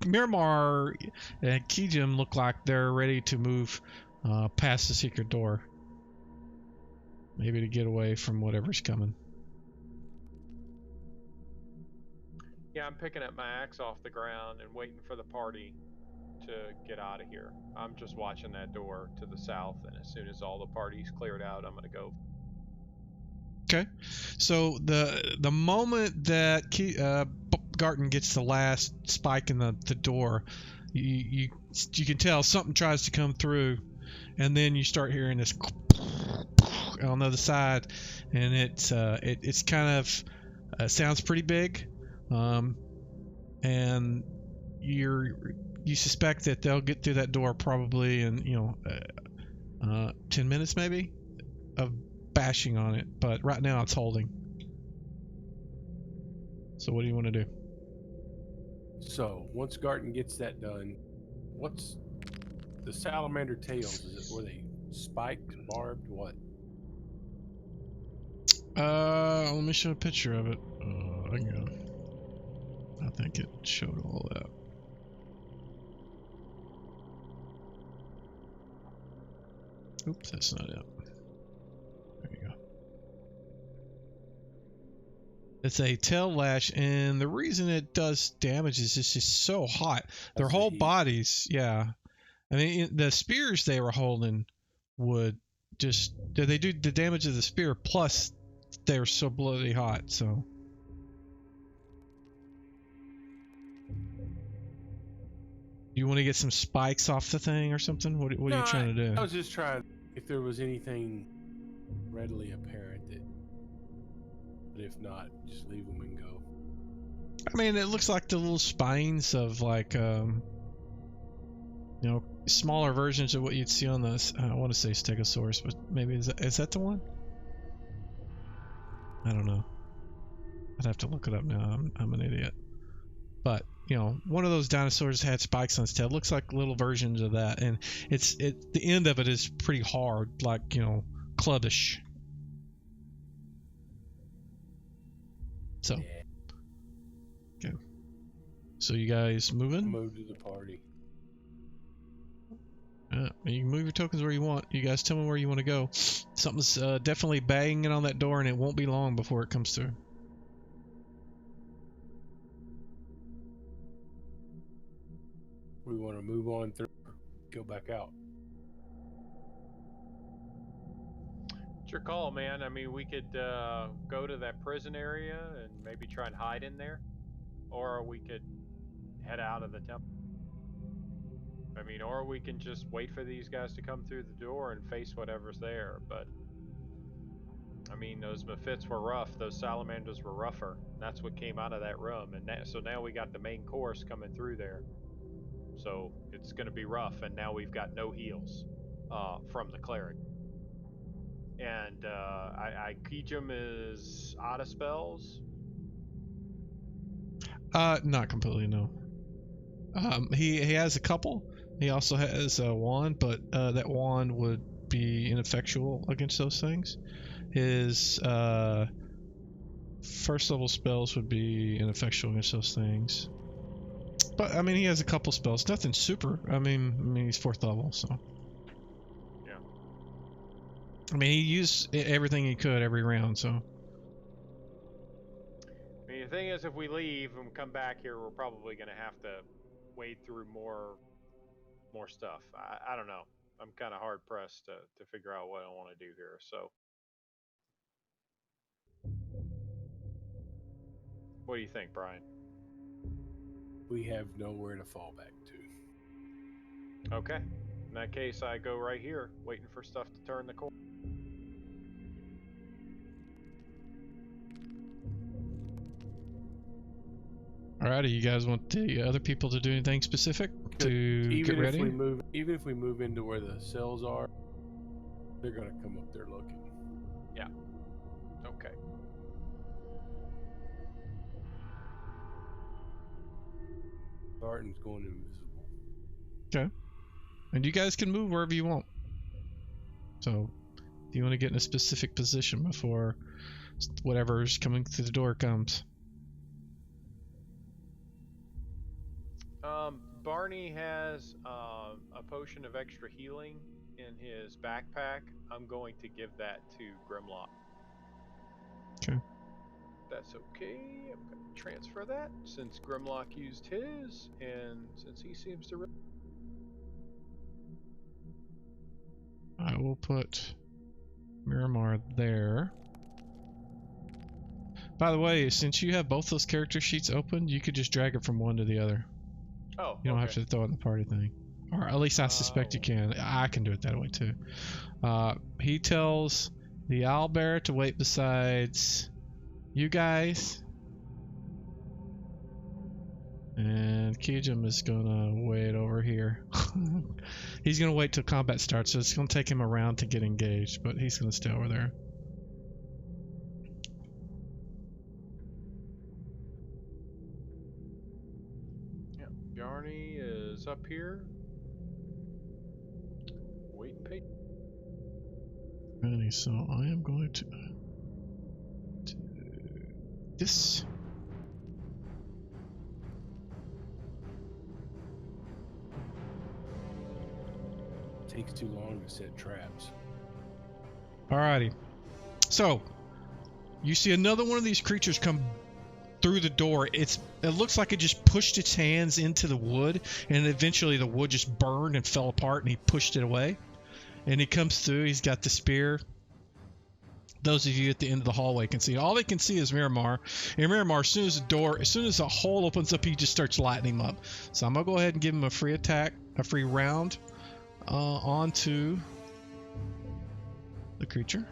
Miramar and Kijim look like they're ready to move past the secret door. Maybe to get away from whatever's coming. Yeah, I'm picking up my axe off the ground and waiting for the party to get out of here. I'm just watching that door to the south, and as soon as all the party's cleared out, I'm gonna go. Okay, so the moment that Garten gets the last spike in the door, you can tell something tries to come through, and then you start hearing this on the other side, and it's kind of sounds pretty big, and you suspect that they'll get through that door probably in 10 minutes maybe of bashing on it, but right now it's holding. So what do you want to do? So once Garten gets that done, what's the salamander tails? Were they spiked, barbed, what? Let me show a picture of it. I think it showed all that. Oops, that's not it. There you go. It's a tail lash, and the reason it does damage is it's just so hot. Their That's the whole heat. bodies, yeah. I mean, the spears they were holding would just they do the damage of the spear, plus they're so bloody hot. So you want to get some spikes off the thing or something? What are you trying to do? I was just trying if there was anything readily apparent that, but if not, just leave them and go. I mean, it looks like the little spines of like smaller versions of what you'd see on the I want to say Stegosaurus, but maybe is that the one? I don't know. I'd have to look it up now. I'm an idiot. But one of those dinosaurs had spikes on its tail. It looks like little versions of that, and the end of it is pretty hard, like clubbish. So, okay. So you guys moving? Move to the party. You can move your tokens where you want. You guys tell me where you want to go. Something's definitely banging on that door, and it won't be long before it comes through. We want to move on through, go back out. It's your call, man. I mean, we could go to that prison area and maybe try and hide in there, or we could head out of the temple. I mean, or we can just wait for these guys to come through the door and face whatever's there. But I mean, those Mephits were rough. Those salamanders were rougher. That's what came out of that room, and so now we got the main course coming through there. So it's going to be rough, and now we've got no heals from the cleric. And Kijim is out of spells. Not completely, no. He has a couple. He also has a wand, but that wand would be ineffectual against those things. His first level spells would be ineffectual against those things. But I mean, he has a couple spells. Nothing super. I mean he's 4th level, so. Yeah. I mean, he used everything he could every round, so. I mean, the thing is, if we leave and come back here, we're probably going to have to wade through more stuff. I don't know. I'm kind of hard pressed to figure out what I want to do here. So, what do you think, Brian? We have nowhere to fall back to. Okay. In that case, I go right here, waiting for stuff to turn the corner. Alrighty, you guys want the other people to do anything specific to get ready? Even if we move into where the cells are, they're gonna come up there looking. Yeah. Okay. Barton's going invisible. Okay. And you guys can move wherever you want. So, if you want to get in a specific position before whatever's coming through the door comes. Barney has a potion of extra healing in his backpack. I'm going to give that to Grimlock. Okay. That's okay. I'm going to transfer that since Grimlock used his, and since he seems to. I will put Miramar there. By the way, since you have both those character sheets open, you could just drag it from one to the other. Oh, You don't okay. have to throw it in the party thing. Or at least I suspect you can. I can do it that way too. He tells the owlbear to wait besides you guys. And Kijum is gonna wait over here. He's gonna wait till combat starts, so it's gonna take him a round to get engaged, but he's gonna stay over there. Yeah, Bjarni is up here. Wait and pay. Ready, so I am going to do this. Takes too long to set traps. Alrighty. So, you see another one of these creatures come through the door. It looks like it just pushed its hands into the wood, and eventually the wood just burned and fell apart, and he pushed it away. And he comes through. He's got the spear. Those of you at the end of the hallway can see. All they can see is Miramar. And Miramar, as soon as the hole opens up, he just starts lighting him up. So I'm gonna go ahead and give him a free attack, a free round onto the creature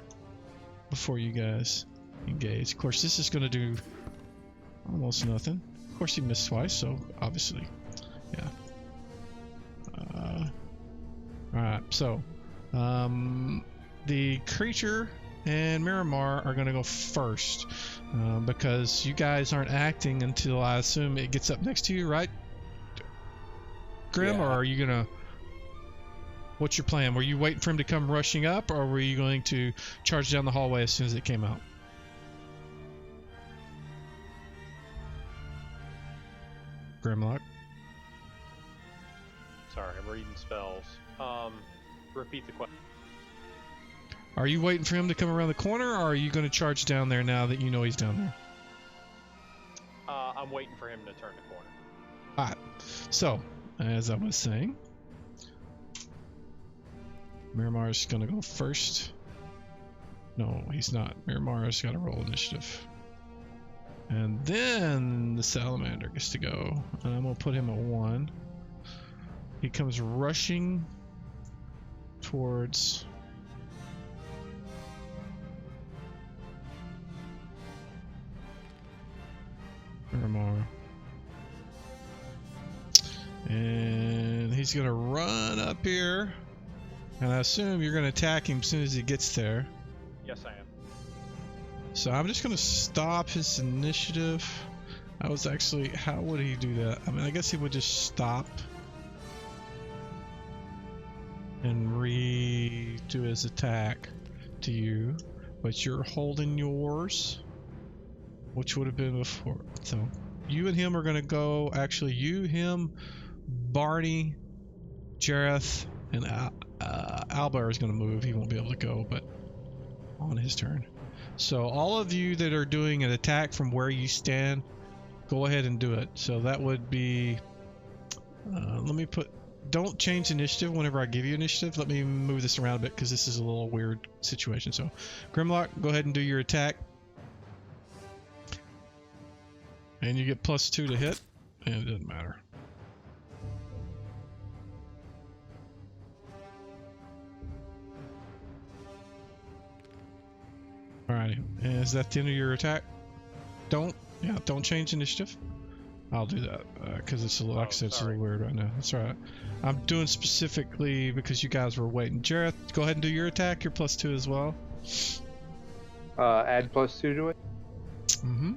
before you guys engage. Of course, this is gonna do almost nothing. Of course, he missed twice, so obviously, yeah. All right, so the creature and Miramar are going to go first because you guys aren't acting until I assume it gets up next to you, right, Grim? Yeah. Or are you going to... What's your plan? Were you waiting for him to come rushing up, or were you going to charge down the hallway as soon as it came out? Grimlock? Sorry, I'm reading spells. Repeat the question. Are you waiting for him to come around the corner, or are you going to charge down there now that you know he's down there? I'm waiting for him to turn the corner. Alright, so, as I was saying, Miramar's gonna go first. No, he's not. Miramar's gotta roll initiative. And then the salamander gets to go. And I'm gonna put him at 1. He comes rushing towards... Miramar. And he's gonna run up here. And I assume you're gonna attack him as soon as he gets there. Yes, I am. So I'm just gonna stop his initiative. I was actually, how would he do that? I mean, I guess he would just stop and redo his attack to you, but you're holding yours, which would have been before. So you and him are gonna go. Actually, you, him, Barney, Jareth, and Albert is gonna move. He won't be able to go, but on his turn. So all of you that are doing an attack from where you stand, go ahead and do it. So that would be, let me put, don't change initiative whenever I give you initiative. Let me move this around a bit because this is a little weird situation. So Grimlock, go ahead and do your attack. And you get +2 to hit, and it doesn't matter. Alrighty, and is that the end of your attack? Don't change initiative. I'll do that because it's a little, like I said, it's a little weird right now. That's alright. I'm doing specifically because you guys were waiting. Jareth, go ahead and do your attack. You're +2 as well. Add +2 to it. Mm-hmm.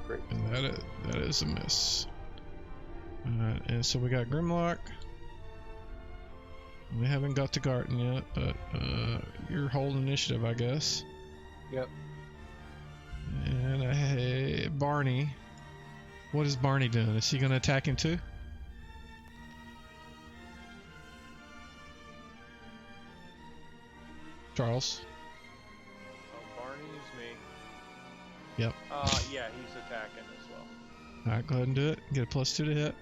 Great. And that is a miss. Alright, and so we got Grimlock. We haven't got to Garten yet, but you're holding initiative, I guess. Yep. Barney. What is Barney doing? Is he going to attack him too? Charles? Oh, Barney's me. Yep. Yeah, he's attacking as well. Alright, go ahead and do it. Get a +2 to hit.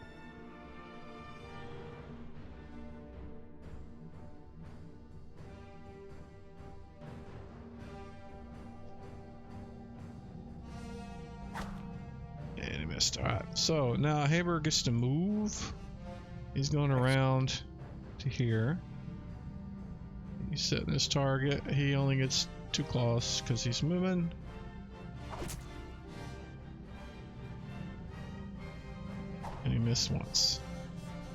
And he missed. Alright, so now Haber gets to move. He's going around to here. He's setting his target. He only gets 2 claws because he's moving. And he missed once.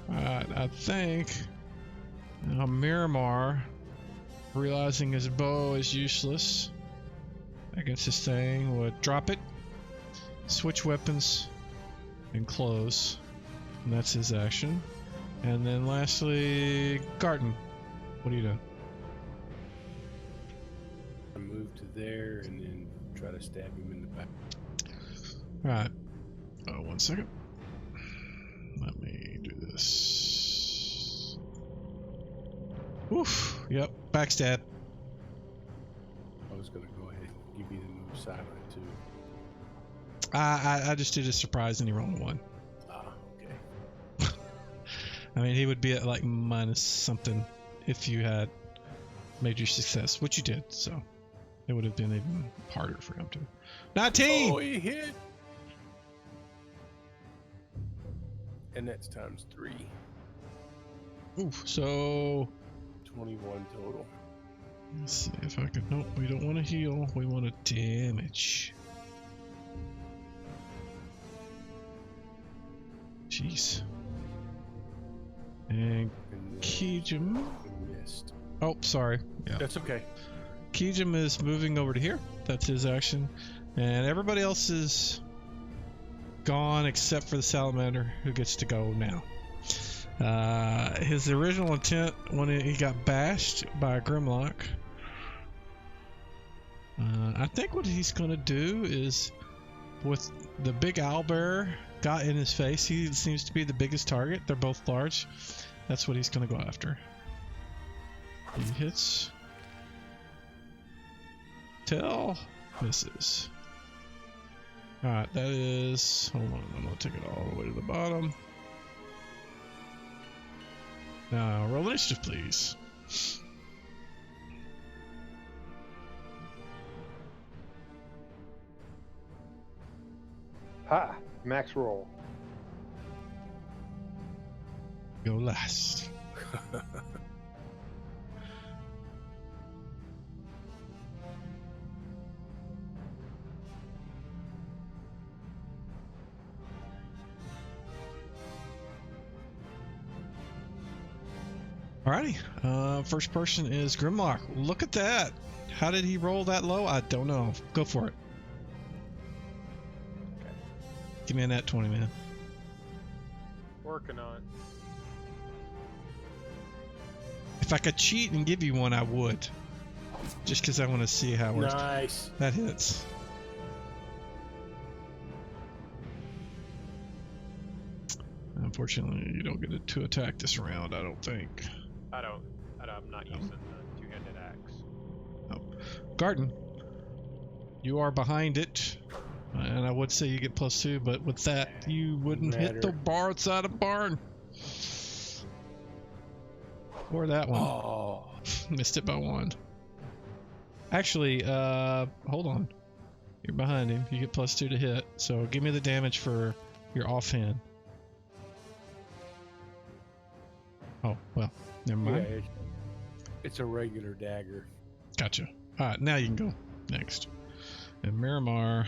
Alright, I think now Miramar, realizing his bow is useless against this thing, would drop it, switch weapons, and close. And that's his action. And then lastly, Garten. What are you doing? I move to there and then try to stab him in the back. Alright. 1 second. Let me do this. Oof. Yep. Backstab. I was gonna go ahead and give you the move silent too. I just did a surprise and he rolled a 1. Ah, okay. I mean, he would be at like minus something if you had made your success, which you did, so it would have been even harder for him to. 19! Oh, he hit! And that's times 3. Oof, so 21 total. let's see if I can. Nope, we don't want to heal, we want to damage. Jeez. And Kijim. Missed. Oh, sorry. Yeah. That's okay. Kijim is moving over to here. That's his action. And everybody else is gone except for the salamander, who gets to go now. His original intent when he got bashed by a Grimlock, I think what he's going to do is, with the big owlbear got in his face, he seems to be the biggest target. They're both large. That's what he's going to go after. He hits. Tail misses. Alright, that is... Hold on, I'm going to take it all the way to the bottom. Now, roll initiative, please. Ha! Max roll. Go last. Alrighty, first person is Grimlock. Look at that. How did he roll that low? I don't know. Go for it. Okay. Give me a nat 20, man. Working on it. If I could cheat and give you one, I would. Just because I want to see how it works. Nice. That hits. Unfortunately, you don't get to attack this round, I don't think. I'm not using the two-handed axe. Oh. Garten, you are behind it. And I would say you get +2, but with that, you wouldn't hit the bar outside of barn. Or that one. Oh. Missed it by 1. Actually, hold on. You're behind him. You get +2 to hit. So give me the damage for your offhand. Oh, well, never mind. Yeah, it's a regular dagger. Gotcha. Alright, now you can go next. And Miramar.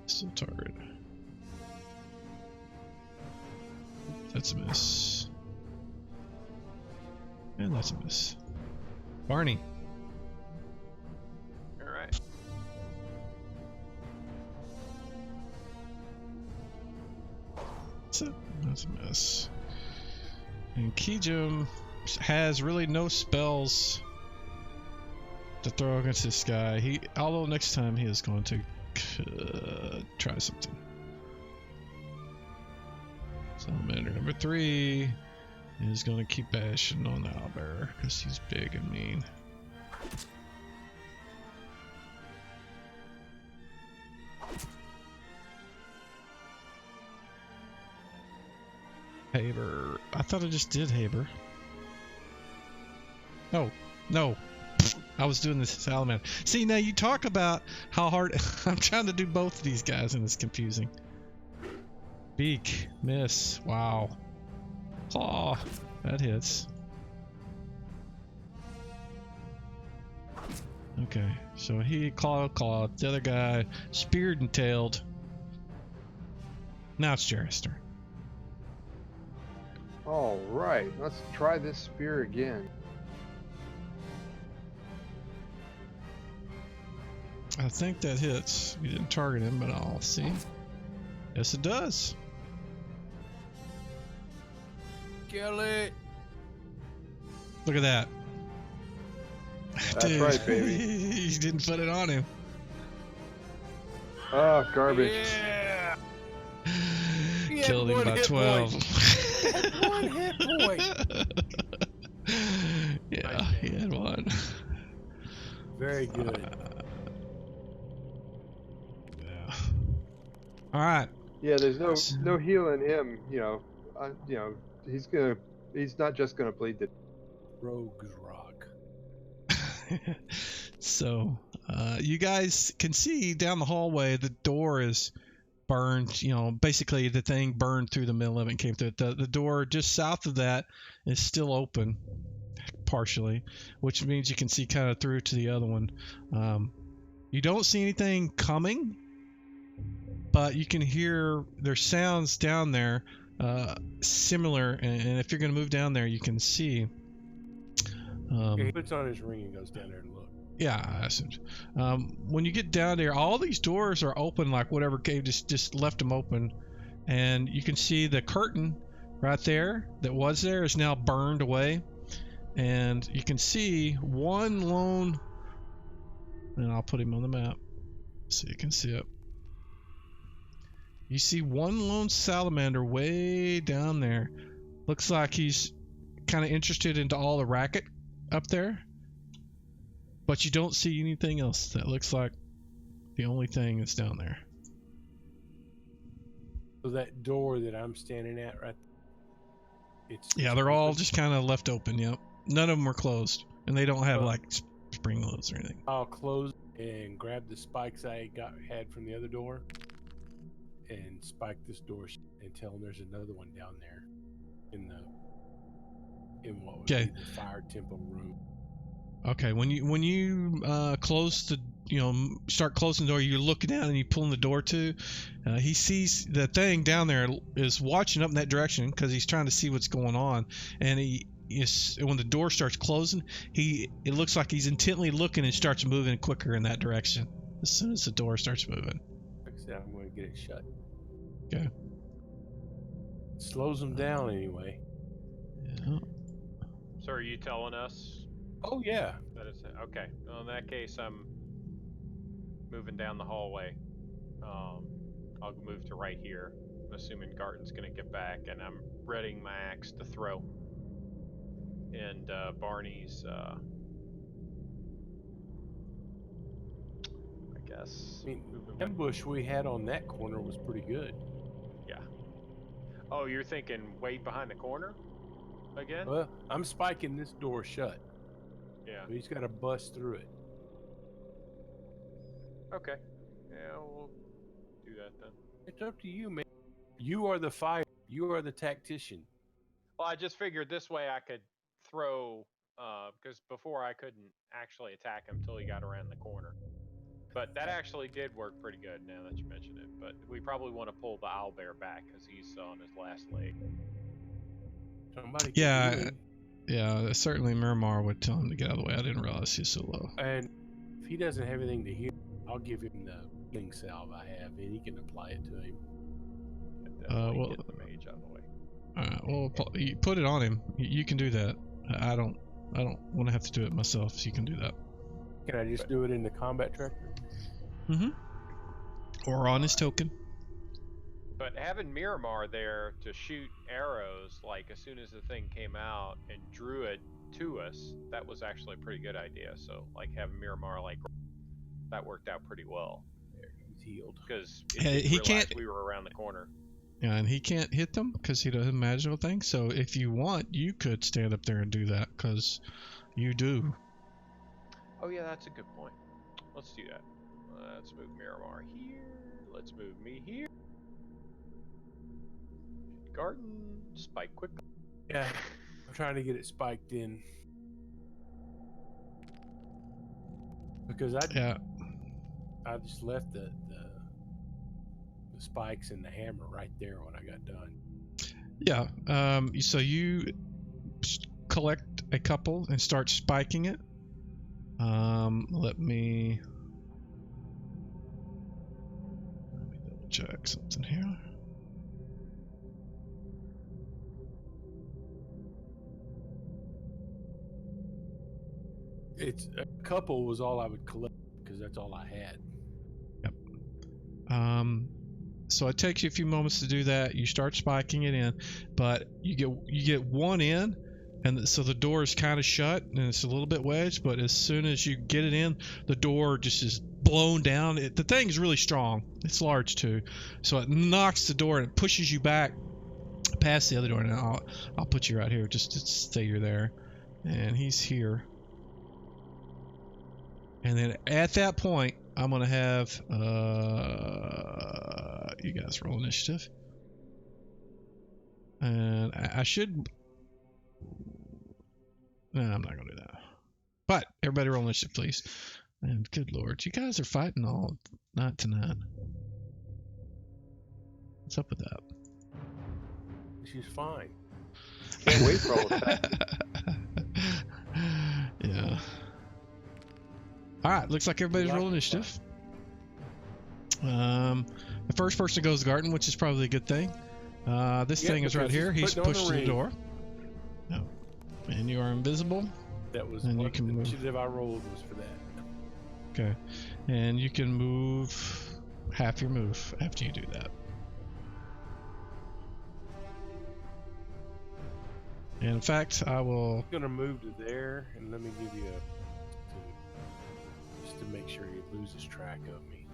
Still target. That's a miss. And that's a miss. Barney. Alright. That's a miss. And Kijim has really no spells to throw against this guy. Although next time he is going to try something. Salamander number 3 is going to keep bashing on the owlbear because he's big and mean. Haber. I thought I just did Haber. No, no. I was doing this salamander. See, now you talk about how hard I'm trying to do both of these guys and it's confusing. Beak, miss, wow. Claw, that hits. Okay, so he clawed. The other guy speared and tailed. Now it's Jareth's turn. All right, let's try this spear again. I think that hits. You didn't target him, but I'll see. Yes, it does. Kill it. Look at that. That's Dude, right, baby. you didn't put it on him. Oh, garbage. Yeah. Killed him by 12. One hit point. Yeah, he had one. Very good. Yeah. All right. Yeah, there's no healing him. He's not just gonna bleed to. Rogue's Rock. So, you guys can see down the hallway the door is burned. Basically the thing burned through the middle of it and came through it. The door just south of that is still open, partially, which means you can see kind of through to the other one. You don't see anything coming, but you can hear there's sounds down there similar, and if you're going to move down there you can see He puts on his ring and goes down there and look. yeah, I assumed. When you get down there, all these doors are open, like whatever cave just left them open, and you can see the curtain right there that was there is now burned away, and you can see one lone, and I'll put him on the map so you can see it. You see one lone salamander way down there. Looks like he's kind of interested into all the racket up there. But you don't see anything else. That looks like the only thing that's down there. So that door that I'm standing at right Yeah, they're all just kind of left open, yep. None of them are closed. And they don't have like spring loads or anything. I'll close and grab the spikes I had from the other door and spike this door and tell them there's another one down there in what would be the fire temple room. Okay, when you close the start closing the door, you're looking down and you pulling the door to. He sees the thing down there is watching up in that direction because he's trying to see what's going on, and when the door starts closing, it looks like he's intently looking and starts moving quicker in that direction as soon as the door starts moving. Like I said, I'm going to get it shut. Okay. Slows him down anyway. Yeah. So are you telling us? Oh yeah. That is okay. Well, in that case, I'm moving down the hallway. I'll move to right here. I'm assuming Garton's gonna get back, and I'm readying my axe to throw. And Barney's, I guess. I mean, the ambush we had on that corner was pretty good. Yeah. Oh, you're thinking wait behind the corner again? Well, I'm spiking this door shut. Yeah. So he's got to bust through it. Okay. Yeah, we'll do that then. It's up to you, man. You are the fire. You are the tactician. Well, I just figured this way I could throw, because before I couldn't actually attack him until he got around the corner. But that actually did work pretty good now that you mention it. But we probably want to pull the owlbear back because he's on his last leg. Somebody Yeah, certainly Miramar would tell him to get out of the way. I didn't realize he's so low. And if he doesn't have anything to heal, I'll give him the healing salve I have, and he can apply it to him. Well, get the mage out of the way. Well, you put it on him. You can do that. I don't want to have to do it myself, so you can do that. Can I just do it in the combat tracker? Mm-hmm. Or on his token. But having Miramar there to shoot arrows, like as soon as the thing came out and drew it to us, that was actually a pretty good idea. So like having Miramar, like that worked out pretty well He's healed. because He can't. we were around the corner. Yeah, and he can't hit them because he doesn't magical thing. So if you want, you could stand up there and do that because you do. Oh yeah, that's a good point. Let's do that. Let's move Miramar here. Let's move me here. Garden, spike quickly. Yeah, I'm trying to get it spiked in. Because I just left the spikes and the hammer right there when I got done. Yeah. So you collect a couple and start spiking it. Let me double check something here. It's a couple was all I would collect because that's all I had. Yep. So it takes you a few moments to do that. You start spiking it in, but you get one in, and so the door is kind of shut and it's a little bit wedged. But as soon as you get it in, the door just is blown down. The thing is really strong. It's large too, so it knocks the door and it pushes you back past the other door. And I'll put you right here just to say you're there, and he's here. And then at that point, I'm going to have you guys roll initiative. And I should... No, I'm not going to do that. But everybody roll initiative, please. And good lord, you guys are fighting all 9 to 9. What's up with that? She's fine. Can't wait for all of that. Yeah. Alright, looks like everybody's rolling initiative. The first person goes to Garden, which is probably a good thing. This thing is right here. He's pushed to the door. No. And you are invisible. That was and what you can the move. initiative I rolled was for that. Okay. And you can move half your move after you do that. And in fact, I will... I'm going to move to there, and let me give you just to make sure he loses track of me.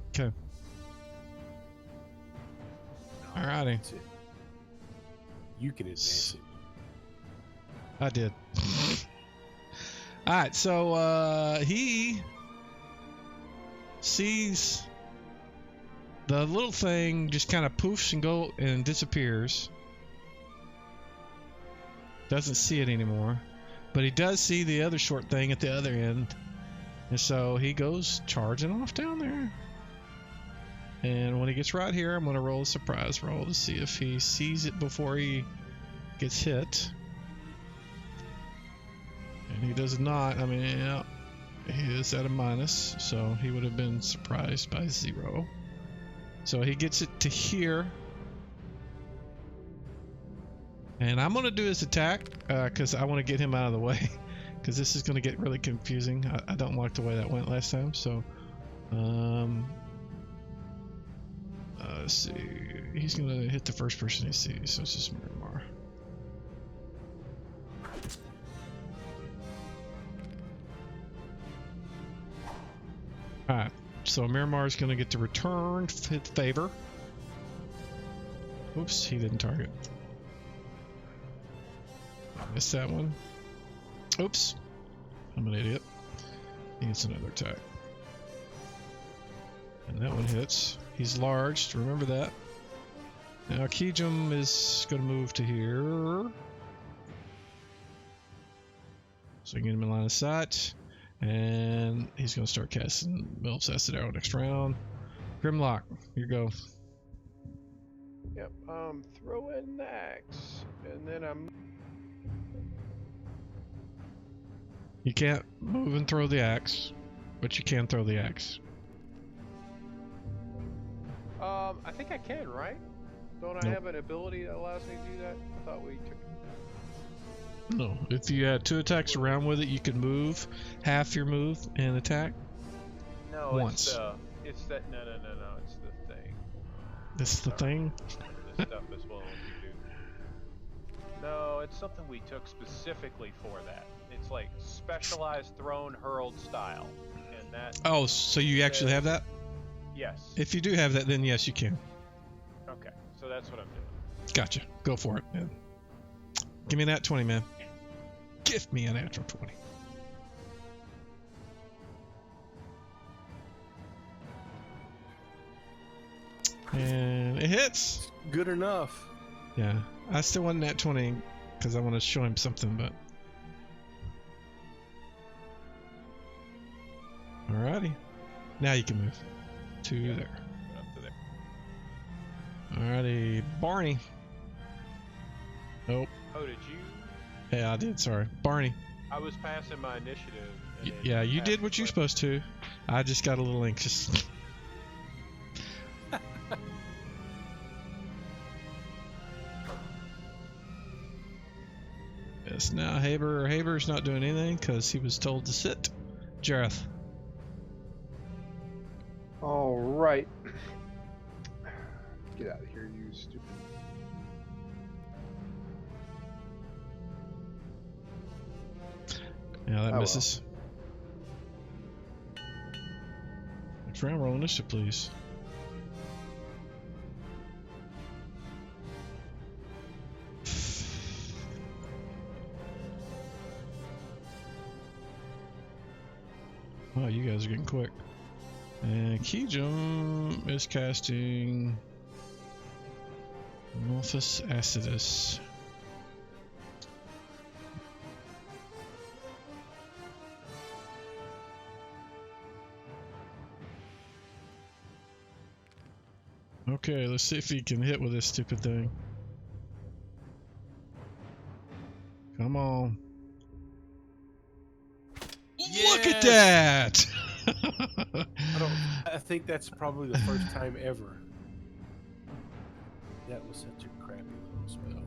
Okay. Alrighty. That's it. You can advance it. I did. Alright, so he sees the little thing just kind of poofs and disappears. Doesn't see it anymore. But he does see the other short thing at the other end. And so he goes charging off down there. And when he gets right here, I'm going to roll a surprise roll to see if he sees it before he gets hit. And he does not. I mean, yeah, he is at a minus, so he would have been surprised by 0. So he gets it to here. And I'm going to do his attack because I want to get him out of the way. Because this is going to get really confusing. I don't like the way that went last time. So, let's see. He's going to hit the first person he sees. So it's just Miramar. Alright. So Miramar is going to get to return hit favor. Oops, he didn't target. Missed that one. Oops. I'm an idiot. He gets another attack. And that one hits. He's large, remember that. Now Kijum is going to move to here. So you can get him in line of sight. And he's going to start casting Milf's Acid Arrow next round. Grimlock, you go. Yep, I'm throwing the axe, and then I'm... You can't move and throw the axe, but you can throw the axe. I think I can, right? Don't I have an ability that allows me to do that? I thought we took... No. If you had 2 attacks around with it, you could move half your move and attack. No, Once. it's that. No. It's the thing. This is the thing. This stuff is what you do. No, it's something we took specifically for that. It's like specialized thrown hurled style, and that. Oh, so you actually have that? Yes. If you do have that, then yes, you can. Okay, so that's what I'm doing. Gotcha. Go for it, man. Give me that 20, man. Give me a natural 20. And it hits. Good enough. Yeah. I still want that 20 because I want to show him something, but. Alrighty. Now you can move to there. Up to there. Alrighty. Barney. Nope. Oh, did you? Yeah, I did. Sorry. Barney. I was passing my initiative. and it Yeah, you passed did what you're my- supposed to. I just got a little anxious. Yes, now Haber's not doing anything because he was told to sit. Jareth. All right. Get out of here, you stupid. Yeah, that well. misses. Next round, roll initiative, please. Wow, you guys are getting quick. And Keyjum is casting Morphus Acidus. Okay, let's see if he can hit with this stupid thing. Come on. Look at that! I think that's probably the first time ever. That was such a crappy little spell.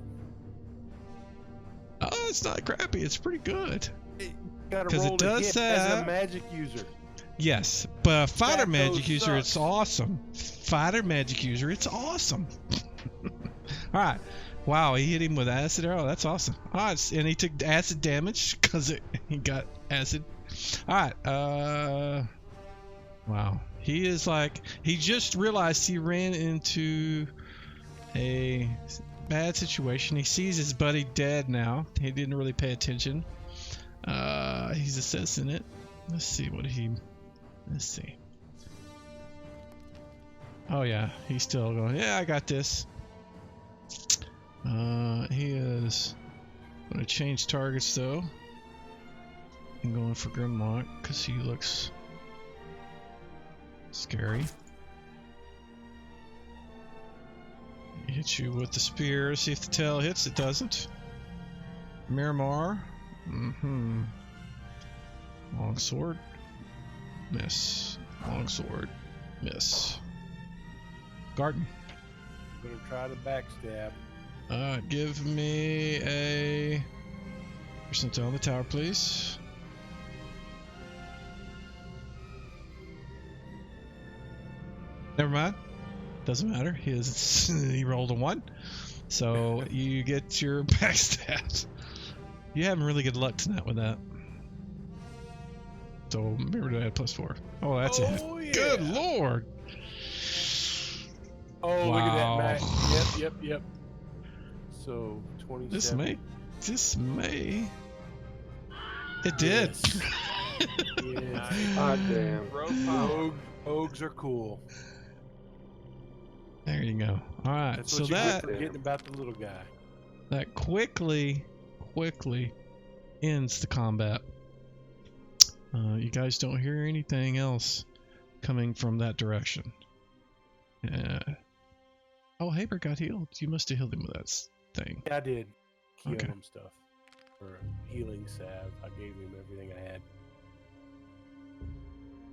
Oh, it's not crappy. It's pretty good. Gotta 'Cause it roll to does hit that. as a magic user. Yes, but a fighter Tobacco magic user, it's sucks. awesome. Fighter magic user, it's awesome. All right. Wow, he hit him with acid arrow. That's awesome. All right, and he took acid damage because he got acid. All right. Wow. He is like, he just realized he ran into a bad situation. He sees his buddy dead now. He didn't really pay attention. He's assessing it. Let's see what he. Let's see. Oh yeah, he's still going. Yeah, I got this. He is going to change targets though. I'm going for Grimlock because he looks scary. He hits you with the spear. See if the tail hits. It doesn't. Miramar. Longsword. Miss. Longsword. Miss. Garden. I'm gonna try to backstab. Give me a percentile on the tower, please. Never mind. Doesn't matter. He rolled a 1. So you get your backstab. You having really good luck tonight with that. So remember to add +4. Oh, that's a hit. Yeah. Good lord. Oh, look at Wow. that, Mac. Yep. So 27. This may. It did. Yes. God damn. Rogue power. Ogs are cool. There you go. All right. That's So what you get that for forgetting about the little guy. that quickly ends the combat. You guys don't hear anything else coming from that direction. Oh, Haber got healed. You must have healed him with that thing. Yeah, I did. Heal Okay. him stuff. For healing salve. I gave him everything I had.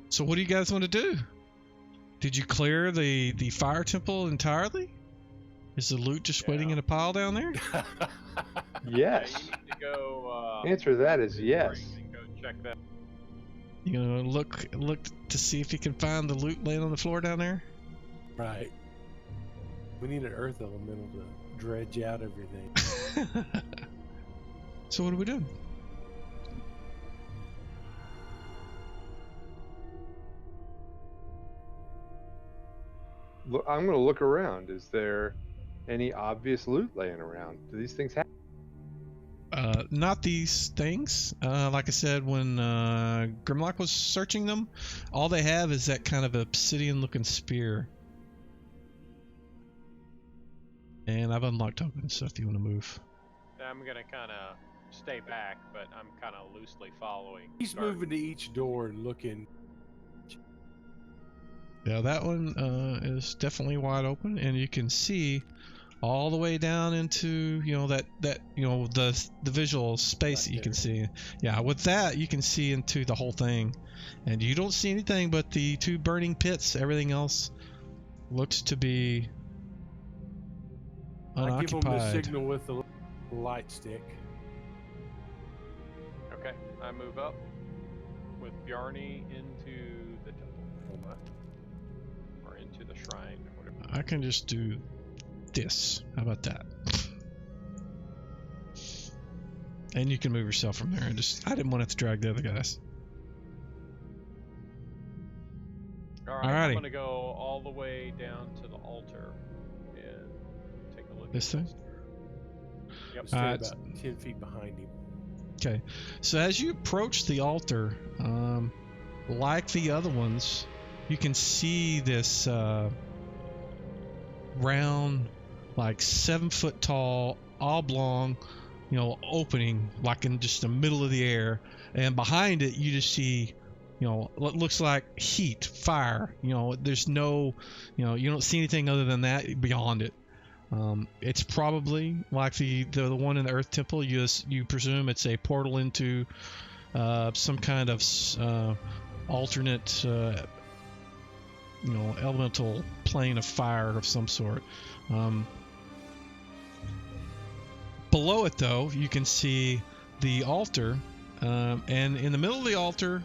So what do you guys want to do? Did you clear the fire temple entirely? Is the loot just waiting in a pile down there? Yes. Yeah, you need to go. Answer to that is to yes. Spring and go check that. You gonna look to see if you can find the loot laying on the floor down there? Right. We need an earth elemental to dredge out everything. So what are we doing? Look, I'm going to look around. Is there any obvious loot laying around? Do these things happen? Not these things. Like I said, when Grimlock was searching them, all they have is that kind of obsidian-looking spear. And I've unlocked tokens, so if you want to move. I'm gonna kind of stay back, but I'm kind of loosely following. He's Garden. moving to each door and looking. Yeah, that one is definitely wide open, and you can see all the way down into the visual space Right that you can there. see. Yeah, with that you can see into the whole thing, and you don't see anything but the two burning pits. Everything else looks to be I give him the unoccupied. signal with the light stick. Okay, I move up with Bjarni into the temple, or into the shrine, or whatever. I can just do this. How about that? And you can move yourself from there. I didn't want to have to drag the other guys. All right, Alrighty. I'm gonna go all the way down to the altar and take a look. This at thing? Yep. Stay Alright. about 10 feet behind him. Okay, so as you approach the altar, like the other ones, you can see this round, like 7-foot tall, oblong, opening, like in just the middle of the air, and behind it you just see, what looks like heat, fire. There's no, you don't see anything other than that beyond it. It's probably like the one in the Earth Temple. You presume it's a portal into some kind of alternate, elemental plane of fire of some sort. Below it, though, you can see the altar, and in the middle of the altar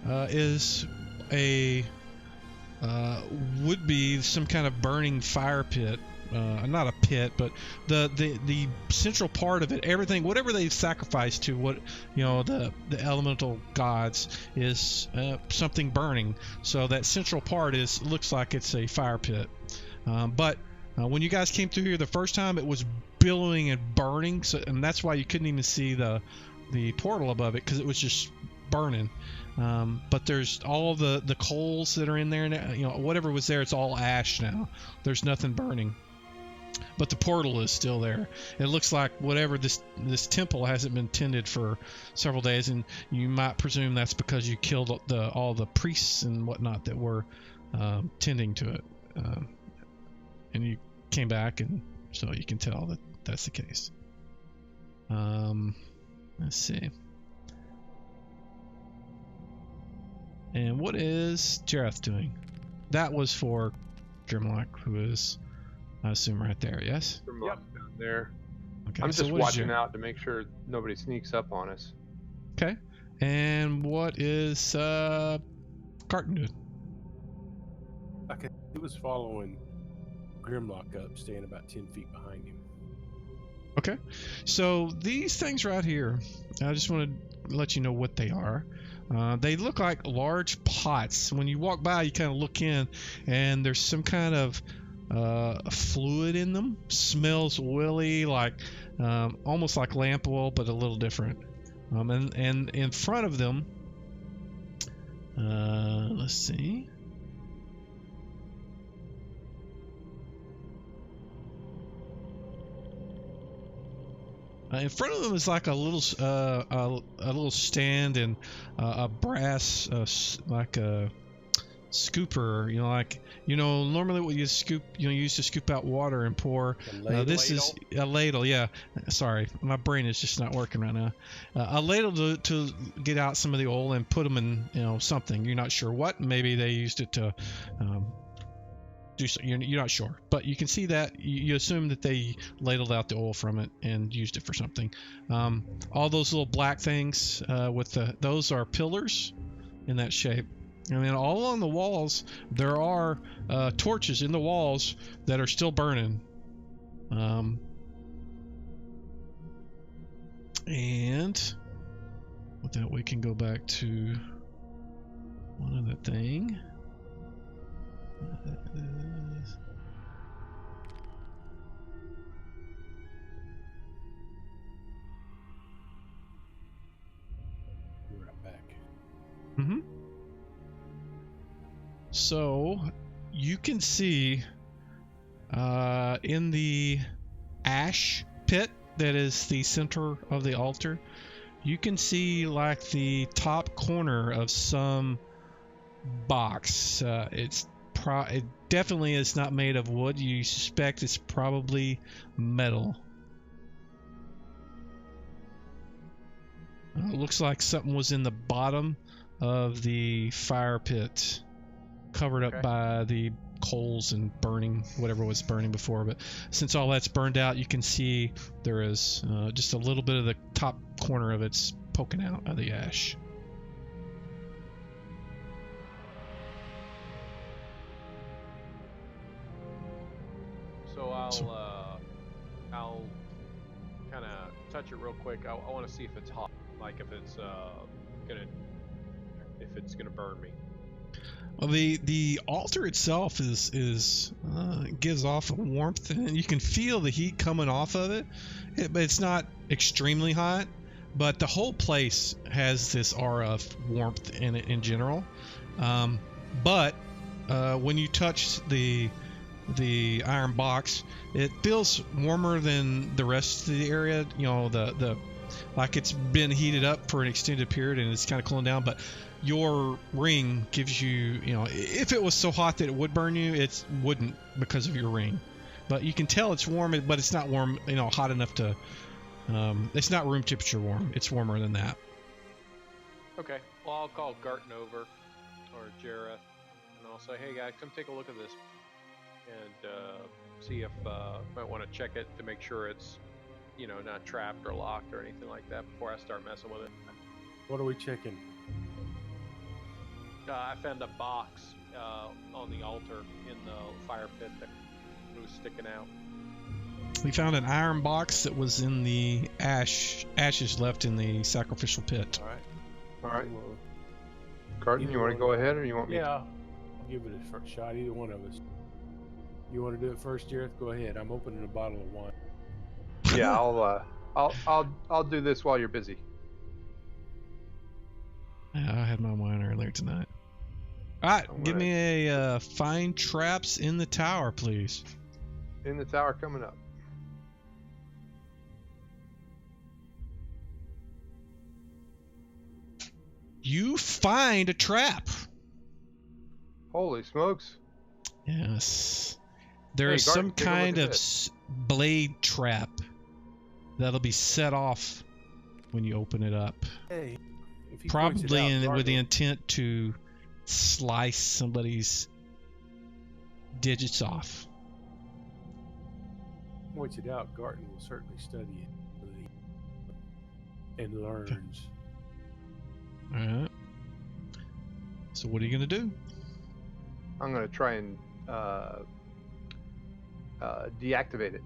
is a would be some kind of burning fire pit. Not a pit, but the central part of it, everything, whatever they've sacrificed to the elemental gods is something burning. So that central part looks like it's a fire pit. But when you guys came through here the first time, it was billowing and burning, and that's why you couldn't even see the portal above it, because it was just burning. But there's all the coals that are in there now. Whatever was there, it's all ash now. There's nothing burning. But the portal is still there. It looks like whatever this temple hasn't been tended for several days, and you might presume that's because you killed all the priests and whatnot that were tending to it, and you came back, and so you can tell that that's the case. Let's see. And what is Jareth doing? That was for Grimlock, who is, I assume, right there, yes? Yep. Down there. Okay, I'm so just what is watching out to make sure nobody sneaks up on us. Okay. And what is Carton doing? Okay, he was following Grimlock up, staying about 10 feet behind him. Okay. So these things right here, I just want to let you know what they are. They look like large pots. When you walk by, you kind of look in, and there's some kind of fluid in them. Smells oily, like almost like lamp oil, but a little different. And in front of them, let's see. In front of them is like a little stand and a brass like a scooper. Normally what you scoop, use to scoop out water and pour. This is a ladle. Yeah, sorry, my brain is just not working right now. A ladle to get out some of the oil and put them in something. You're not sure what. Maybe they used it to do so. You're not sure, but you can see that you assume that they ladled out the oil from it and used it for something. All those little black things those are pillars in that shape. And then all along the walls, there are torches in the walls that are still burning. And with that, we can go back to one other thing. We're right back. Mm-hmm. So you can see in the ash pit that is the center of the altar, you can see like the top corner of some box. It definitely is not made of wood. You suspect it's probably metal. It looks like something was in the bottom of the fire pit, covered up by the coals and burning whatever was burning before. But since all that's burned out, you can see there is just a little bit of the top corner of it's poking out of the ash. So I'll kind of touch it real quick. I want to see if it's hot, like if it's gonna burn me. Well, the altar itself is gives off a warmth, and you can feel the heat coming off of it. But it's not extremely hot. But the whole place has this aura of warmth in it in general. But when you touch the iron box, it feels warmer than the rest of the area. You know, the like it's been heated up for an extended period and it's kind of cooling down. But your ring gives you, if it was so hot that it would burn you, it wouldn't because of your ring. But you can tell it's warm, but it's not warm, hot enough to. It's not room temperature warm. It's warmer than that. Okay. Well, I'll call Garton over, or Jareth, and I'll say, "Hey, guys, come take a look at this, and see if might want to check it to make sure it's, not trapped or locked or anything like that before I start messing with it." What are we checking? I found a box on the altar in the fire pit that was sticking out. We found an iron box that was in the ashes left in the sacrificial pit. All right. Carton, you want to go ahead, or you want me? Yeah, I'll give it a first shot. Either one of us. You want to do it first, Jareth? Go ahead. I'm opening a bottle of wine. Yeah, I'll do this while you're busy. Yeah, I had my wine earlier tonight. All right, give me a find traps in the tower, please. In the tower coming up. You find a trap. Holy smokes. Yes. There is Garton, some take a look kind at of blade trap that'll be set off when you open it up. Hey, if he points it Probably out, with the Garton- intent to slice somebody's digits off. points it out, Garton will certainly study it and learns. All right. So what are you going to do? I'm going to try and deactivate it.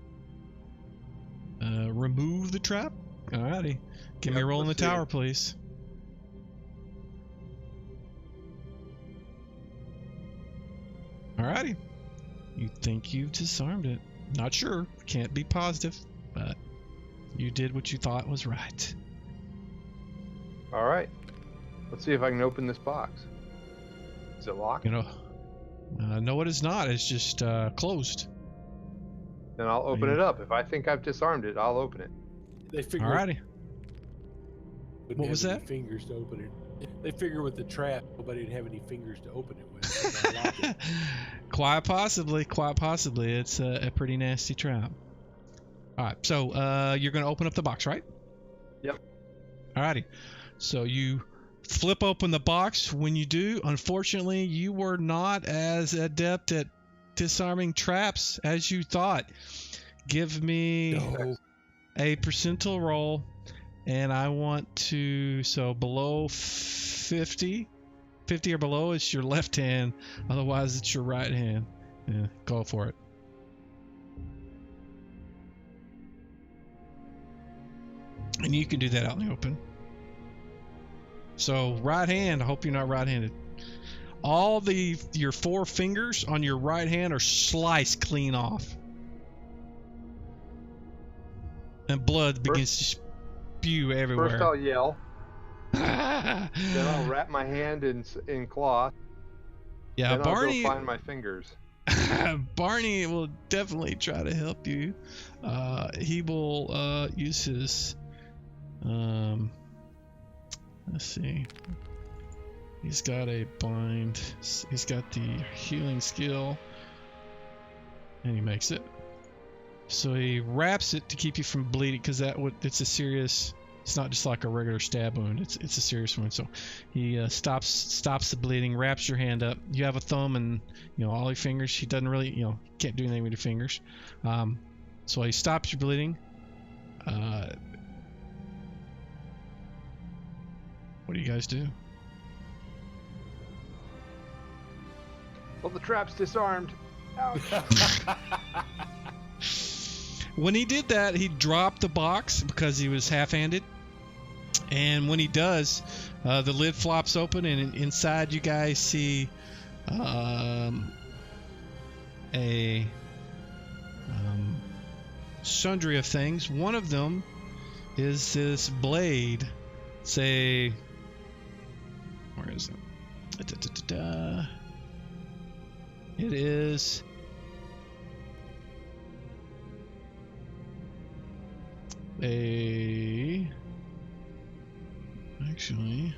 Remove the trap? Alrighty. Give me a Yep, roll in the let's do tower, it. please. Alrighty. You think you've disarmed it. Not sure. Can't be positive. But you did what you thought was right. All right. Let's see if I can open this box. Is it locked? No, it is not. It's just closed. Then I'll open you- it up. If I think I've disarmed it, I'll open it. They figure Alrighty. wouldn't What have was any that? fingers to open it. They figure with the trap, nobody would have any fingers to open it with. So they lock it. Quite possibly. It's a pretty nasty trap. Alright, so you're going to open up the box, right? Yep. Alrighty. So you flip open the box. When you do, unfortunately, you were not as adept at disarming traps as you thought. Give me No. a percentile roll, and I want to, so below 50 or below is your left hand, otherwise it's your right hand. Yeah, go for it. And you can do that out in the open. So right hand, I hope you're not right-handed. All your 4 fingers on your right hand are sliced clean off. And blood begins to spew everywhere. First I'll yell. Then I'll wrap my hand in cloth. Yeah, then Barney. I'll go find my fingers. Barney will definitely try to help you. He will use his. Let's see. He's got a bind. He's got the healing skill, and he makes it. So he wraps it to keep you from bleeding, because it's a serious. It's not just like a regular stab wound. It's a serious wound. So he stops the bleeding, wraps your hand up. You have a thumb and all your fingers. He doesn't really can't do anything with your fingers. So he stops your bleeding. What do you guys do? Well, the trap's disarmed. Ouch. When he did that, he dropped the box because he was half-handed. And when he does, the lid flops open, and inside you guys see a sundry of things. One of them is this blade. Say, where is it? It is actually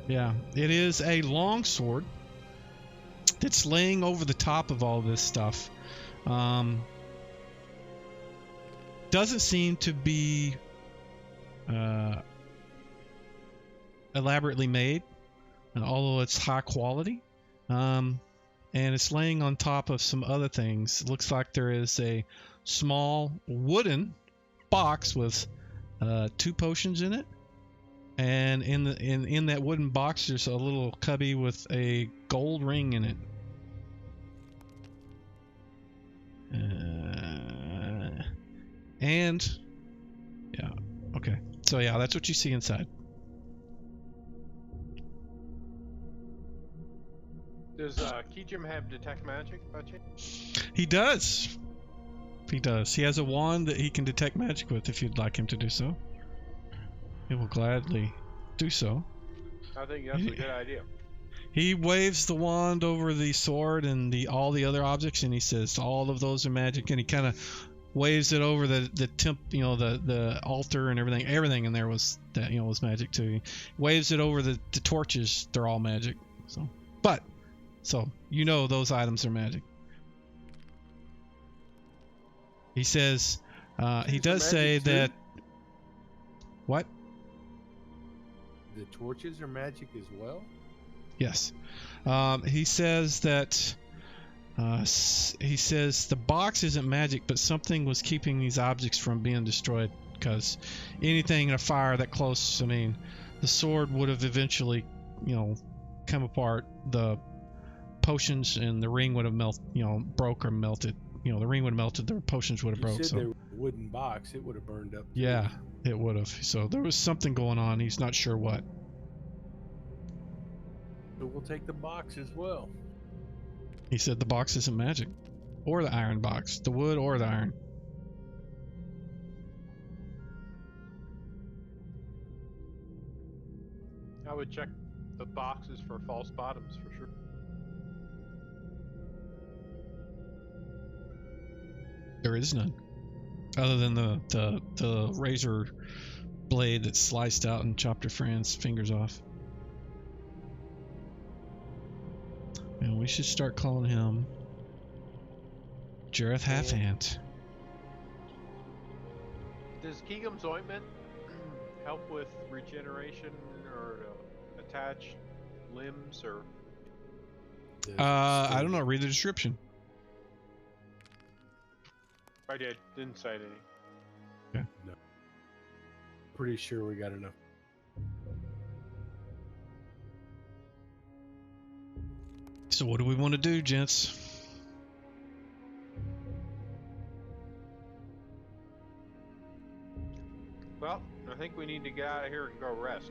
yeah, it is a long sword that's laying over the top of all this stuff. Doesn't seem to be elaborately made, although it's high quality. And it's laying on top of some other things. It looks like there is a small wooden box with 2 potions in it, and in that wooden box there's a little cubby with a gold ring in it. And yeah, okay. So yeah, that's what you see inside. Does Kijim have detect magic by chance? He does. He does. He has a wand that he can detect magic with if you'd like him to do so. He will gladly do so. I think that's a good idea. He waves the wand over the sword and all the other objects, and he says all of those are magic, and he kind of waves it over the the altar and everything in there was magic too. He waves it over the torches, they're all magic. So those items are magic. He says he does say that what? The torches are magic as well? Yes. He says that he says the box isn't magic, but something was keeping these objects from being destroyed, because anything in a fire that close, the sword would have eventually, come apart. The potions and the ring would have broke or melted. The ring would have melted, the potions would have broke. You said So they were a wooden box, it would have burned up. yeah, it would have. So there was something going on. He's not sure what. So we'll take the box as well. He said the box isn't magic, or the iron box, the wood or the iron. I would check the boxes for false bottoms for sure. There is none, other than the razor blade that sliced out and chopped your friend's fingers off. And we should start calling him Jareth Halfhand. Does Keegum's ointment help with regeneration or attach limbs or? I don't know. Read the description. I did. Didn't say anything. No. Pretty sure we got enough. So what do we want to do, gents? Well, I think we need to get out of here and go rest.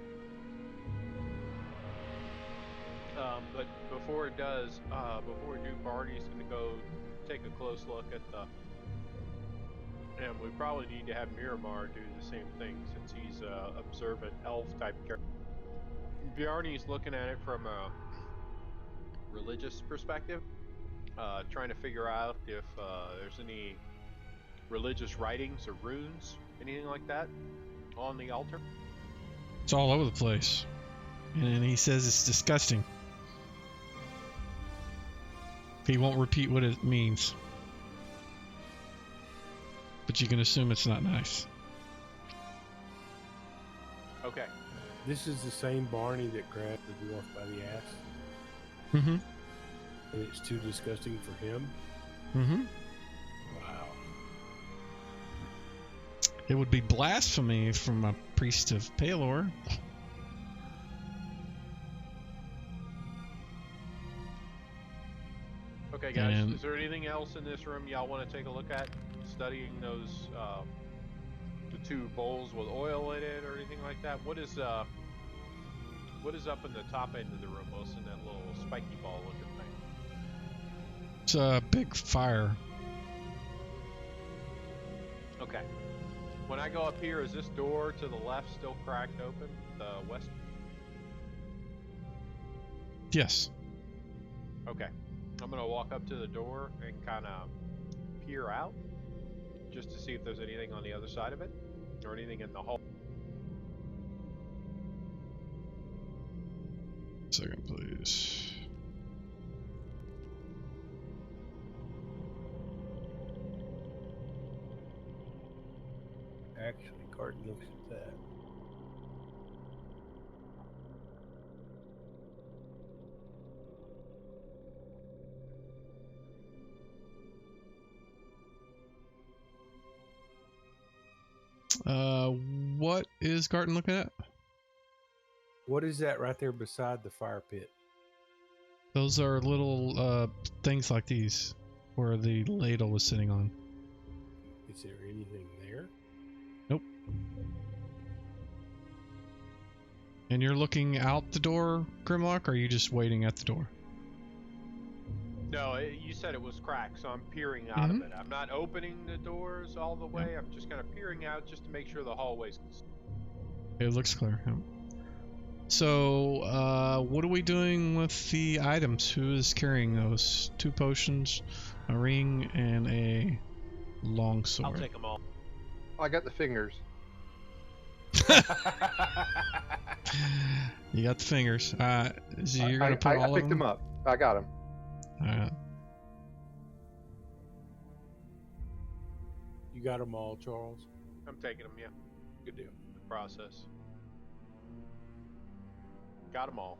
But before it does, before we do, Barney's going to go take a close look at the. And we probably need to have Miramar do the same thing since he's a observant elf type character. Bjarne's looking at it from a religious perspective, trying to figure out if there's any religious writings or runes, anything like that, on the altar. It's all over the place. And he says it's disgusting. He won't repeat what it means. But you can assume it's not nice. Okay. This is the same Barney that grabbed the dwarf by the ass. Mm-hmm. And it's too disgusting for him. Mm-hmm. Wow. It would be blasphemy from a priest of Palor. Okay, guys. And- Is there anything else in this room y'all want to take a look at? Studying those, the two bowls with oil in it, or anything like that? What is up in the top end of the room, most in that little spiky ball looking thing? It's a big fire. Okay. When I go up here, is this door to the left still cracked open? The west? Yes. Okay. I'm gonna walk up to the door and kind of peer out, just to see if there's anything on the other side of it, or anything in the hall. Second, please. Actually, Carton looks at that. What is Garten looking at? What is that right there beside the fire pit? Those are little things like these, where the ladle was sitting on. Is there anything there? Nope. And you're looking out the door, Grimlock, or are you just waiting at the door? No, you said it was cracked, so I'm peering out of it. I'm not opening the doors all the way. I'm just kind of peering out just to make sure the hallways. It looks clear. Yeah. So, what are we doing with the items? Who is carrying those? 2 potions, a ring, and a long sword. I'll take them all. I got the fingers. You got the fingers. So you're I gonna put all of picked them up. I got them. Alright. You got them all, Charles? I'm taking them, yeah. Good deal. Good process. Got them all.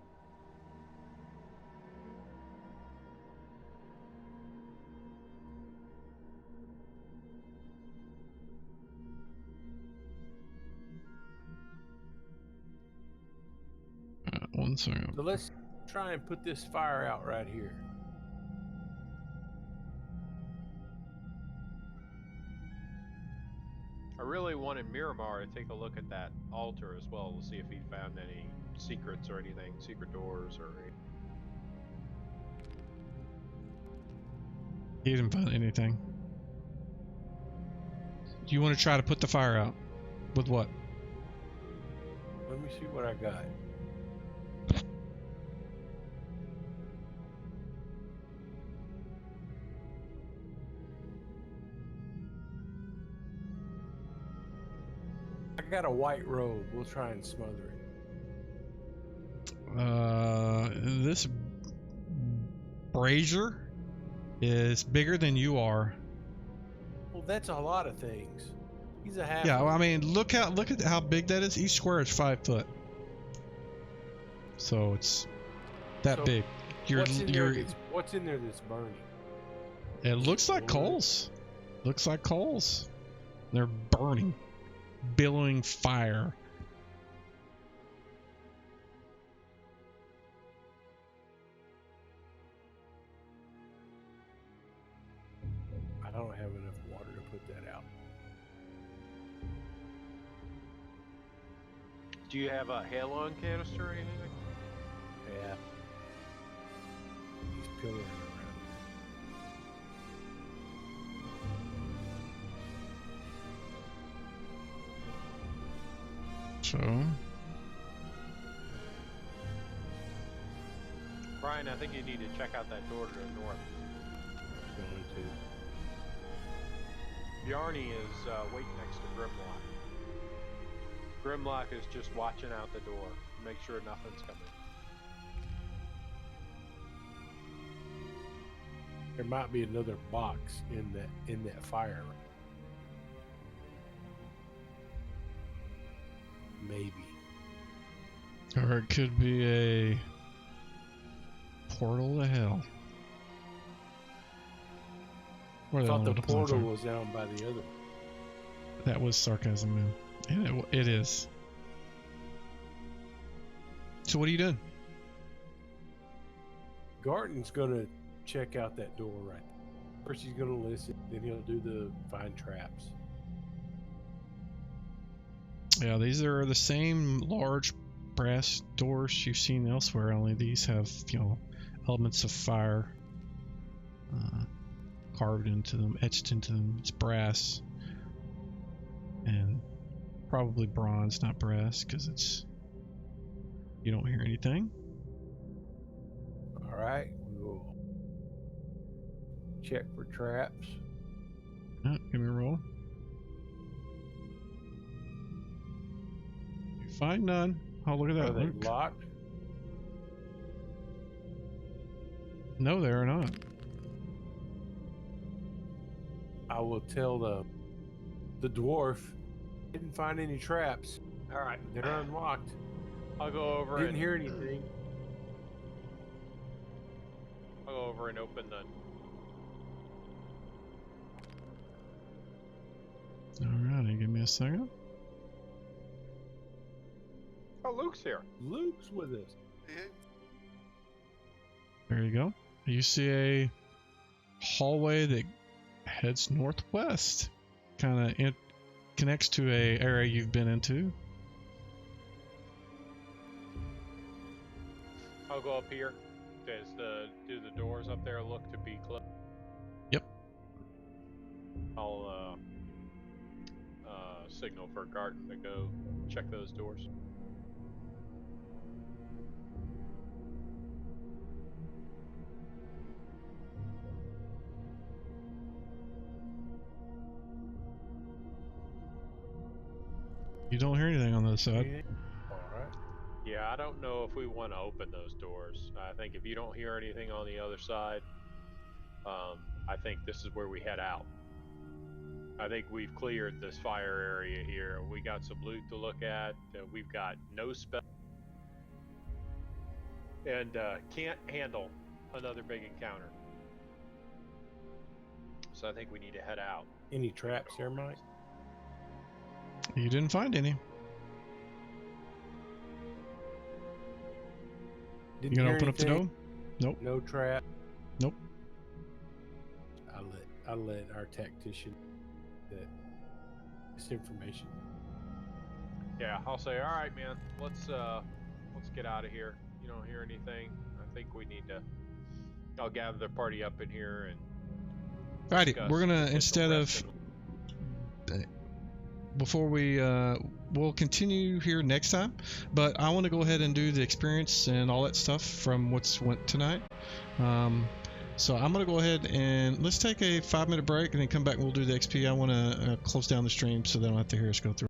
One second. So let's try and put this fire out right here. I really wanted Miramar to take a look at that altar as well to see if he found any secrets or anything, secret doors or anything. He didn't find anything. Do you want to try to put the fire out? With what? Let me see what I got. I got a white robe. We'll try and smother it. This brazier is bigger than you are. Well, that's a lot of things. He's a half. Yeah, well, I mean, look at how big that is. Each square is 5 foot. So it's That So, big. What's in there that's burning? It looks like wood? coals. Looks like coals. They're burning, billowing fire. I don't have enough water to put that out. Do you have a halon canister or anything? Yeah. He's pillaring around. So, Brian, I think you need to check out that door to the north. Going to. Bjarni is waiting next to Grimlock. Grimlock is just watching out the door, make sure nothing's coming. There might be another box in that fire. Maybe. or it could be a portal to hell. Or I they thought the wanted to play portal for. was down by the other. That was sarcasm, man. And it is. So what are you doing? Garton's gonna check out that door right there. First he's gonna listen, then he'll do the find traps. Yeah, these are the same large brass doors you've seen elsewhere, only these have, elements of fire carved into them, etched into them. It's brass. And probably bronze, not brass, because you don't hear anything. Alright, we will check for traps. Give me a roll. You find none. Oh, look at Are that. they Luke. locked? No, they are not. I will tell the dwarf didn't find any traps. All right, They're unlocked. I'll go over Didn't and hear anything. I'll go over and open the. Alrighty, give me a second. Oh, Luke's here. Luke's with us. There you go. You see a hallway that heads northwest. Kind of connects to a area you've been into. I'll go up here. Do the doors up there look to be closed? Yep. I'll signal for Garten to go check those doors. You don't hear anything on the other side. Alright. Yeah, I don't know if we want to open those doors. I think if you don't hear anything on the other side, I think this is where we head out. I think we've cleared this fire area here. We got some loot to look at. We've got no spell. And can't handle another big encounter. So I think we need to head out. Any traps there, Mike? You didn't find any. You Didn't gonna hear open up the anything? door? Nope. No trap. Nope. I let our tactician this information. Yeah, I'll say, all right, man. Let's get out of here. You don't hear anything. I think we need to. I'll gather the party up in here and. Alrighty, discuss we're gonna, potential instead of rescue. before we we'll continue here next time, but I want to go ahead and do the experience and all that stuff from what's went tonight. So I'm gonna go ahead and let's take a 5-minute break and then come back and we'll do the XP. I want to close down the stream so they don't have to hear us go through.